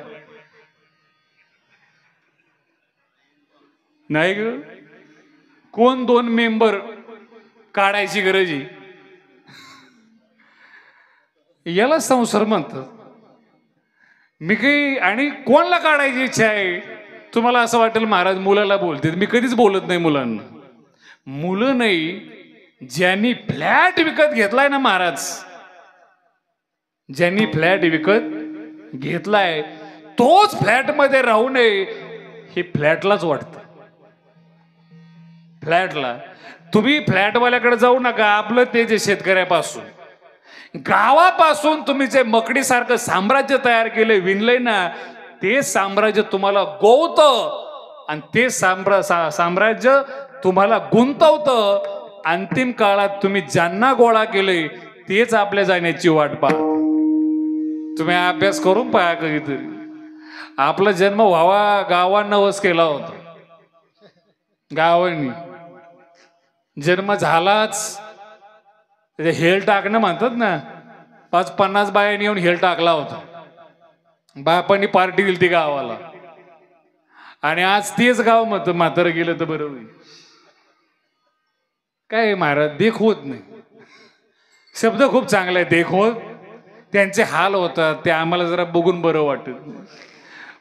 नाही ग, कोण 2 मेंबर काढायची गरज आहे. याला संसार म्हणतात. मी काही, आणि कोणाला काढायची इच्छा आहे? तुम्हाला असं वाटेल महाराज मुलाला बोलते, मी कधीच बोलत नाही मुलांना. मुलं नाही, ज्यांनी फ्लॅट विकत घेतलाय ना महाराज, ज्यांनी फ्लॅट विकत घेतलाय तोच फ्लॅट मध्ये राहू नये हे फ्लॅटलाच वाटतं. फ्लॅटला तुम्ही फ्लॅटवाल्याकडे जाऊ नका. आपलं ते जे शेतकऱ्यापासून, गावापासून तुम्ही जे मकडीसारखं साम्राज्य तयार केलंय, विणलंय ना, ते साम्राज्य तुम्हाला गोवतं आणि ते साम्राज्य तुम्हाला गुंतवतं. अंतिम काळात तुम्ही ज्यांना गोळा केलंय तेच आपल्या जाण्याची वाट पाहत. तुम्ही अभ्यास करून पहा कधीतरी. आपला जन्म व्हावा गावांनाच केला होता. गावांनी जन्म झालाच हेल टाकणं म्हणतात ना, 50 बायांनी येऊन हेल टाकला होता. बापांनी पार्टी दिली ती गावाला, आणि आज तेच गाव म्हातारं गेलं तर बरं होईल. काय महाराज, देख होत नाही. शब्द खूप चांगला आहे, देख होत. त्यांचे हाल होतात ते आम्हाला जरा बघून बरं वाटत.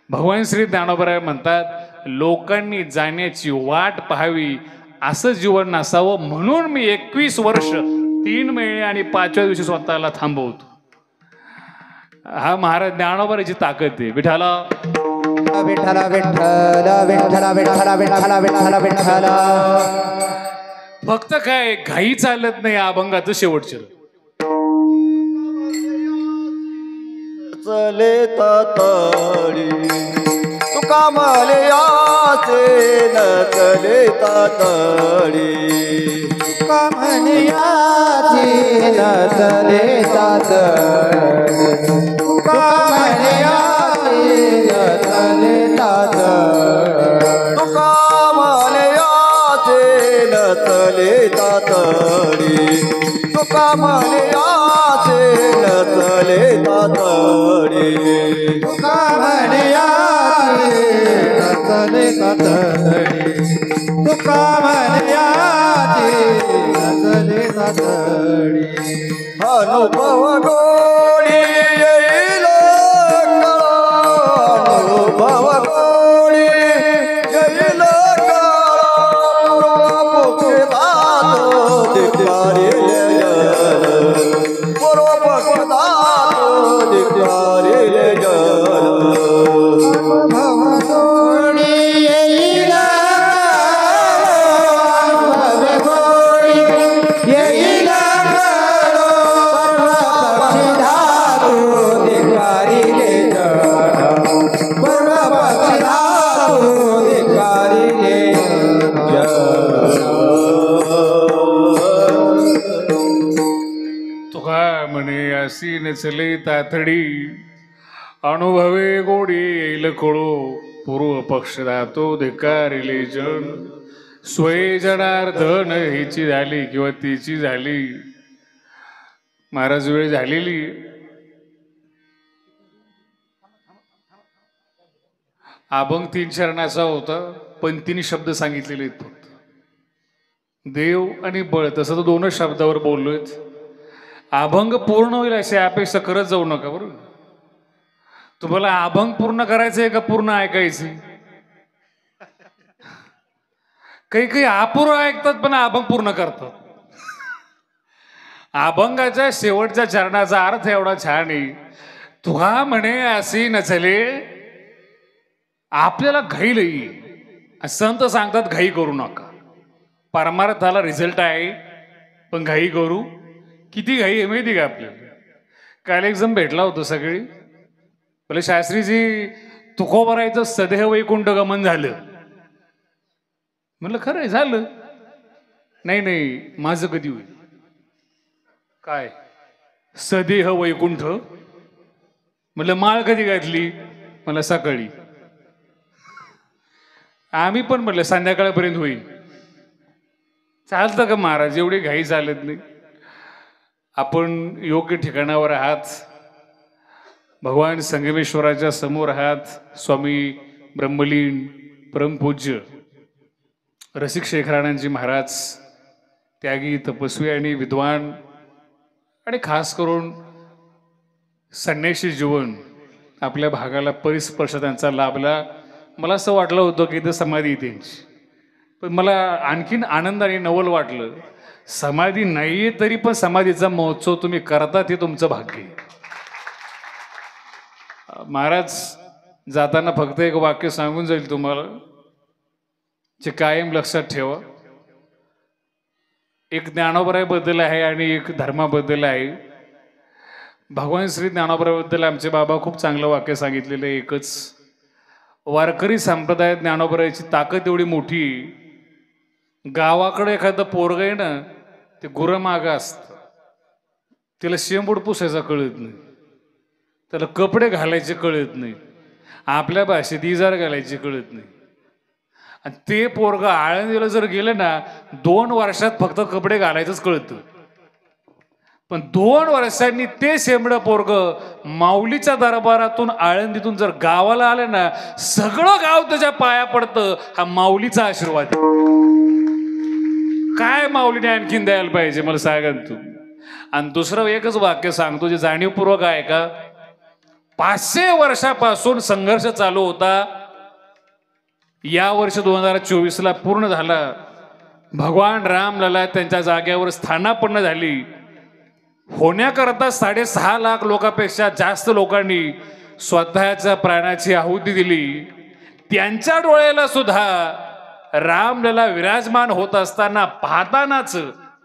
भगवान श्री ज्ञानोबराय म्हणतात, लोकांनी जाण्याची वाट पाहावी असं जीवन नसावं, म्हणून मी 21 वर्ष 3 महिने आणि 5व्या दिवशी स्वतःला थांबवतो. हा महाराज ज्ञानोबराची ताकद आहे. विठाला विठ्ठला विठ्ठला विठ्ठला विठ्ठला विठ्ठला विठ्ठला विठ्ठला. फक्त काय घाई चालत नाही अभंगाचं शेवटचं. चले तातडी तुका मले याचे न चले तातडी तुका म्हणयाची न चले तातडी. तुका म्हणयाची न चले तातडी. तुका मले याचे न चले तातडी. तुका मले याचे न चले तातडी. तुका म्हणयाची न चले तातडी. तुका म्हणयाची न चले तातडी. अनुभव गोडी येईल कळा. अनुभव गोडी येईल कळा. पुरोपके दातो दिखारी पुरोपके दातो दिखारी भवगोडी येईल भवगोडी येईल परमपक्षी धातू धिक्कारिले जन. परमपक्षी धातू धिक्कारिले तुका म्हणे अशी नचले तातडी. अनुभवे गोडी येईल कळो. पूर्व पक्ष दातो धिकारिले जन. स्वय जनार्दन हिची झाली किंवा तिची झाली. महाराज वेळ झालेली. अभंग 3 चरणाचा होता, पण 3 शब्द सांगितलेले आहेत फक्त. देव आणि बळ, तसं तर 2च शब्दावर बोललोय. अभंग पूर्ण होईल अशी अपेक्षा करत जाऊ नका बरं. तुम्हाला अभंग पूर्ण करायचंय का पूर्ण ऐकायचंय? काही अपूर्ण ऐकतात पण अभंग पूर्ण करतात. अभंगाच्या शेवटच्या चरणाचा अर्थ एवढा छान आहे. तुहा म्हणे अशी नचले. आपल्याला घाई लई. संत सांगतात घाई करू नका. परमार्थाला रिझल्ट आहे, पण घाई करू. किती घाई आहे माहिती का आपल्याला? काल एक जण भेटला होता सगळी. बोले शास्त्रीजी तुकोबरायचं सदेह वैकुंठ गमन झालं. म्हणलं खरंय झालं. नाही माझं कधी होईल? काय सदेह वैकुंठ? म्हणलं माळ कधी घातली? मला सकाळी. आम्ही पण म्हटलं संध्याकाळपर्यंत होईल. चालतं का महाराज? एवढी घाई चालत नाही. आपण योग्य ठिकाणावर आहात. भगवान संगमेश्वराच्या समोर आहात. स्वामी ब्रह्मलीन परमपूज्य रसिक शेखरानंदजी महाराज, त्यागी, तपस्वी आणि विद्वान, आणि खास करून संन्यासी जीवन आपल्या भागाला परिस्पर्श त्यांचा लाभला. मला असं वाटलं होतं की इथं समाधी त्यांची, पण मला आणखीन आनंद आणि नवल वाटलं. समाधी नाहीये तरी पण समाधीचा महोत्सव तुम्ही करतात हे तुमचं भाग्य आहे. महाराज जाताना फक्त एक वाक्य सांगून जाईल तुम्हाला, जे कायम लक्षात ठेवा. एक ज्ञानोबरायाबद्दल आहे आणि एक धर्माबद्दल आहे. भगवान श्री ज्ञानोबरायाबद्दल आमचे बाबा खूप चांगलं वाक्य सांगितलेलं आहे एकच. वारकरी संप्रदायात ज्ञानोबरायाची ताकद एवढी मोठी. गावाकडे एखादं पोरग आहे ना, ते गुरं मागं असतं. त्याला शेंबूड पुसायचा कळत नाही, त्याला कपडे घालायचे कळत नाही, आपल्या भाषेत इजार घालायची कळत नाही. आणि ते पोरग आळंदीला जर गेलं ना 2 वर्षात फक्त कपडे घालायचंच कळतं. पण 2 वर्षांनी ते शेंबडं पोरग माऊलीच्या दरबारातून आळंदीतून जर गावाला आलं ना सगळं गाव त्याच्या पाया पडतं. हा माऊलीचा आशीर्वाद. काय माऊलीने आणखीन द्यायला पाहिजे मला सांगा तू. आणि दुसरं एकच वाक्य सांगतो जे जाणीवपूर्वक आहे का. 500 वर्षापासून संघर्ष चालू होता. या वर्ष 2024ला पूर्ण झाला. भगवान रामलला त्यांच्या जागेवर स्थानापन्न झाली. होण्याकरता 6.5 लाख लोकांपेक्षा जास्त लोकांनी स्वतःच्या प्राणाची आहुती दिली. त्यांच्या डोळ्याला सुद्धा रामलला विराजमान होत असताना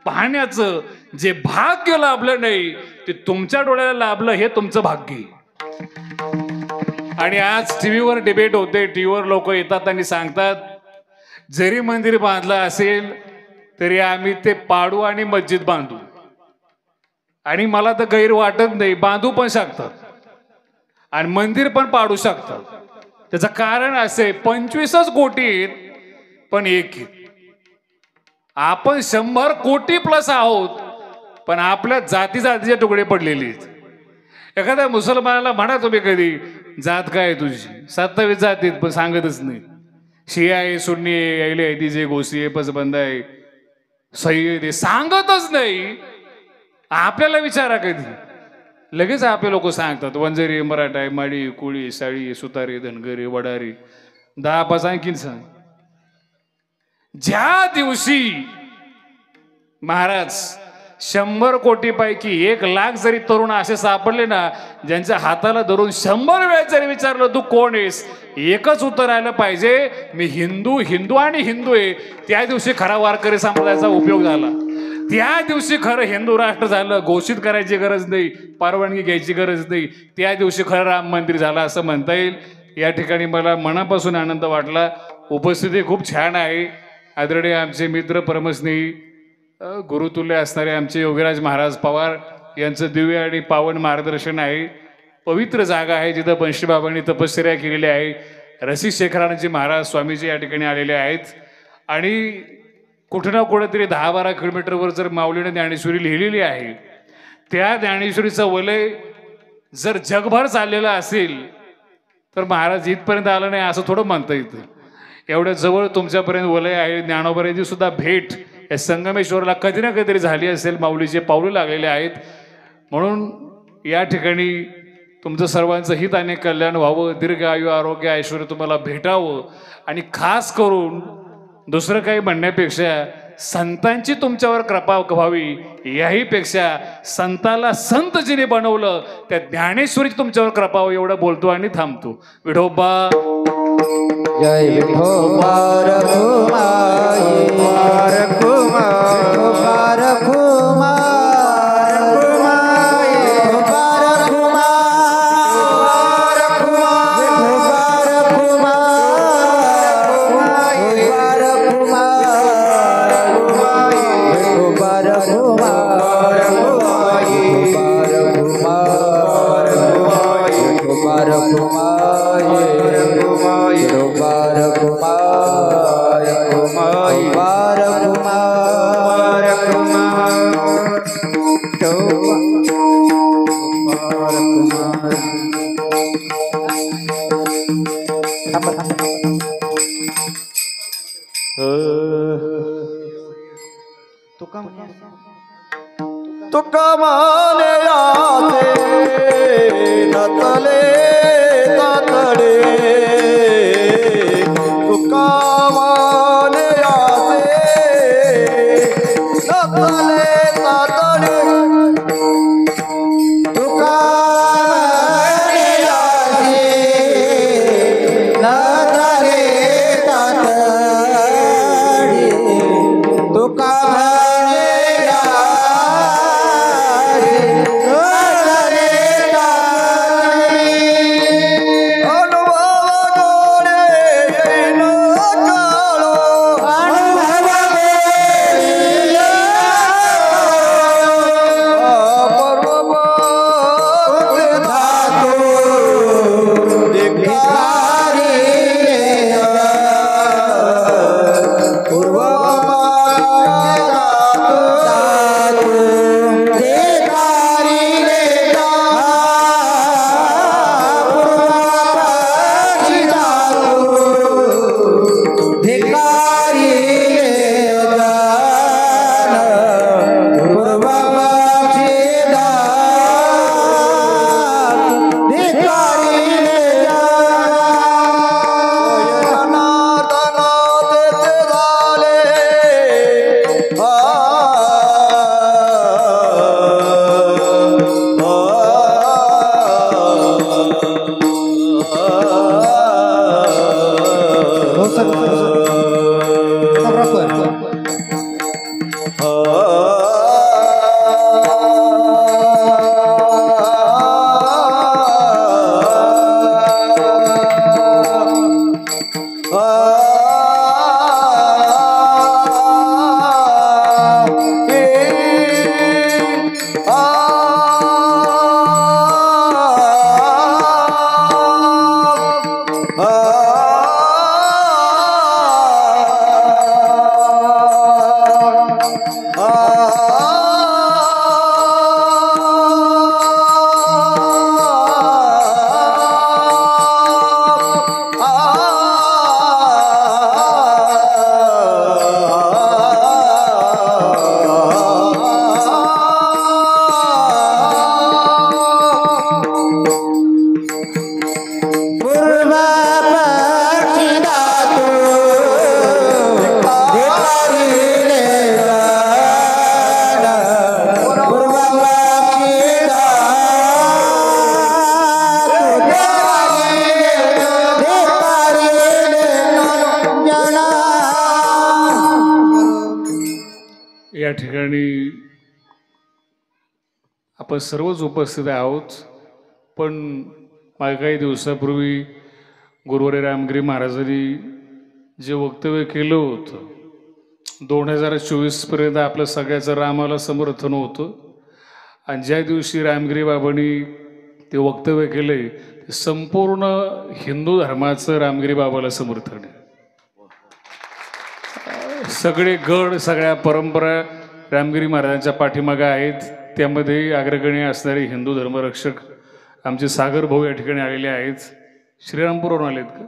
पाहण्याचं जे भाग्य लाभलं नाही ते तुमच्या डोळ्याला लाभलं. हे तुमचं भाग्य. आणि आज टीव्हीवर डिबेट होते. टीव्हीवर लोक येतात आणि सांगतात जरी मंदिर बांधलं असेल तरी आम्ही ते पाडू आणि मस्जिद बांधू. आणि मला तर गैर वाटत नाही. बांधू पण शकतात आणि मंदिर पण पाडू शकतात. त्याचं कारण असे 25 कोटीत पण एक. आपण 100 कोटी प्लस आहोत पण आपल्या जातीचे तुकडे पडलेले आहेत. एखाद्या मुसलमानाला म्हणा तुम्ही कधी जात काय तुझी 27 जातीत पण सांगतच नाही. शिया आहे, सुन्नी आहे, अहले हदीस आहे, गोसी आहे, पसबंद आहे, सय्यद आहे, सांगतच नाही. आपल्याला विचारा कधी. लगेच आपले लोक सांगतात वंजारी, मराठा आहे, माडी, कोळी, साळी, सुतारी, धनगरी, वडारी, 10-5 आणखीन सांग. ज्या दिवशी महाराज 100 कोटीपैकी 1 लाख जरी तरुण असे सापडले ना ज्यांच्या हाताला धरून 100 वेळा जरी विचारलं तू कोण आहेस एकच उत्तर आलं पाहिजे मी हिंदू आणि हिंदू आहे. त्या दिवशी खरा वारकरी संप्रदायाचा उपयोग झाला. त्या दिवशी खरं हिंदू राष्ट्र झालं. घोषित करायची गरज नाही, परवानगी घ्यायची गरज नाही. त्या दिवशी खरं राम मंदिर झालं असं म्हणता येईल. या ठिकाणी मला मनापासून आनंद वाटला. उपस्थिती खूप छान आहे. आदरणीय आमचे मित्र परमस्नेही गुरुतुल्य असणारे आमचे योगीराज महाराज पवार यांचं दिव्य आणि पावन मार्गदर्शन आहे. पवित्र जागा आहे जिथं बंशीबाबांनी तपश्चर्या केलेली आहे. रसिक शेखरानंदजी महाराज स्वामीजी या ठिकाणी आलेले आहेत. आणि कुठं ना कुठेतरी 10-12 किलोमीटरवर जर माऊलीने ज्ञानेश्वरी लिहिलेली आहे त्या ज्ञानेश्वरीचं वलय जर जगभर चाललेलं असेल तर महाराज इथपर्यंत आलं नाही असं थोडं म्हणता येतं. एवढ्या जवळ तुमच्यापर्यंत वलय आहे. ज्ञानोबाची सुद्धा भेट या संगमेश्वरला कधी ना कधीतरी झाली असेल. माऊलीचे पाऊलं लागलेले आहेत. म्हणून या ठिकाणी तुमचं सर्वांचं हित आणि कल्याण व्हावं. दीर्घ आयु आरोग्य ऐश्वर्य तुम्हाला भेटावं. आणि खास करून दुसरं काही म्हणण्यापेक्षा संतांची तुमच्यावर कृपा व्हावी याही पेक्षा संताला संत जिने बनवलं त्या ज्ञानेश्वरीची तुमच्यावर कृपा व्हावी एवढं बोलतो आणि थांबतो. विठोबा जय विठोबा रघुमाई तुका माने याचे नतले तातडे तुका माने याचे नतले तातडे तुका माने याचे नतले तातडे तुका या ठिकाणी आपण सर्वच उपस्थित आहोत, पण मागे काही दिवसापूर्वी गुरुवारी रामगिरी महाराजांनी जे वक्तव्य केलं होतं 2024 पर्यंत आपलं सगळ्याचं रामाला समर्थन होतं, आणि ज्या दिवशी रामगिरी बाबांनी ते वक्तव्य केले ते संपूर्ण हिंदू धर्माचं रामगिरी बाबाला समर्थन आहे. सगळे गड सगळ्या परंपरा रामगिरी महाराजांच्या पाठीमागे आहेत. त्यामध्ये अग्रगण्य असणारे हिंदू धर्मरक्षक आमचे सागर भाऊ या ठिकाणी आलेले आहेत. श्रीरामपूरवरून आलेत का?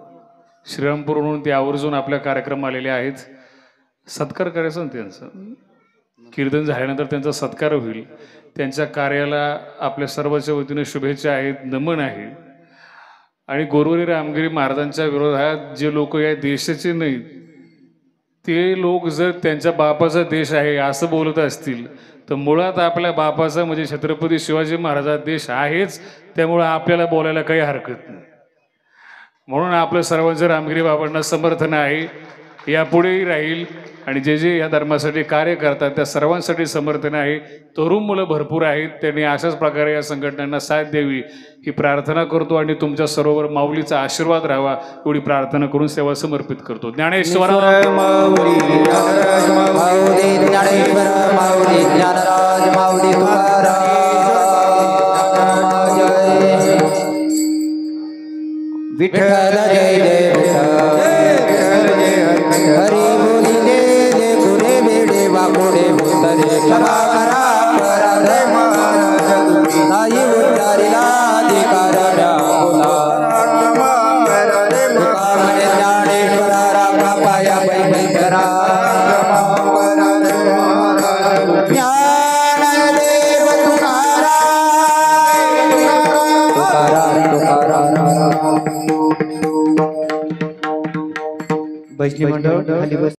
श्रीरामपूरवरून ते आवर्जून आपल्या कार्यक्रम आलेले आहेत. सत्कार करायचा ना त्यांचा, कीर्तन झाल्यानंतर त्यांचा सत्कार होईल. त्यांच्या कार्याला आपल्या सर्वांच्या वतीने शुभेच्छा आहेत, नमन आहे. आणि गुरुवारी रामगिरी महाराजांच्या विरोधात जे लोक या देशाचे नाहीत ते लोक जर त्यांच्या बापाचा देश आहे असं बोलत असतील तर मुळात आपल्या बापाचा म्हणजे छत्रपती शिवाजी महाराजांचा देश आहेच. त्यामुळं आपल्याला बोलायला काही हरकत नाही. म्हणून आपलं सर्वांचं रामगिरी बाबांना समर्थन आहे, यापुढेही राहील. आणि जे जे या धर्मासाठी कार्य करतात त्या सर्वांसाठी समर्थन आहे. तरुण मुलं भरपूर आहेत, त्यांनी अशाच प्रकारे या संघटनांना साथ द्यावी ही प्रार्थना करतो. आणि तुमच्या सर्वांवर माऊलीचा आशीर्वाद राहावा एवढी प्रार्थना करून सेवा समर्पित करतो. ज्ञानेश्वर माऊली ज्ञानेश्वर माऊली ज्ञानराज माऊली तुकाराम जय विठ्ठल जय जय विठ्ठल हरी बोली जय जय गुरे बेडे वाकोडे भूतरे क्षमा करा अपराध नाही उच्चारिला अधिकार म्हणे ज्ञानेश्वर रामा पाया पै करा ज्ञानदेव तुकाराम. बैष्णी मंडळ खाली बस.